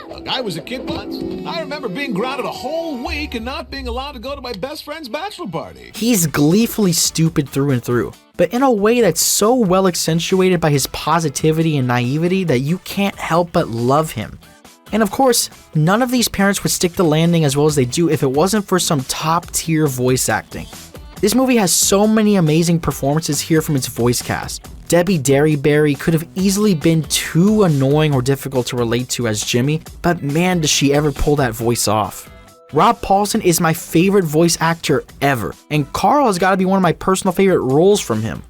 Look, I was a kid once. I remember being grounded a whole week and not being allowed to go to my best friend's bachelor party. He's gleefully stupid through and through, but in a way that's so well accentuated by his positivity and naivety that you can't help but love him. And of course, none of these parents would stick the landing as well as they do if it wasn't for some top-tier voice acting. This movie has so many amazing performances here from its voice cast. Debbie Derryberry could have easily been too annoying or difficult to relate to as Jimmy, but man does she ever pull that voice off. Rob Paulsen is my favorite voice actor ever, and Carl has got to be one of my personal favorite roles from him.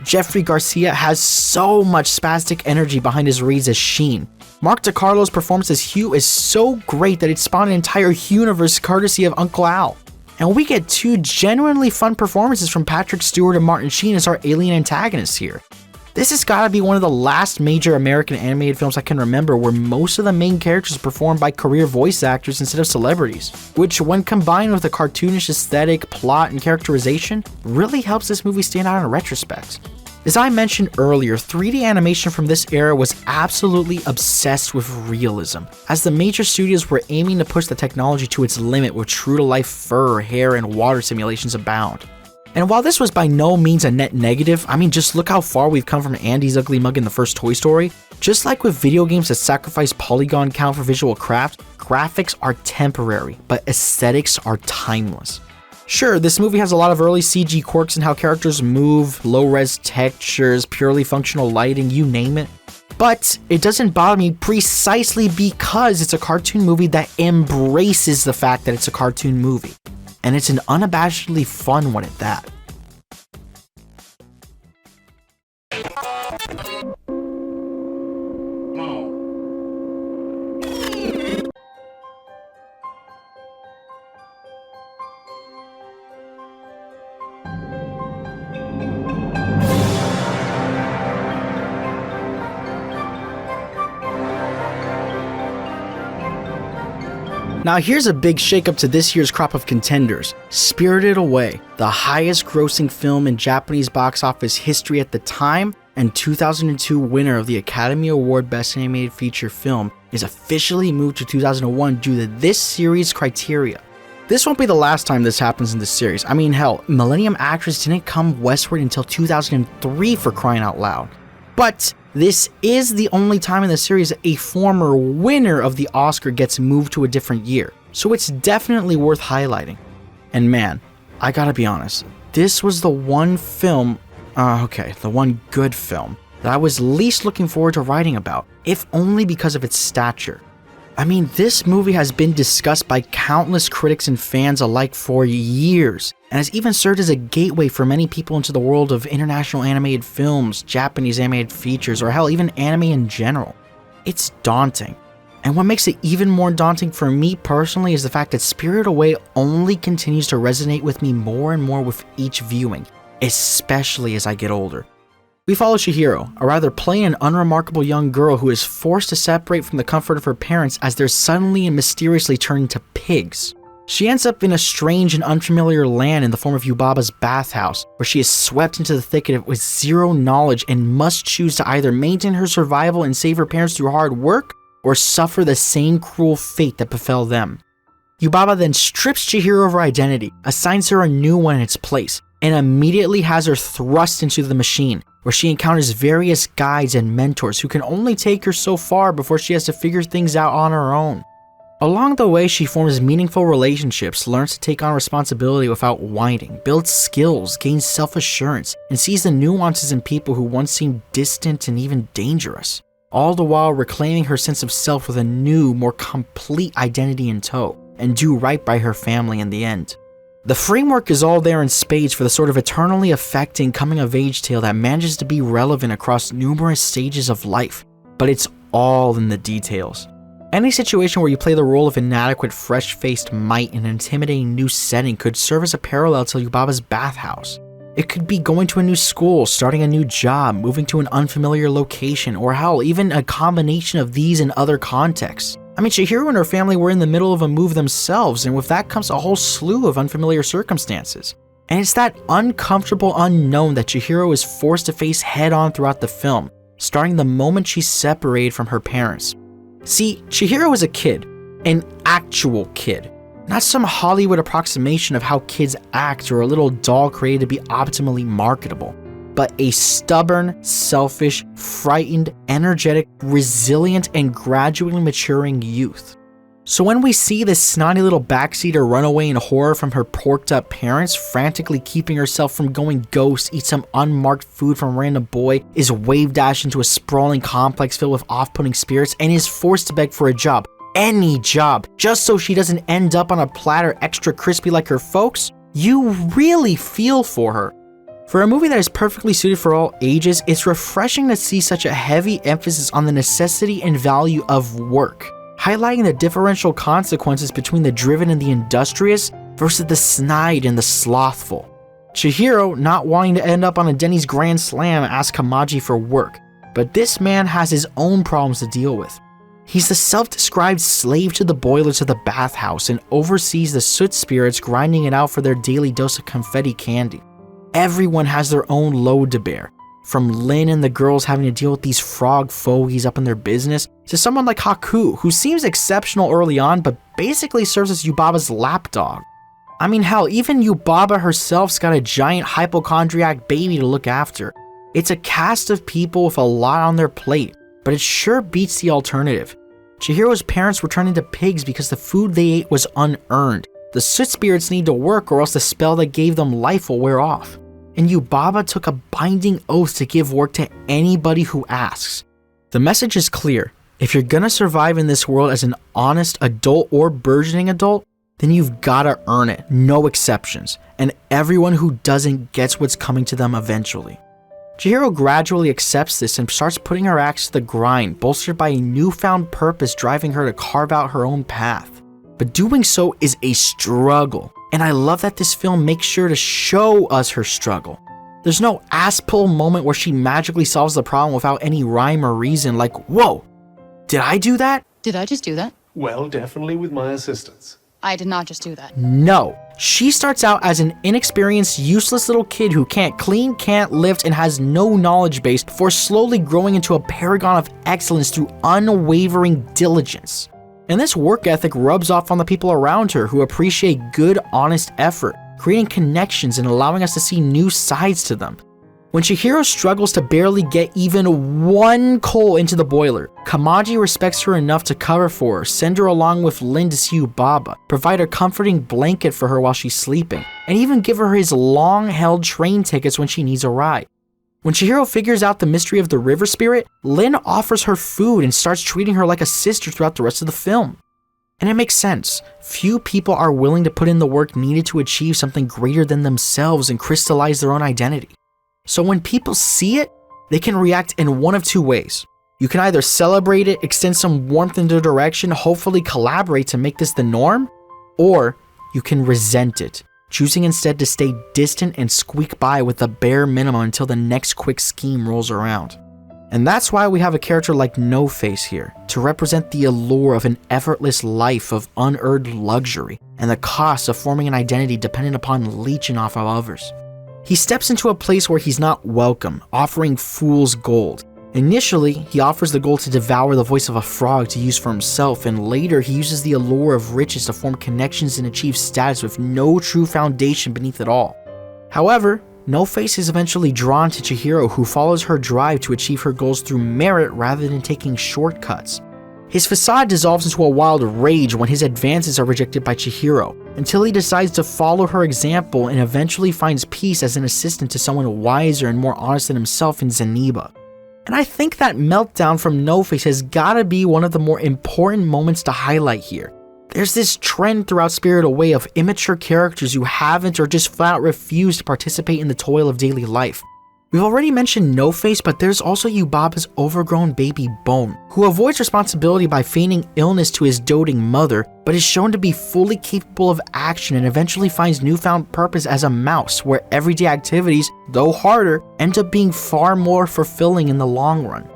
Jeffrey Garcia has so much spastic energy behind his reads as Sheen. Mark DiCarlo's performance as Hugh is so great that it spawned an entire universe courtesy of Uncle Al. And we get two genuinely fun performances from Patrick Stewart and Martin Sheen as our alien antagonists here. This has got to be one of the last major American animated films I can remember where most of the main characters are performed by career voice actors instead of celebrities, which when combined with a cartoonish aesthetic, plot, and characterization, really helps this movie stand out in retrospect. As I mentioned earlier, 3D animation from this era was absolutely obsessed with realism, as the major studios were aiming to push the technology to its limit with true-to-life fur, hair, and water simulations abound. And while this was by no means a net negative, I mean just look how far we've come from Andy's Ugly Mug in the first Toy Story. Just like with video games that sacrifice polygon count for visual craft, graphics are temporary, but aesthetics are timeless. Sure, this movie has a lot of early CG quirks in how characters move, low-res textures, purely functional lighting, you name it. But it doesn't bother me precisely because it's a cartoon movie that embraces the fact that it's a cartoon movie. And it's an unabashedly fun one at that. Now here's a big shakeup to this year's crop of contenders. Spirited Away, the highest grossing film in Japanese box office history at the time, and 2002 winner of the Academy Award Best Animated Feature Film, is officially moved to 2001 due to this series' criteria. This won't be the last time this happens in the series. I mean, hell, Millennium Actress didn't come westward until 2003 for crying out loud. But this is the only time in the series a former winner of the Oscar gets moved to a different year, so it's definitely worth highlighting. And man, I gotta be honest, this was the one film, the one good film, that I was least looking forward to writing about, if only because of its stature. I mean, this movie has been discussed by countless critics and fans alike for years, and has even served as a gateway for many people into the world of international animated films, Japanese animated features, or hell, even anime in general. It's daunting. And what makes it even more daunting for me personally is the fact that Spirited Away only continues to resonate with me more and more with each viewing, especially as I get older. We follow Chihiro, a rather plain and unremarkable young girl who is forced to separate from the comfort of her parents as they're suddenly and mysteriously turned into pigs. She ends up in a strange and unfamiliar land in the form of Yubaba's bathhouse, where she is swept into the thick of it with zero knowledge and must choose to either maintain her survival and save her parents through hard work, or suffer the same cruel fate that befell them. Yubaba then strips Chihiro of her identity, assigns her a new one in its place, and immediately has her thrust into the machine, where she encounters various guides and mentors who can only take her so far before she has to figure things out on her own. Along the way, she forms meaningful relationships, learns to take on responsibility without whining, builds skills, gains self-assurance, and sees the nuances in people who once seemed distant and even dangerous, all the while reclaiming her sense of self with a new, more complete identity in tow, and do right by her family in the end. The framework is all there in spades for the sort of eternally affecting coming-of-age tale that manages to be relevant across numerous stages of life, but it's all in the details. Any situation where you play the role of inadequate, fresh-faced mite in an intimidating new setting could serve as a parallel to Yubaba's bathhouse. It could be going to a new school, starting a new job, moving to an unfamiliar location, or hell, even a combination of these and other contexts. I mean, Chihiro and her family were in the middle of a move themselves, and with that comes a whole slew of unfamiliar circumstances. And it's that uncomfortable unknown that Chihiro is forced to face head-on throughout the film, starting the moment she's separated from her parents. See, Chihiro is a kid, an actual kid, not some Hollywood approximation of how kids act or a little doll created to be optimally marketable, but a stubborn, selfish, frightened, energetic, resilient, and gradually maturing youth. So when we see this snotty little backseater run away in horror from her porked up parents, frantically keeping herself from going ghost, eat some unmarked food from a random boy, is wave dashed into a sprawling complex filled with off-putting spirits, and is forced to beg for a job, any job, just so she doesn't end up on a platter extra crispy like her folks, you really feel for her. For a movie that is perfectly suited for all ages, it's refreshing to see such a heavy emphasis on the necessity and value of work, highlighting the differential consequences between the driven and the industrious versus the snide and the slothful. Chihiro, not wanting to end up on a Denny's Grand Slam, asks Kamaji for work, but this man has his own problems to deal with. He's the self-described slave to the boilers of the bathhouse and oversees the soot spirits grinding it out for their daily dose of confetti candy. Everyone has their own load to bear, from Lin and the girls having to deal with these frog fogies up in their business, to someone like Haku, who seems exceptional early on but basically serves as Yubaba's lapdog. I mean, hell, even Yubaba herself's got a giant hypochondriac baby to look after. It's a cast of people with a lot on their plate, but it sure beats the alternative. Chihiro's parents were turned into pigs because the food they ate was unearned. The soot spirits need to work or else the spell that gave them life will wear off. And Yubaba took a binding oath to give work to anybody who asks. The message is clear. If you're gonna survive in this world as an honest adult or burgeoning adult, then you've gotta earn it, no exceptions, and everyone who doesn't gets what's coming to them eventually. Chihiro gradually accepts this and starts putting her axe to the grind, bolstered by a newfound purpose driving her to carve out her own path. But doing so is a struggle, and I love that this film makes sure to show us her struggle. There's no ass-pull moment where she magically solves the problem without any rhyme or reason, like, whoa, did I do that? Did I just do that? Well, definitely with my assistance. I did not just do that. No. She starts out as an inexperienced, useless little kid who can't clean, can't lift, and has no knowledge base before slowly growing into a paragon of excellence through unwavering diligence. And this work ethic rubs off on the people around her who appreciate good, honest effort, creating connections and allowing us to see new sides to them. When Chihiro struggles to barely get even one coal into the boiler, Kamaji respects her enough to cover for her, send her along with Lin to see Yubaba, provide a comforting blanket for her while she's sleeping, and even give her his long-held train tickets when she needs a ride. When Chihiro figures out the mystery of the river spirit, Lin offers her food and starts treating her like a sister throughout the rest of the film. And it makes sense. Few people are willing to put in the work needed to achieve something greater than themselves and crystallize their own identity. So when people see it, they can react in one of two ways. You can either celebrate it, extend some warmth in their direction, hopefully collaborate to make this the norm, or you can resent it, choosing instead to stay distant and squeak by with the bare minimum until the next quick scheme rolls around. And that's why we have a character like No Face here, to represent the allure of an effortless life of unearned luxury and the cost of forming an identity dependent upon leeching off of others. He steps into a place where he's not welcome, offering fool's gold. Initially, he offers the gold to devour the voice of a frog to use for himself, and later he uses the allure of riches to form connections and achieve status with no true foundation beneath it all. However, No Face is eventually drawn to Chihiro, who follows her drive to achieve her goals through merit rather than taking shortcuts. His facade dissolves into a wild rage when his advances are rejected by Chihiro, until he decides to follow her example and eventually finds peace as an assistant to someone wiser and more honest than himself in Zeniba. And I think that meltdown from No Face has gotta be one of the more important moments to highlight here. There's this trend throughout Spirited Away of immature characters who haven't or just flat out refuse to participate in the toil of daily life. We've already mentioned No Face, but there's also Yubaba's overgrown baby Bone, who avoids responsibility by feigning illness to his doting mother, but is shown to be fully capable of action and eventually finds newfound purpose as a mouse, where everyday activities, though harder, end up being far more fulfilling in the long run.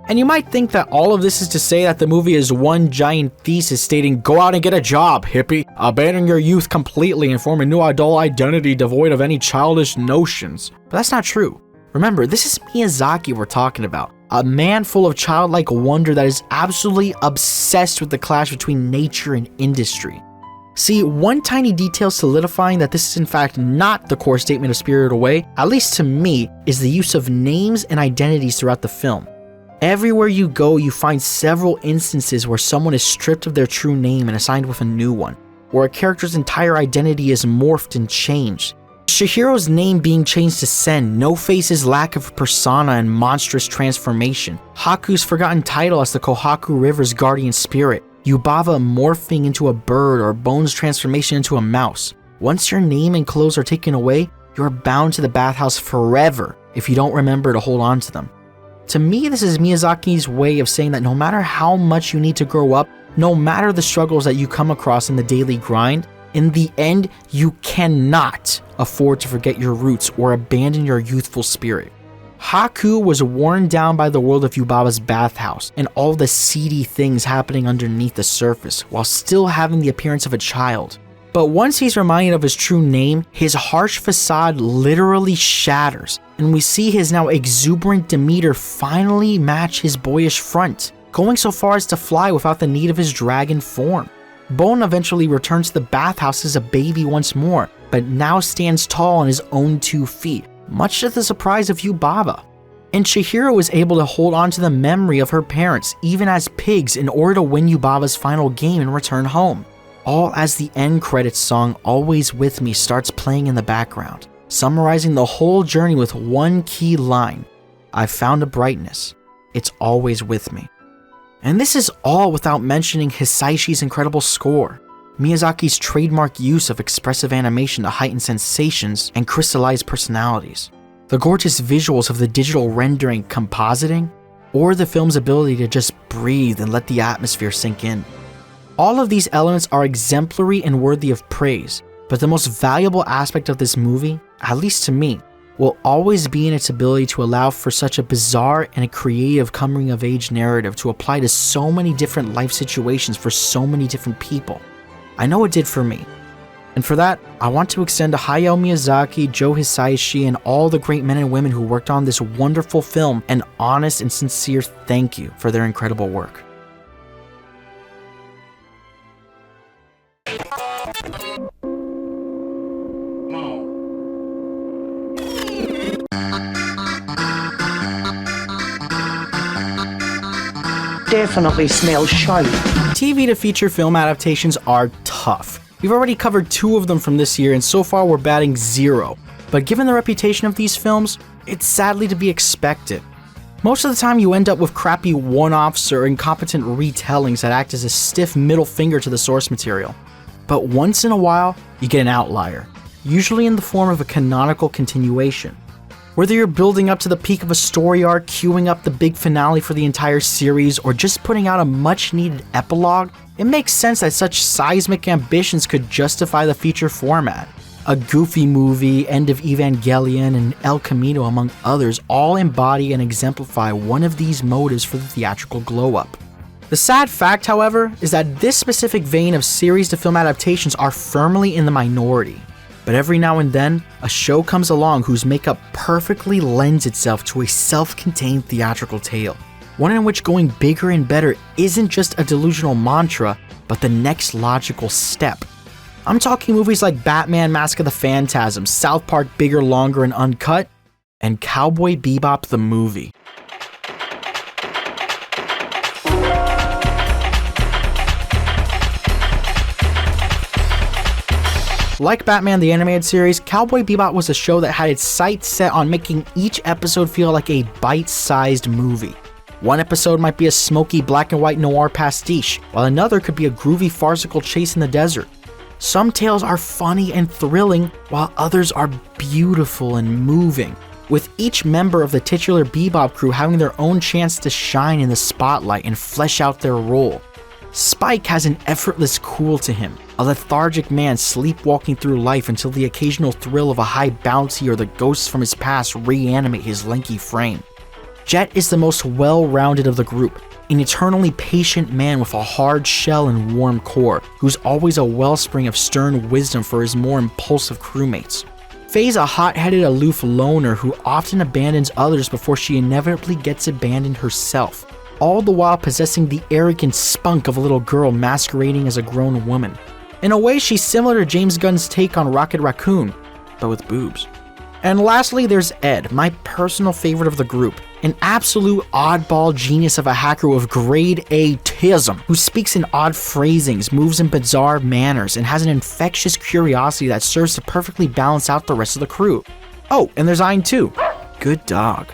And you might think that all of this is to say that the movie is one giant thesis stating, go out and get a job, hippie, abandon your youth completely and form a new adult identity devoid of any childish notions. But that's not true. Remember, this is Miyazaki we're talking about, a man full of childlike wonder that is absolutely obsessed with the clash between nature and industry. See, one tiny detail solidifying that this is in fact not the core statement of Spirited Away, at least to me, is the use of names and identities throughout the film. Everywhere you go, you find several instances where someone is stripped of their true name and assigned with a new one, where a character's entire identity is morphed and changed. Chihiro's name being changed to Sen, No Face's lack of persona and monstrous transformation, Haku's forgotten title as the Kohaku River's guardian spirit, Yubaba morphing into a bird, or Bone's transformation into a mouse. Once your name and clothes are taken away, you're bound to the bathhouse forever if you don't remember to hold on to them. To me, this is Miyazaki's way of saying that no matter how much you need to grow up, no matter the struggles that you come across in the daily grind, in the end, you cannot afford to forget your roots or abandon your youthful spirit. Haku was worn down by the world of Yubaba's bathhouse and all the seedy things happening underneath the surface, while still having the appearance of a child. But once he's reminded of his true name, his harsh facade literally shatters, and we see his now exuberant demeanor finally match his boyish front, going so far as to fly without the need of his dragon form. Bone eventually returns to the bathhouse as a baby once more, but now stands tall on his own 2 feet, much to the surprise of Yubaba. And Chihiro is able to hold on to the memory of her parents, even as pigs, in order to win Yubaba's final game and return home. All as the end credits song Always With Me starts playing in the background, summarizing the whole journey with one key line: I've found a brightness, it's always with me. And this is all without mentioning Hisaishi's incredible score, Miyazaki's trademark use of expressive animation to heighten sensations and crystallize personalities, the gorgeous visuals of the digital rendering compositing, or the film's ability to just breathe and let the atmosphere sink in. All of these elements are exemplary and worthy of praise, but the most valuable aspect of this movie, at least to me, will always be in its ability to allow for such a bizarre and a creative coming-of-age narrative to apply to so many different life situations for so many different people. I know it did for me. And for that, I want to extend to Hayao Miyazaki, Joe Hisaishi, and all the great men and women who worked on this wonderful film an honest and sincere thank you for their incredible work. Definitely smells shite. TV to feature film adaptations are tough. We've already covered 2 of them from this year, and so far we're batting 0. But given the reputation of these films, it's sadly to be expected. Most of the time you end up with crappy one-offs or incompetent retellings that act as a stiff middle finger to the source material. But once in a while, you get an outlier, usually in the form of a canonical continuation. Whether you're building up to the peak of a story arc, queuing up the big finale for the entire series, or just putting out a much-needed epilogue, it makes sense that such seismic ambitions could justify the feature format. A Goofy Movie, End of Evangelion, and El Camino, among others, all embody and exemplify one of these motives for the theatrical glow-up. The sad fact, however, is that this specific vein of series-to-film adaptations are firmly in the minority. But every now and then, a show comes along whose makeup perfectly lends itself to a self-contained theatrical tale. One in which going bigger and better isn't just a delusional mantra, but the next logical step. I'm talking movies like Batman Mask of the Phantasm, South Park Bigger, Longer, and Uncut, and Cowboy Bebop the movie. Like Batman the Animated Series, Cowboy Bebop was a show that had its sights set on making each episode feel like a bite-sized movie. One episode might be a smoky black and white noir pastiche, while another could be a groovy farcical chase in the desert. Some tales are funny and thrilling, while others are beautiful and moving, with each member of the titular Bebop crew having their own chance to shine in the spotlight and flesh out their role. Spike has an effortless cool to him, a lethargic man sleepwalking through life until the occasional thrill of a high bounty or the ghosts from his past reanimate his lanky frame. Jet is the most well-rounded of the group, an eternally patient man with a hard shell and warm core, who's always a wellspring of stern wisdom for his more impulsive crewmates. Faye's a hot-headed, aloof loner who often abandons others before she inevitably gets abandoned herself, all the while possessing the arrogant spunk of a little girl masquerading as a grown woman. In a way, she's similar to James Gunn's take on Rocket Raccoon, but with boobs. And lastly, there's Ed, my personal favorite of the group, an absolute oddball genius of a hacker with grade A tism, who speaks in odd phrasings, moves in bizarre manners, and has an infectious curiosity that serves to perfectly balance out the rest of the crew. Oh, and there's Ein too. Good dog.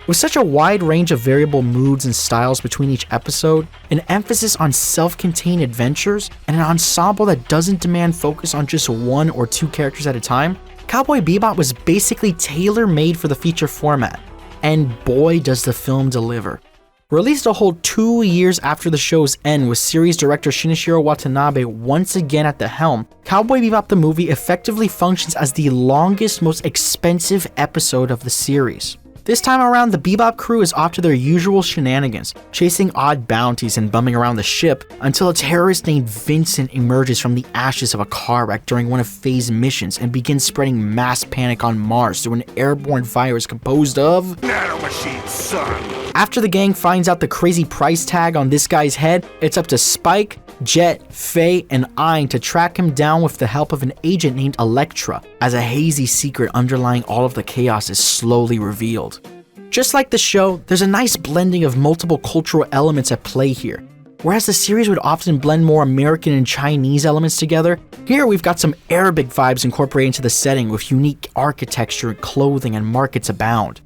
With such a wide range of variable moods and styles between each episode, an emphasis on self-contained adventures, and an ensemble that doesn't demand focus on just 1 or 2 characters at a time, Cowboy Bebop was basically tailor-made for the feature format. And boy does the film deliver. Released a whole 2 years after the show's end with series director Shinichiro Watanabe once again at the helm, Cowboy Bebop the movie effectively functions as the longest, most expensive episode of the series. This time around, the Bebop crew is off to their usual shenanigans, chasing odd bounties and bumming around the ship until a terrorist named Vincent emerges from the ashes of a car wreck during one of Faye's missions and begins spreading mass panic on Mars through an airborne virus composed of nanomachines, son. After the gang finds out the crazy price tag on this guy's head, it's up to Spike, Jet, Faye, and Ein to track him down with the help of an agent named Elektra, as a hazy secret underlying all of the chaos is slowly revealed. Just like the show, there's a nice blending of multiple cultural elements at play here. Whereas the series would often blend more American and Chinese elements together, here we've got some Arabic vibes incorporated into the setting with unique architecture, clothing, and markets abound.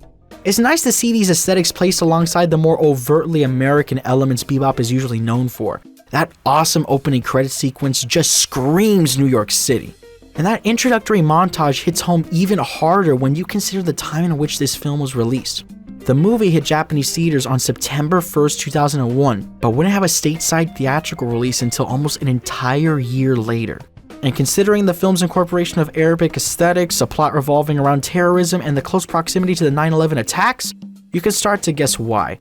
It's nice to see these aesthetics placed alongside the more overtly American elements Bebop is usually known for. That awesome opening credit sequence just screams New York City. And that introductory montage hits home even harder when you consider the time in which this film was released. The movie hit Japanese theaters on September 1st, 2001, but wouldn't have a stateside theatrical release until almost an entire year later. And considering the film's incorporation of Arabic aesthetics, a plot revolving around terrorism, and the close proximity to the 9/11 attacks, you can start to guess why.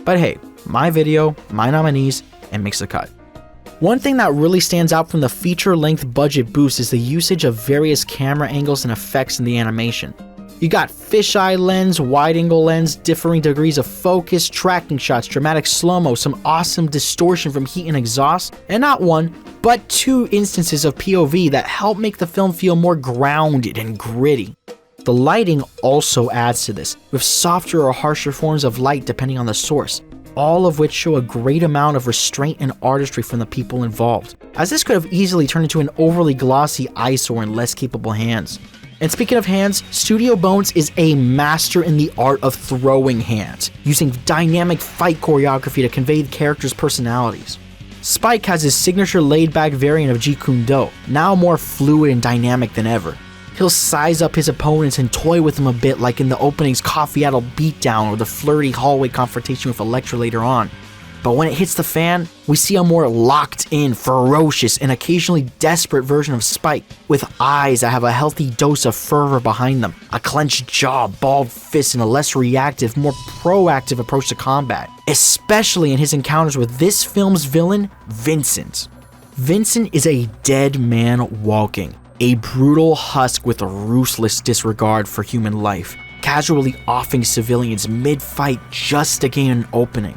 But hey, my video, my nominees, and makes the cut. One thing that really stands out from the feature-length budget boost is the usage of various camera angles and effects in the animation. You got fisheye lens, wide-angle lens, differing degrees of focus, tracking shots, dramatic slow-mo, some awesome distortion from heat and exhaust, and not one, but two instances of POV that help make the film feel more grounded and gritty. The lighting also adds to this, with softer or harsher forms of light depending on the source, all of which show a great amount of restraint and artistry from the people involved, as this could have easily turned into an overly glossy eyesore in less capable hands. And speaking of hands, Studio Bones is a master in the art of throwing hands, using dynamic fight choreography to convey the characters' personalities. Spike has his signature laid-back variant of Jeet Kune Do, now more fluid and dynamic than ever. He'll size up his opponents and toy with them a bit, like in the opening's coffee-addled beatdown or the flirty hallway confrontation with Elektra later on. But when it hits the fan, we see a more locked-in, ferocious, and occasionally desperate version of Spike, with eyes that have a healthy dose of fervor behind them, a clenched jaw, balled fists, and a less reactive, more proactive approach to combat, especially in his encounters with this film's villain, Vincent. Vincent is a dead man walking, a brutal husk with a ruthless disregard for human life, casually offing civilians mid-fight just to gain an opening.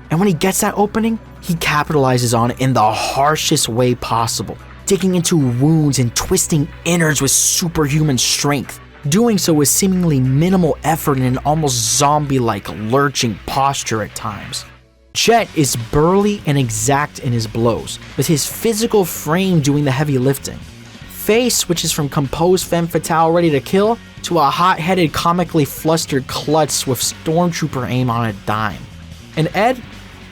And when he gets that opening, he capitalizes on it in the harshest way possible, digging into wounds and twisting innards with superhuman strength, doing so with seemingly minimal effort and an almost zombie-like lurching posture at times. Jet is burly and exact in his blows, with his physical frame doing the heavy lifting. Face switches from composed femme fatale ready to kill to a hot-headed, comically flustered klutz with stormtrooper aim on a dime. And Ed?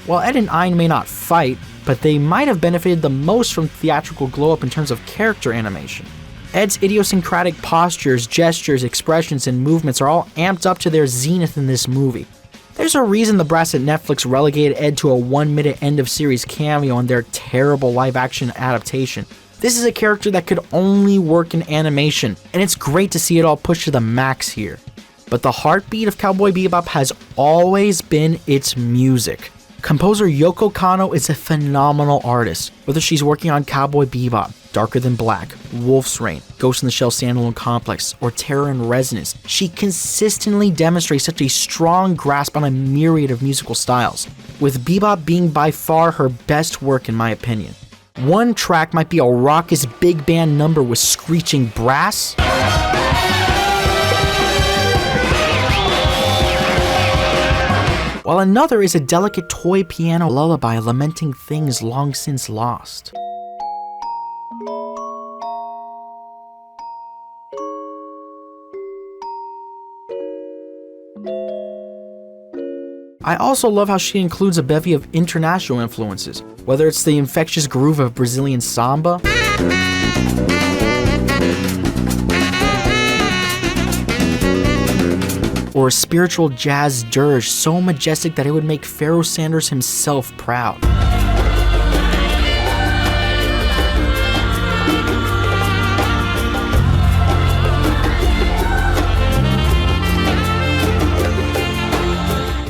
Well, Ed and Ein may not fight, but they might have benefited the most from theatrical glow-up in terms of character animation. Ed's idiosyncratic postures, gestures, expressions, and movements are all amped up to their zenith in this movie. There's a reason the brass at Netflix relegated Ed to a 1-minute end-of-series cameo in their terrible live-action adaptation. This is a character that could only work in animation, and it's great to see it all pushed to the max here. But the heartbeat of Cowboy Bebop has always been its music. Composer Yoko Kanno is a phenomenal artist, whether she's working on Cowboy Bebop, Darker Than Black, Wolf's Rain, Ghost in the Shell Standalone Complex, or Terror and Resonance. She consistently demonstrates such a strong grasp on a myriad of musical styles, with Bebop being by far her best work in my opinion. One track might be a raucous big band number with screeching brass, while another is a delicate toy piano lullaby lamenting things long since lost. I also love how she includes a bevy of international influences, whether it's the infectious groove of Brazilian samba, or a spiritual jazz dirge so majestic that it would make Pharoah Sanders himself proud.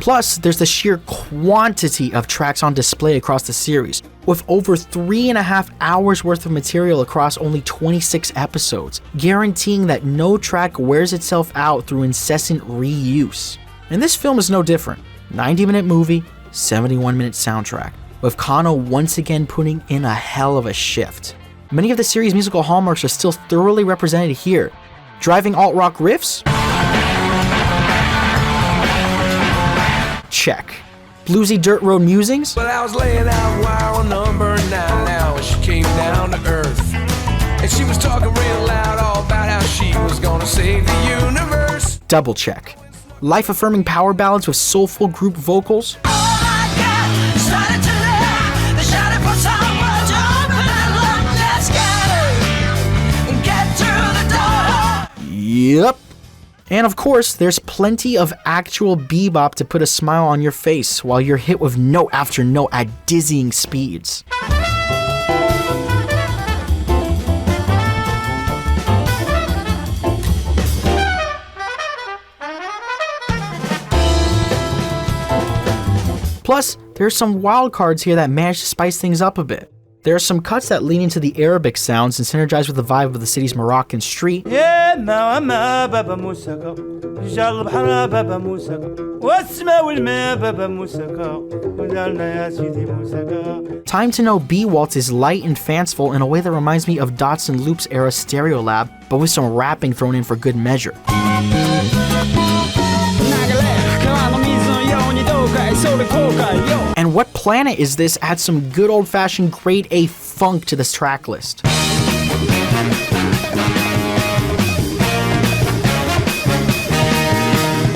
Plus, there's the sheer quantity of tracks on display across the series, with over 3.5 hours worth of material across only 26 episodes, guaranteeing that no track wears itself out through incessant reuse. And this film is no different. 90-minute movie, 71-minute soundtrack, with Kanno once again putting in a hell of a shift. Many of the series' musical hallmarks are still thoroughly represented here. Driving alt-rock riffs? Check. Bluesy dirt road musings? Well, I was laying out wire on number 9 now when she came down to earth. And she was talking real loud all about how she was gonna save the universe. Double check. Life-affirming power ballads with soulful group vocals? Yep. And of course, there's plenty of actual bebop to put a smile on your face while you're hit with note after note at dizzying speeds. Plus, there are some wild cards here that manage to spice things up a bit. There are some cuts that lean into the Arabic sounds and synergize with the vibe of the city's Moroccan street. Time to Know B Waltz is light and fanciful in a way that reminds me of Dotson Loop's era Stereolab, but with some rapping thrown in for good measure. And What Planet Is This adds some good old-fashioned grade A funk to this track list.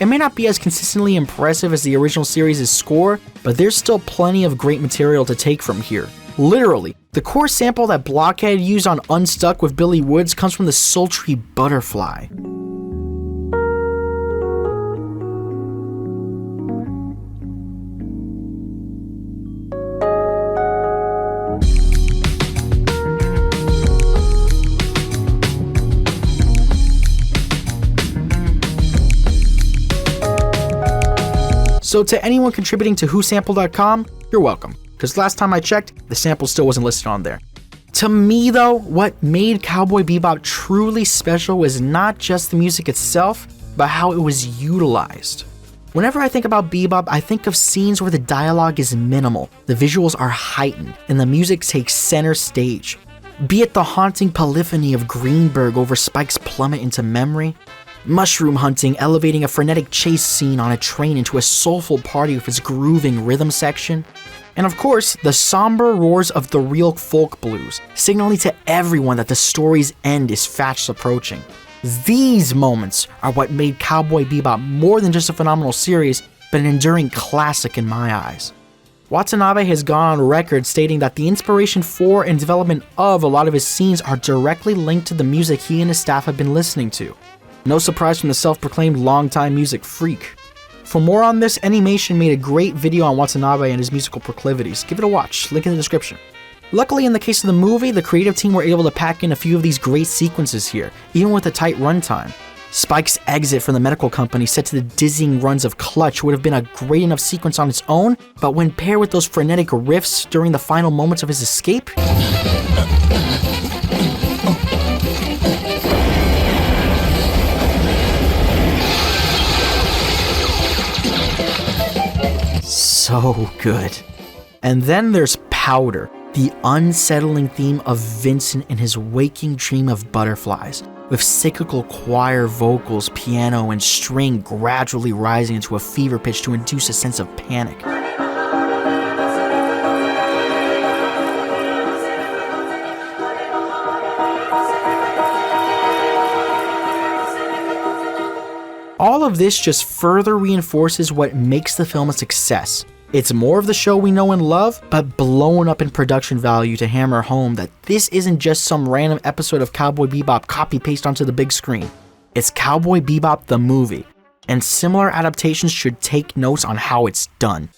It may not be as consistently impressive as the original series' score, but there's still plenty of great material to take from here. Literally, the core sample that Blockhead used on Unstuck with Billy Woods comes from the sultry Butterfly. So to anyone contributing to whosample.com, you're welcome, because last time I checked, the sample still wasn't listed on there. To me though, what made Cowboy Bebop truly special was not just the music itself, but how it was utilized. Whenever I think about Bebop, I think of scenes where the dialogue is minimal, the visuals are heightened, and the music takes center stage. Be it the haunting polyphony of Greenberg over Spike's plummet into memory, mushroom hunting elevating a frenetic chase scene on a train into a soulful party with its grooving rhythm section, and of course, the somber roars of the real folk blues, signaling to everyone that the story's end is fast approaching. These moments are what made Cowboy Bebop more than just a phenomenal series, but an enduring classic in my eyes. Watanabe has gone on record stating that the inspiration for and development of a lot of his scenes are directly linked to the music he and his staff have been listening to. No surprise from the self-proclaimed longtime music freak. For more on this, Animation made a great video on Watanabe and his musical proclivities. Give it a watch, link in the description. Luckily, in the case of the movie, the creative team were able to pack in a few of these great sequences here, even with a tight runtime. Spike's exit from the medical company set to the dizzying runs of Clutch would have been a great enough sequence on its own, but when paired with those frenetic riffs during the final moments of his escape, so good. And then there's Powder, the unsettling theme of Vincent and his waking dream of butterflies, with cyclical choir vocals, piano, and string gradually rising into a fever pitch to induce a sense of panic. All of this just further reinforces what makes the film a success. It's more of the show we know and love, but blown up in production value to hammer home that this isn't just some random episode of Cowboy Bebop copy-paste onto the big screen. It's Cowboy Bebop the movie, and similar adaptations should take notes on how it's done.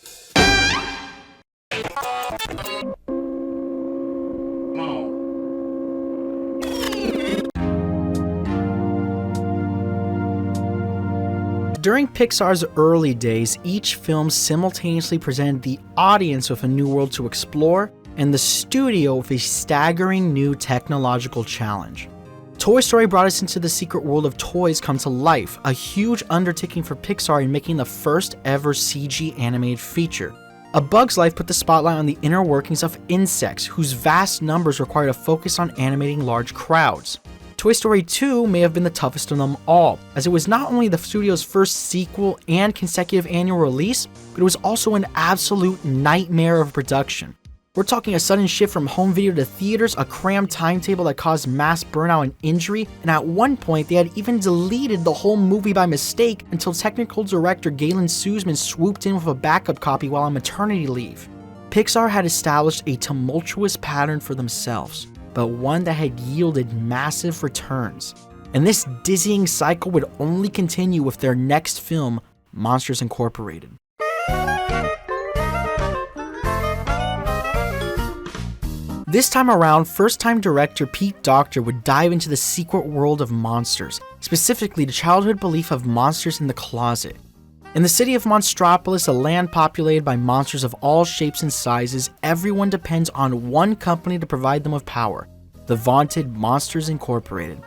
During Pixar's early days, each film simultaneously presented the audience with a new world to explore, and the studio with a staggering new technological challenge. Toy Story brought us into the secret world of toys come to life, a huge undertaking for Pixar in making the first ever CG animated feature. A Bug's Life put the spotlight on the inner workings of insects, whose vast numbers required a focus on animating large crowds. Toy Story 2 may have been the toughest of them all, as it was not only the studio's first sequel and consecutive annual release, but it was also an absolute nightmare of production. We're talking a sudden shift from home video to theaters, a crammed timetable that caused mass burnout and injury, and at one point they had even deleted the whole movie by mistake until technical director Galen Sussman swooped in with a backup copy while on maternity leave. Pixar had established a tumultuous pattern for themselves, but one that had yielded massive returns. And this dizzying cycle would only continue with their next film, Monsters Incorporated. This time around, first-time director Pete Docter would dive into the secret world of monsters, specifically the childhood belief of monsters in the closet. In the city of Monstropolis, a land populated by monsters of all shapes and sizes, everyone depends on one company to provide them with power, the vaunted Monsters Incorporated.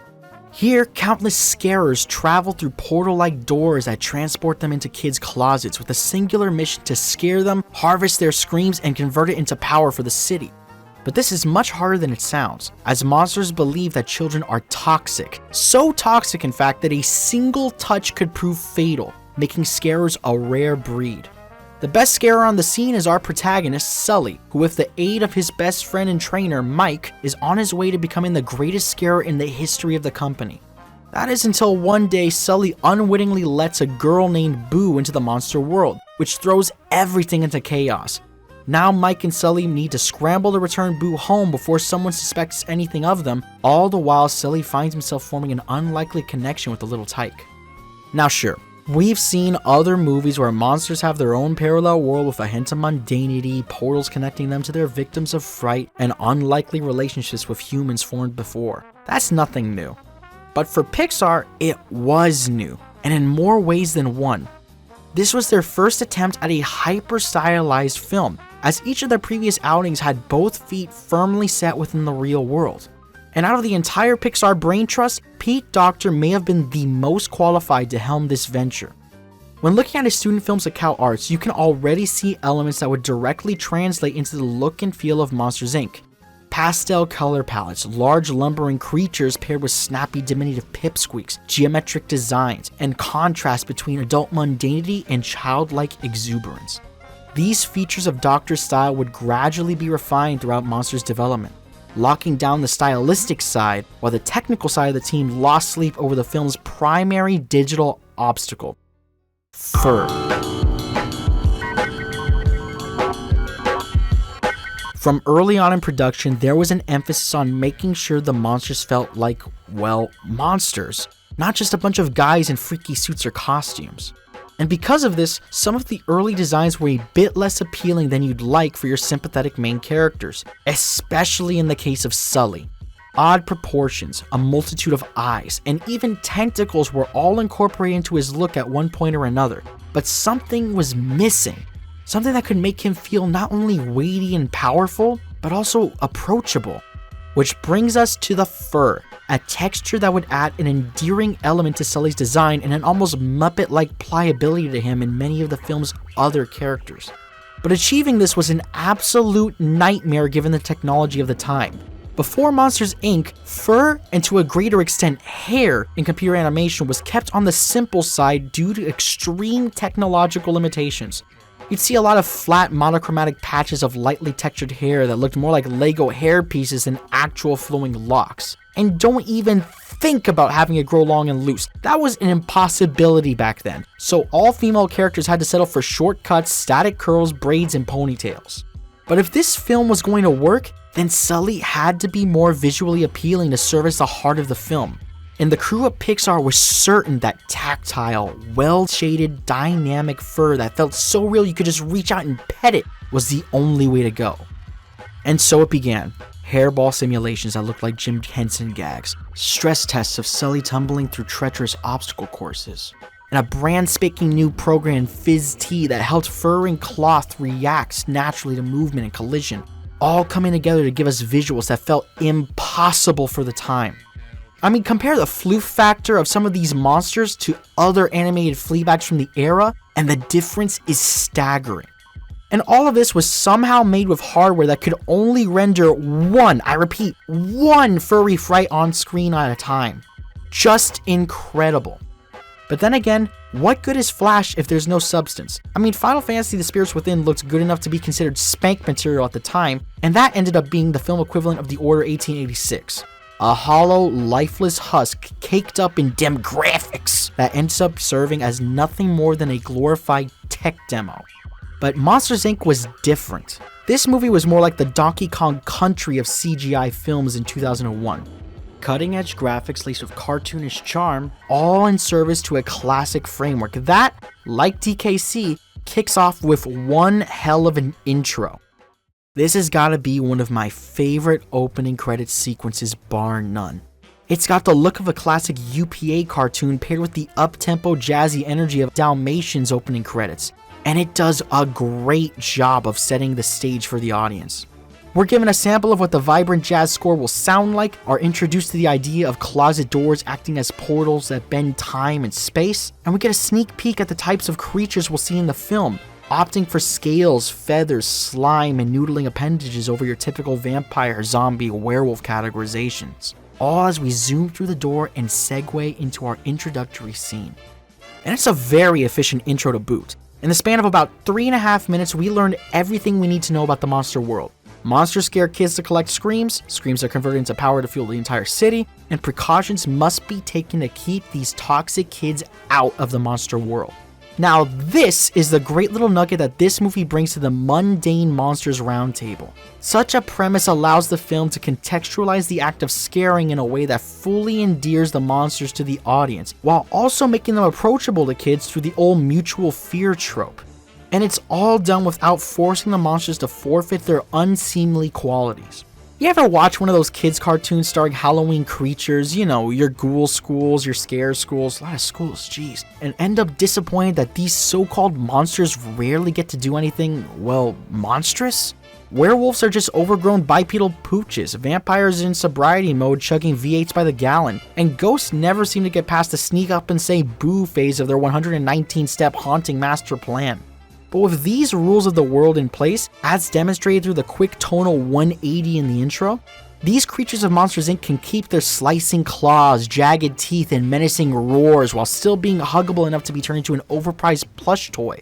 Here, countless scarers travel through portal-like doors that transport them into kids' closets with a singular mission to scare them, harvest their screams, and convert it into power for the city. But this is much harder than it sounds, as monsters believe that children are toxic. So toxic, in fact, that a single touch could prove fatal, making scarers a rare breed. The best scarer on the scene is our protagonist, Sully, who with the aid of his best friend and trainer, Mike, is on his way to becoming the greatest scarer in the history of the company. That is until one day Sully unwittingly lets a girl named Boo into the monster world, which throws everything into chaos. Now Mike and Sully need to scramble to return Boo home before someone suspects anything of them, all the while Sully finds himself forming an unlikely connection with the little tyke. Now sure, we've seen other movies where monsters have their own parallel world with a hint of mundanity, portals connecting them to their victims of fright, and unlikely relationships with humans formed before. That's nothing new. But for Pixar, it was new, and in more ways than one. This was their first attempt at a hyper-stylized film, as each of their previous outings had both feet firmly set within the real world. And out of the entire Pixar brain trust, Pete Docter may have been the most qualified to helm this venture. When looking at his student films at Cal Arts, you can already see elements that would directly translate into the look and feel of Monsters, Inc. Pastel color palettes, large lumbering creatures paired with snappy diminutive pipsqueaks, geometric designs, and contrast between adult mundanity and childlike exuberance. These features of Docter's style would gradually be refined throughout Monsters' development, locking down the stylistic side, while the technical side of the team lost sleep over the film's primary digital obstacle: fur. From early on in production, there was an emphasis on making sure the monsters felt like, well, monsters, not just a bunch of guys in freaky suits or costumes. And because of this, some of the early designs were a bit less appealing than you'd like for your sympathetic main characters, especially in the case of Sully. Odd proportions, a multitude of eyes, and even tentacles were all incorporated into his look at one point or another, but something was missing. Something that could make him feel not only weighty and powerful, but also approachable. Which brings us to the fur, a texture that would add an endearing element to Sully's design and an almost Muppet-like pliability to him and many of the film's other characters. But achieving this was an absolute nightmare given the technology of the time. Before Monsters, Inc., fur, and to a greater extent hair in computer animation was kept on the simple side due to extreme technological limitations. You'd see a lot of flat monochromatic patches of lightly textured hair that looked more like Lego hair pieces than actual flowing locks. And don't even think about having it grow long and loose. That was an impossibility back then. So all female characters had to settle for short cuts, static curls, braids, and ponytails. But if this film was going to work, then Sully had to be more visually appealing to serve as the heart of the film. And the crew at Pixar was certain that tactile, well-shaded, dynamic fur that felt so real you could just reach out and pet it was the only way to go. And so it began. Hairball simulations that looked like Jim Henson gags, stress tests of Sully tumbling through treacherous obstacle courses, and a brand spanking new program, Fizz T, that helped fur and cloth react naturally to movement and collision, all coming together to give us visuals that felt impossible for the time. I mean, compare the floof factor of some of these monsters to other animated Fleabags from the era, and the difference is staggering. And all of this was somehow made with hardware that could only render one, I repeat, one furry fright on screen at a time. Just incredible. But then again, what good is Flash if there's no substance? I mean, Final Fantasy The Spirits Within looked good enough to be considered spank material at the time, and that ended up being the film equivalent of The Order 1886. A hollow, lifeless husk caked up in dim graphics that ends up serving as nothing more than a glorified tech demo. But Monsters, Inc. was different. This movie was more like the Donkey Kong Country of CGI films in 2001. Cutting-edge graphics laced with cartoonish charm, all in service to a classic framework that, like DKC, kicks off with one hell of an intro. This has gotta be one of my favorite opening credits sequences bar none. It's got the look of a classic UPA cartoon paired with the up-tempo jazzy energy of Dalmatians opening credits, and it does a great job of setting the stage for the audience. We're given a sample of what the vibrant jazz score will sound like, are introduced to the idea of closet doors acting as portals that bend time and space, and we get a sneak peek at the types of creatures we'll see in the film, opting for scales, feathers, slime, and noodling appendages over your typical vampire, zombie, werewolf categorizations, all as we zoom through the door and segue into our introductory scene. And it's a very efficient intro to boot. In the span of about 3.5 minutes, we learned everything we need to know about the monster world. Monsters scare kids to collect screams are converted into power to fuel the entire city, and precautions must be taken to keep these toxic kids out of the monster world. Now this is the great little nugget that this movie brings to the mundane monsters roundtable. Such a premise allows the film to contextualize the act of scaring in a way that fully endears the monsters to the audience, while also making them approachable to kids through the old mutual fear trope. And it's all done without forcing the monsters to forfeit their unseemly qualities. You ever watch one of those kids cartoons starring Halloween creatures, you know, your ghoul schools, your scare schools, a lot of schools, jeez, and end up disappointed that these so-called monsters rarely get to do anything, well, monstrous? Werewolves are just overgrown bipedal pooches, vampires in sobriety mode chugging V8s by the gallon, and ghosts never seem to get past the sneak up and say boo phase of their 119-step haunting master plan. But with these rules of the world in place, as demonstrated through the quick tonal 180 in the intro, these creatures of Monsters Inc. can keep their slicing claws, jagged teeth, and menacing roars while still being huggable enough to be turned into an overpriced plush toy.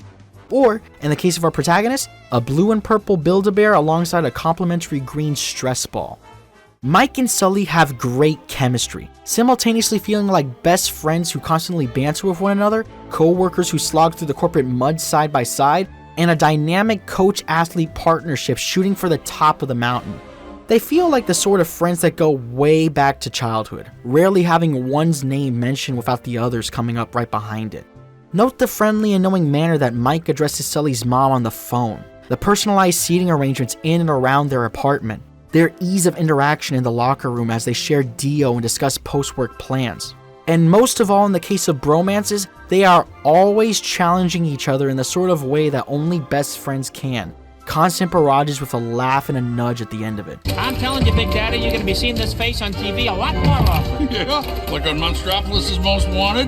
Or, in the case of our protagonist, a blue and purple Build-A-Bear alongside a complimentary green stress ball. Mike and Sully have great chemistry, simultaneously feeling like best friends who constantly banter with one another, co-workers who slog through the corporate mud side by side, and a dynamic coach-athlete partnership shooting for the top of the mountain. They feel like the sort of friends that go way back to childhood, rarely having one's name mentioned without the others coming up right behind it. Note the friendly and knowing manner that Mike addresses Sully's mom on the phone, the personalized seating arrangements in and around their apartment, their ease of interaction in the locker room as they share Dio and discuss post-work plans. And most of all, in the case of bromances, they are always challenging each other in the sort of way that only best friends can. Constant barrages with a laugh and a nudge at the end of it. I'm telling you, Big Daddy, you're gonna be seeing this face on TV a lot more often. Yeah, like on Monstropolis' Most Wanted.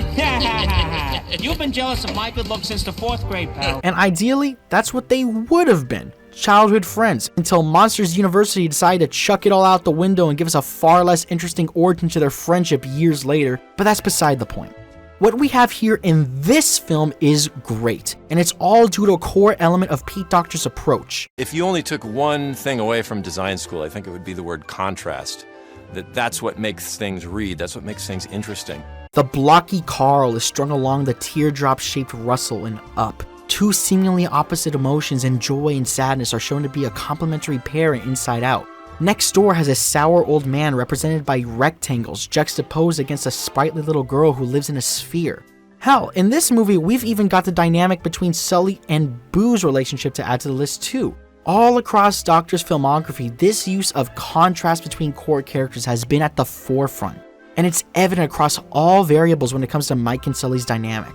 You've been jealous of my good looks since the 4th grade, pal. And ideally, that's what they would have been. Childhood friends, until Monsters University decided to chuck it all out the window and give us a far less interesting origin to their friendship years later, but that's beside the point. What we have here in this film is great, and it's all due to a core element of Pete Docter's approach. If you only took one thing away from design school, I think it would be the word contrast. That's what makes things read, that's what makes things interesting. The blocky Carl is strung along the teardrop-shaped Russell and Up. Two seemingly opposite emotions, and joy and sadness, are shown to be a complementary pair in Inside Out. Next door has a sour old man represented by rectangles juxtaposed against a sprightly little girl who lives in a sphere. Hell, in this movie, we've even got the dynamic between Sully and Boo's relationship to add to the list too. All across Docter's filmography, this use of contrast between core characters has been at the forefront, and it's evident across all variables when it comes to Mike and Sully's dynamic.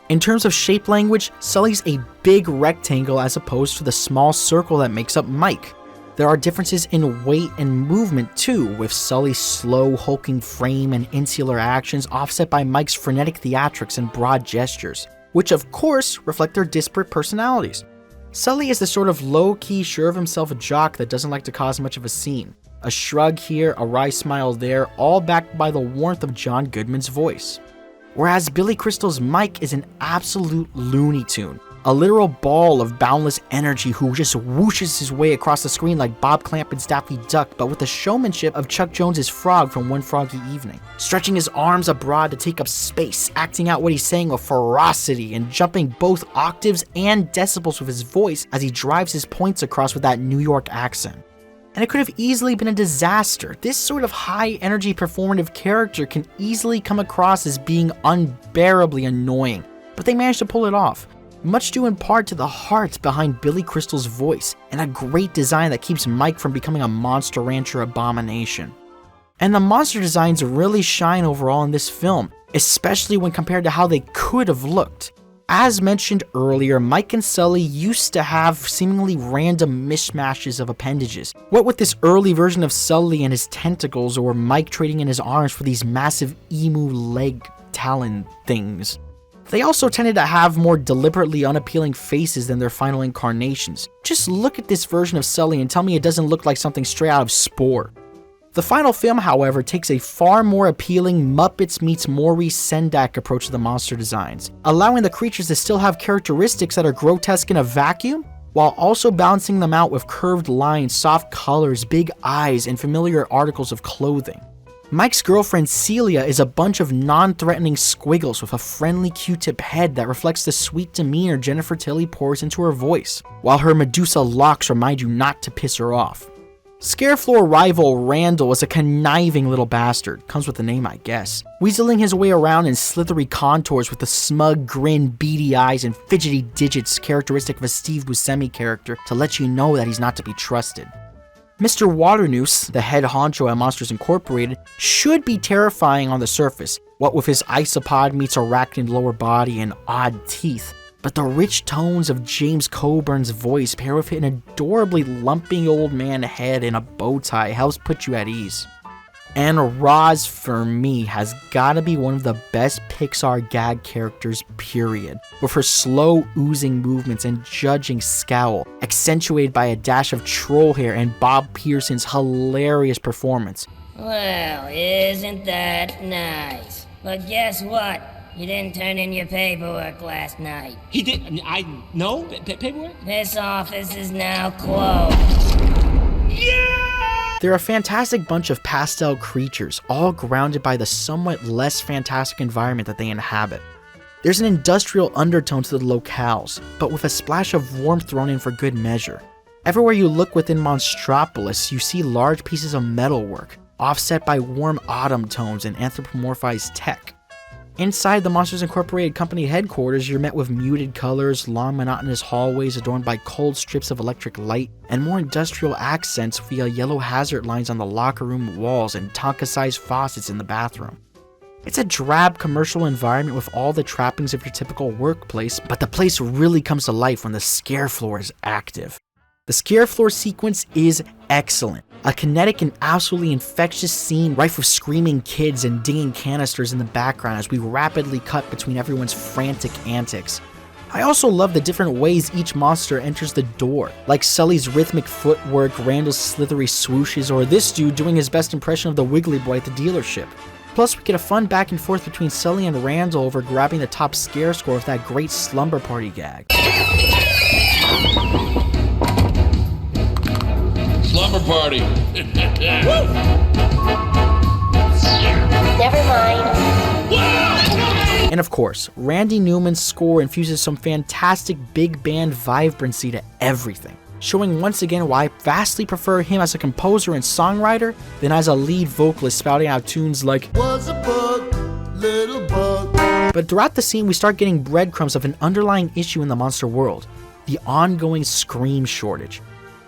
In terms of shape language, Sully's a big rectangle as opposed to the small circle that makes up Mike. There are differences in weight and movement too, with Sully's slow, hulking frame and insular actions offset by Mike's frenetic theatrics and broad gestures, which of course reflect their disparate personalities. Sully is the sort of low-key, sure of himself jock that doesn't like to cause much of a scene. A shrug here, a wry smile there, all backed by the warmth of John Goodman's voice. Whereas Billy Crystal's Mike is an absolute Looney Tune, a literal ball of boundless energy who just whooshes his way across the screen like Bob Clampet's Daffy Duck, but with the showmanship of Chuck Jones's Frog from One Froggy Evening, stretching his arms abroad to take up space, acting out what he's saying with ferocity, and jumping both octaves and decibels with his voice as he drives his points across with that New York accent. And it could have easily been a disaster. This sort of high-energy performative character can easily come across as being unbearably annoying, but they managed to pull it off, much due in part to the heart behind Billy Crystal's voice and a great design that keeps Mike from becoming a Monster Rancher abomination. And the monster designs really shine overall in this film, especially when compared to how they could have looked. As mentioned earlier, Mike and Sully used to have seemingly random mishmashes of appendages. What with this early version of Sully and his tentacles, or Mike trading in his arms for these massive emu leg talon things. They also tended to have more deliberately unappealing faces than their final incarnations. Just look at this version of Sully and tell me it doesn't look like something straight out of Spore. The final film, however, takes a far more appealing Muppets meets Maurice Sendak approach to the monster designs, allowing the creatures to still have characteristics that are grotesque in a vacuum, while also balancing them out with curved lines, soft colors, big eyes, and familiar articles of clothing. Mike's girlfriend Celia is a bunch of non-threatening squiggles with a friendly Q-tip head that reflects the sweet demeanor Jennifer Tilly pours into her voice, while her Medusa locks remind you not to piss her off. Scarefloor rival Randall is a conniving little bastard, comes with the name I guess, weaseling his way around in slithery contours with the smug grin, beady eyes, and fidgety digits characteristic of a Steve Buscemi character to let you know that he's not to be trusted. Mr. Waternoose, the head honcho at Monsters Incorporated, should be terrifying on the surface, what with his isopod meets arachnid lower body and odd teeth. But the rich tones of James Coburn's voice pair with an adorably lumpy old man head and a bow tie helps put you at ease. And Roz, for me, has gotta be one of the best Pixar gag characters, period. With her slow, oozing movements and judging scowl, accentuated by a dash of troll hair and Bob Pearson's hilarious performance. Well, isn't that nice? But guess what? You didn't turn in your paperwork last night. He did? No? Paperwork? This office is now closed. They're a fantastic bunch of pastel creatures, all grounded by the somewhat less fantastic environment that they inhabit. There's an industrial undertone to the locales, but with a splash of warmth thrown in for good measure. Everywhere you look within Monstropolis, you see large pieces of metalwork, offset by warm autumn tones and anthropomorphized tech. Inside the Monsters Incorporated company headquarters, you're met with muted colors, long monotonous hallways adorned by cold strips of electric light, and more industrial accents via yellow hazard lines on the locker room walls and Tonka-sized faucets in the bathroom. It's a drab commercial environment with all the trappings of your typical workplace, but the place really comes to life when the scare floor is active. The scare floor sequence is excellent. A kinetic and absolutely infectious scene rife with screaming kids and dinging canisters in the background as we rapidly cut between everyone's frantic antics. I also love the different ways each monster enters the door, like Sully's rhythmic footwork, Randall's slithery swooshes, or this dude doing his best impression of the Wiggly Boy at the dealership. Plus, we get a fun back and forth between Sully and Randall over grabbing the top scare score with that great slumber party gag. Slumber party. Never mind. And of course, Randy Newman's score infuses some fantastic big band vibrancy to everything, showing once again why I vastly prefer him as a composer and songwriter than as a lead vocalist spouting out tunes like "Was a bug, little bug." But throughout the scene, we start getting breadcrumbs of an underlying issue in the monster world: the ongoing scream shortage.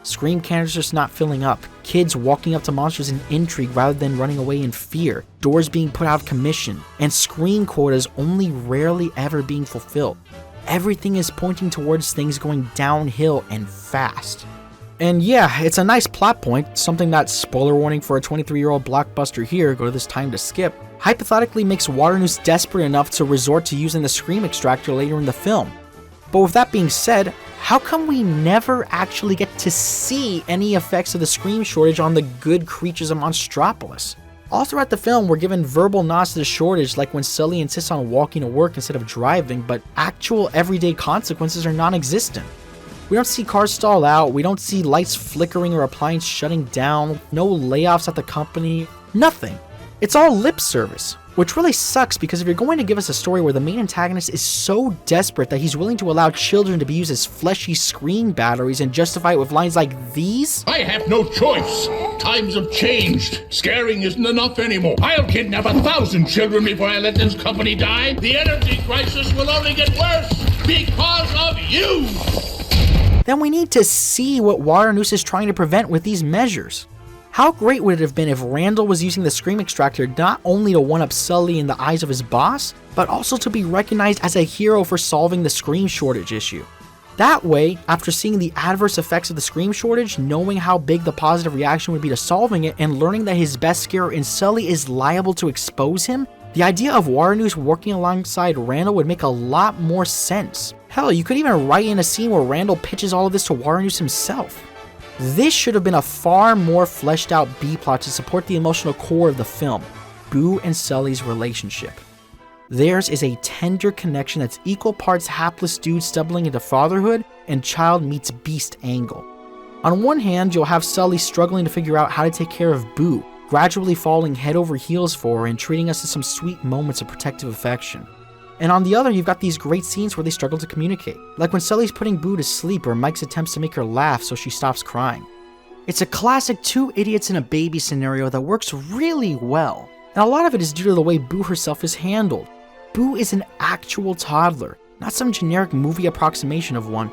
Scream canisters not filling up, kids walking up to monsters in intrigue rather than running away in fear, doors being put out of commission, and scream quotas only rarely ever being fulfilled. Everything is pointing towards things going downhill and fast. And yeah, it's a nice plot point, something that, spoiler warning for a 23-year-old blockbuster here, go to this time to skip, hypothetically makes Waternoose desperate enough to resort to using the scream extractor later in the film. But with that being said, how come we never actually get to see any effects of the scream shortage on the good creatures of Monstropolis? All throughout the film, we're given verbal nods to the shortage, like when Sully insists on walking to work instead of driving, but actual everyday consequences are non-existent. We don't see cars stall out, we don't see lights flickering or appliances shutting down, no layoffs at the company, nothing. It's all lip service. Which really sucks, because if you're going to give us a story where the main antagonist is so desperate that he's willing to allow children to be used as fleshy screen batteries and justify it with lines like these? I have no choice. Times have changed. Scaring isn't enough anymore. I'll kidnap 1,000 children before I let this company die. The energy crisis will only get worse because of you. Then we need to see what Waternoose is trying to prevent with these measures. How great would it have been if Randall was using the Scream Extractor not only to one-up Sully in the eyes of his boss, but also to be recognized as a hero for solving the Scream shortage issue. That way, after seeing the adverse effects of the Scream shortage, knowing how big the positive reaction would be to solving it, and learning that his best scarer in Sully is liable to expose him, the idea of Water News working alongside Randall would make a lot more sense. Hell, you could even write in a scene where Randall pitches all of this to Water News himself. This should have been a far more fleshed out B-plot to support the emotional core of the film, Boo and Sully's relationship. Theirs is a tender connection that's equal parts hapless dude stumbling into fatherhood and child meets beast angle. On one hand, you'll have Sully struggling to figure out how to take care of Boo, gradually falling head over heels for her and treating us to some sweet moments of protective affection. And on the other, you've got these great scenes where they struggle to communicate, like when Sully's putting Boo to sleep or Mike's attempts to make her laugh so she stops crying. It's a classic two idiots and a baby scenario that works really well, and a lot of it is due to the way Boo herself is handled. Boo is an actual toddler, not some generic movie approximation of one.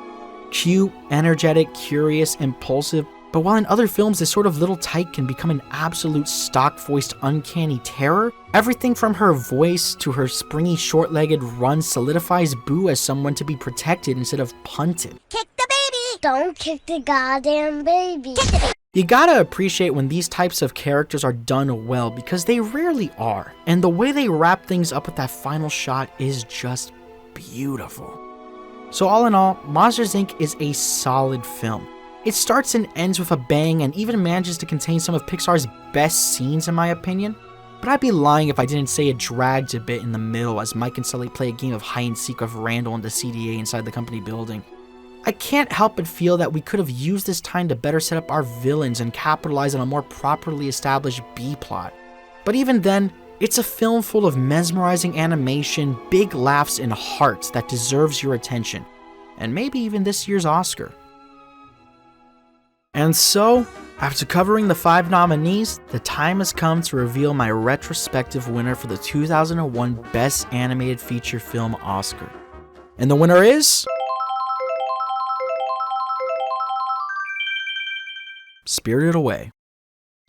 Cute, energetic, curious, impulsive, but while in other films this sort of little tyke can become an absolute stock-voiced uncanny terror, everything from her voice to her springy short-legged run solidifies Boo as someone to be protected instead of punted. Kick the baby! Don't kick the goddamn baby. You gotta appreciate when these types of characters are done well, because they rarely are, and the way they wrap things up with that final shot is just beautiful. So all in all, Monsters Inc. is a solid film. It starts and ends with a bang and even manages to contain some of Pixar's best scenes in my opinion, but I'd be lying if I didn't say it drags a bit in the middle as Mike and Sully play a game of hide and seek with Randall and the CDA inside the company building. I can't help but feel that we could have used this time to better set up our villains and capitalize on a more properly established B-plot. But even then, it's a film full of mesmerizing animation, big laughs, and hearts that deserves your attention, and maybe even this year's Oscar. And so, after covering the 5 nominees, the time has come to reveal my retrospective winner for the 2001 Best Animated Feature Film Oscar. And the winner is... Spirited Away.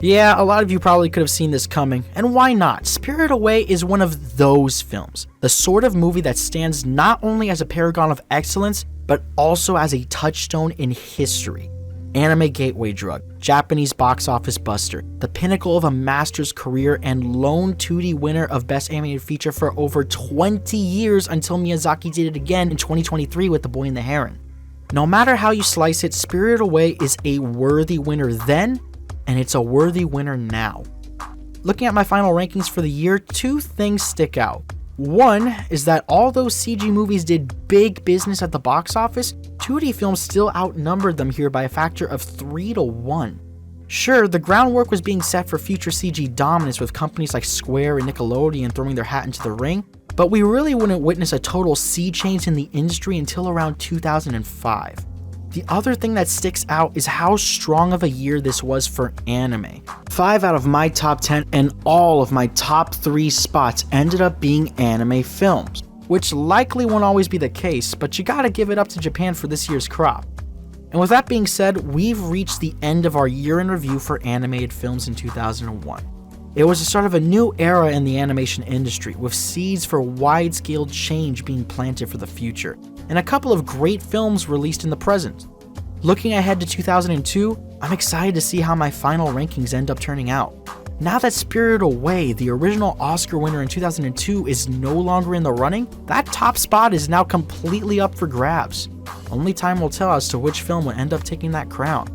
Yeah, a lot of you probably could have seen this coming, and why not? Spirited Away is one of those films, the sort of movie that stands not only as a paragon of excellence, but also as a touchstone in history. Anime gateway drug, Japanese box office buster, the pinnacle of a master's career, and lone 2D winner of Best Animated Feature for over 20 years until Miyazaki did it again in 2023 with The Boy and the Heron. No matter how you slice it, Spirited Away is a worthy winner then, and it's a worthy winner now. Looking at my final rankings for the year, 2 things stick out. One is that although CG movies did big business at the box office, 2D films still outnumbered them here by a factor of 3-1. Sure, the groundwork was being set for future CG dominance with companies like Square and Nickelodeon throwing their hat into the ring, but we really wouldn't witness a total sea change in the industry until around 2005. The other thing that sticks out is how strong of a year this was for anime. 5 out of my top 10 and all of my top 3 spots ended up being anime films, which likely won't always be the case, but you gotta give it up to Japan for this year's crop. And with that being said, we've reached the end of our year in review for animated films in 2001. It was the start of a new era in the animation industry, with seeds for wide-scale change being planted for the future, and a couple of great films released in the present. Looking ahead to 2002, I'm excited to see how my final rankings end up turning out. Now that Spirited Away, the original Oscar winner in 2002, is no longer in the running, that top spot is now completely up for grabs. Only time will tell as to which film will end up taking that crown.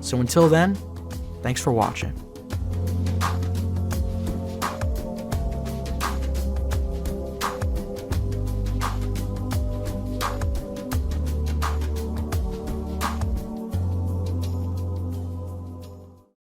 So until then, thanks for watching.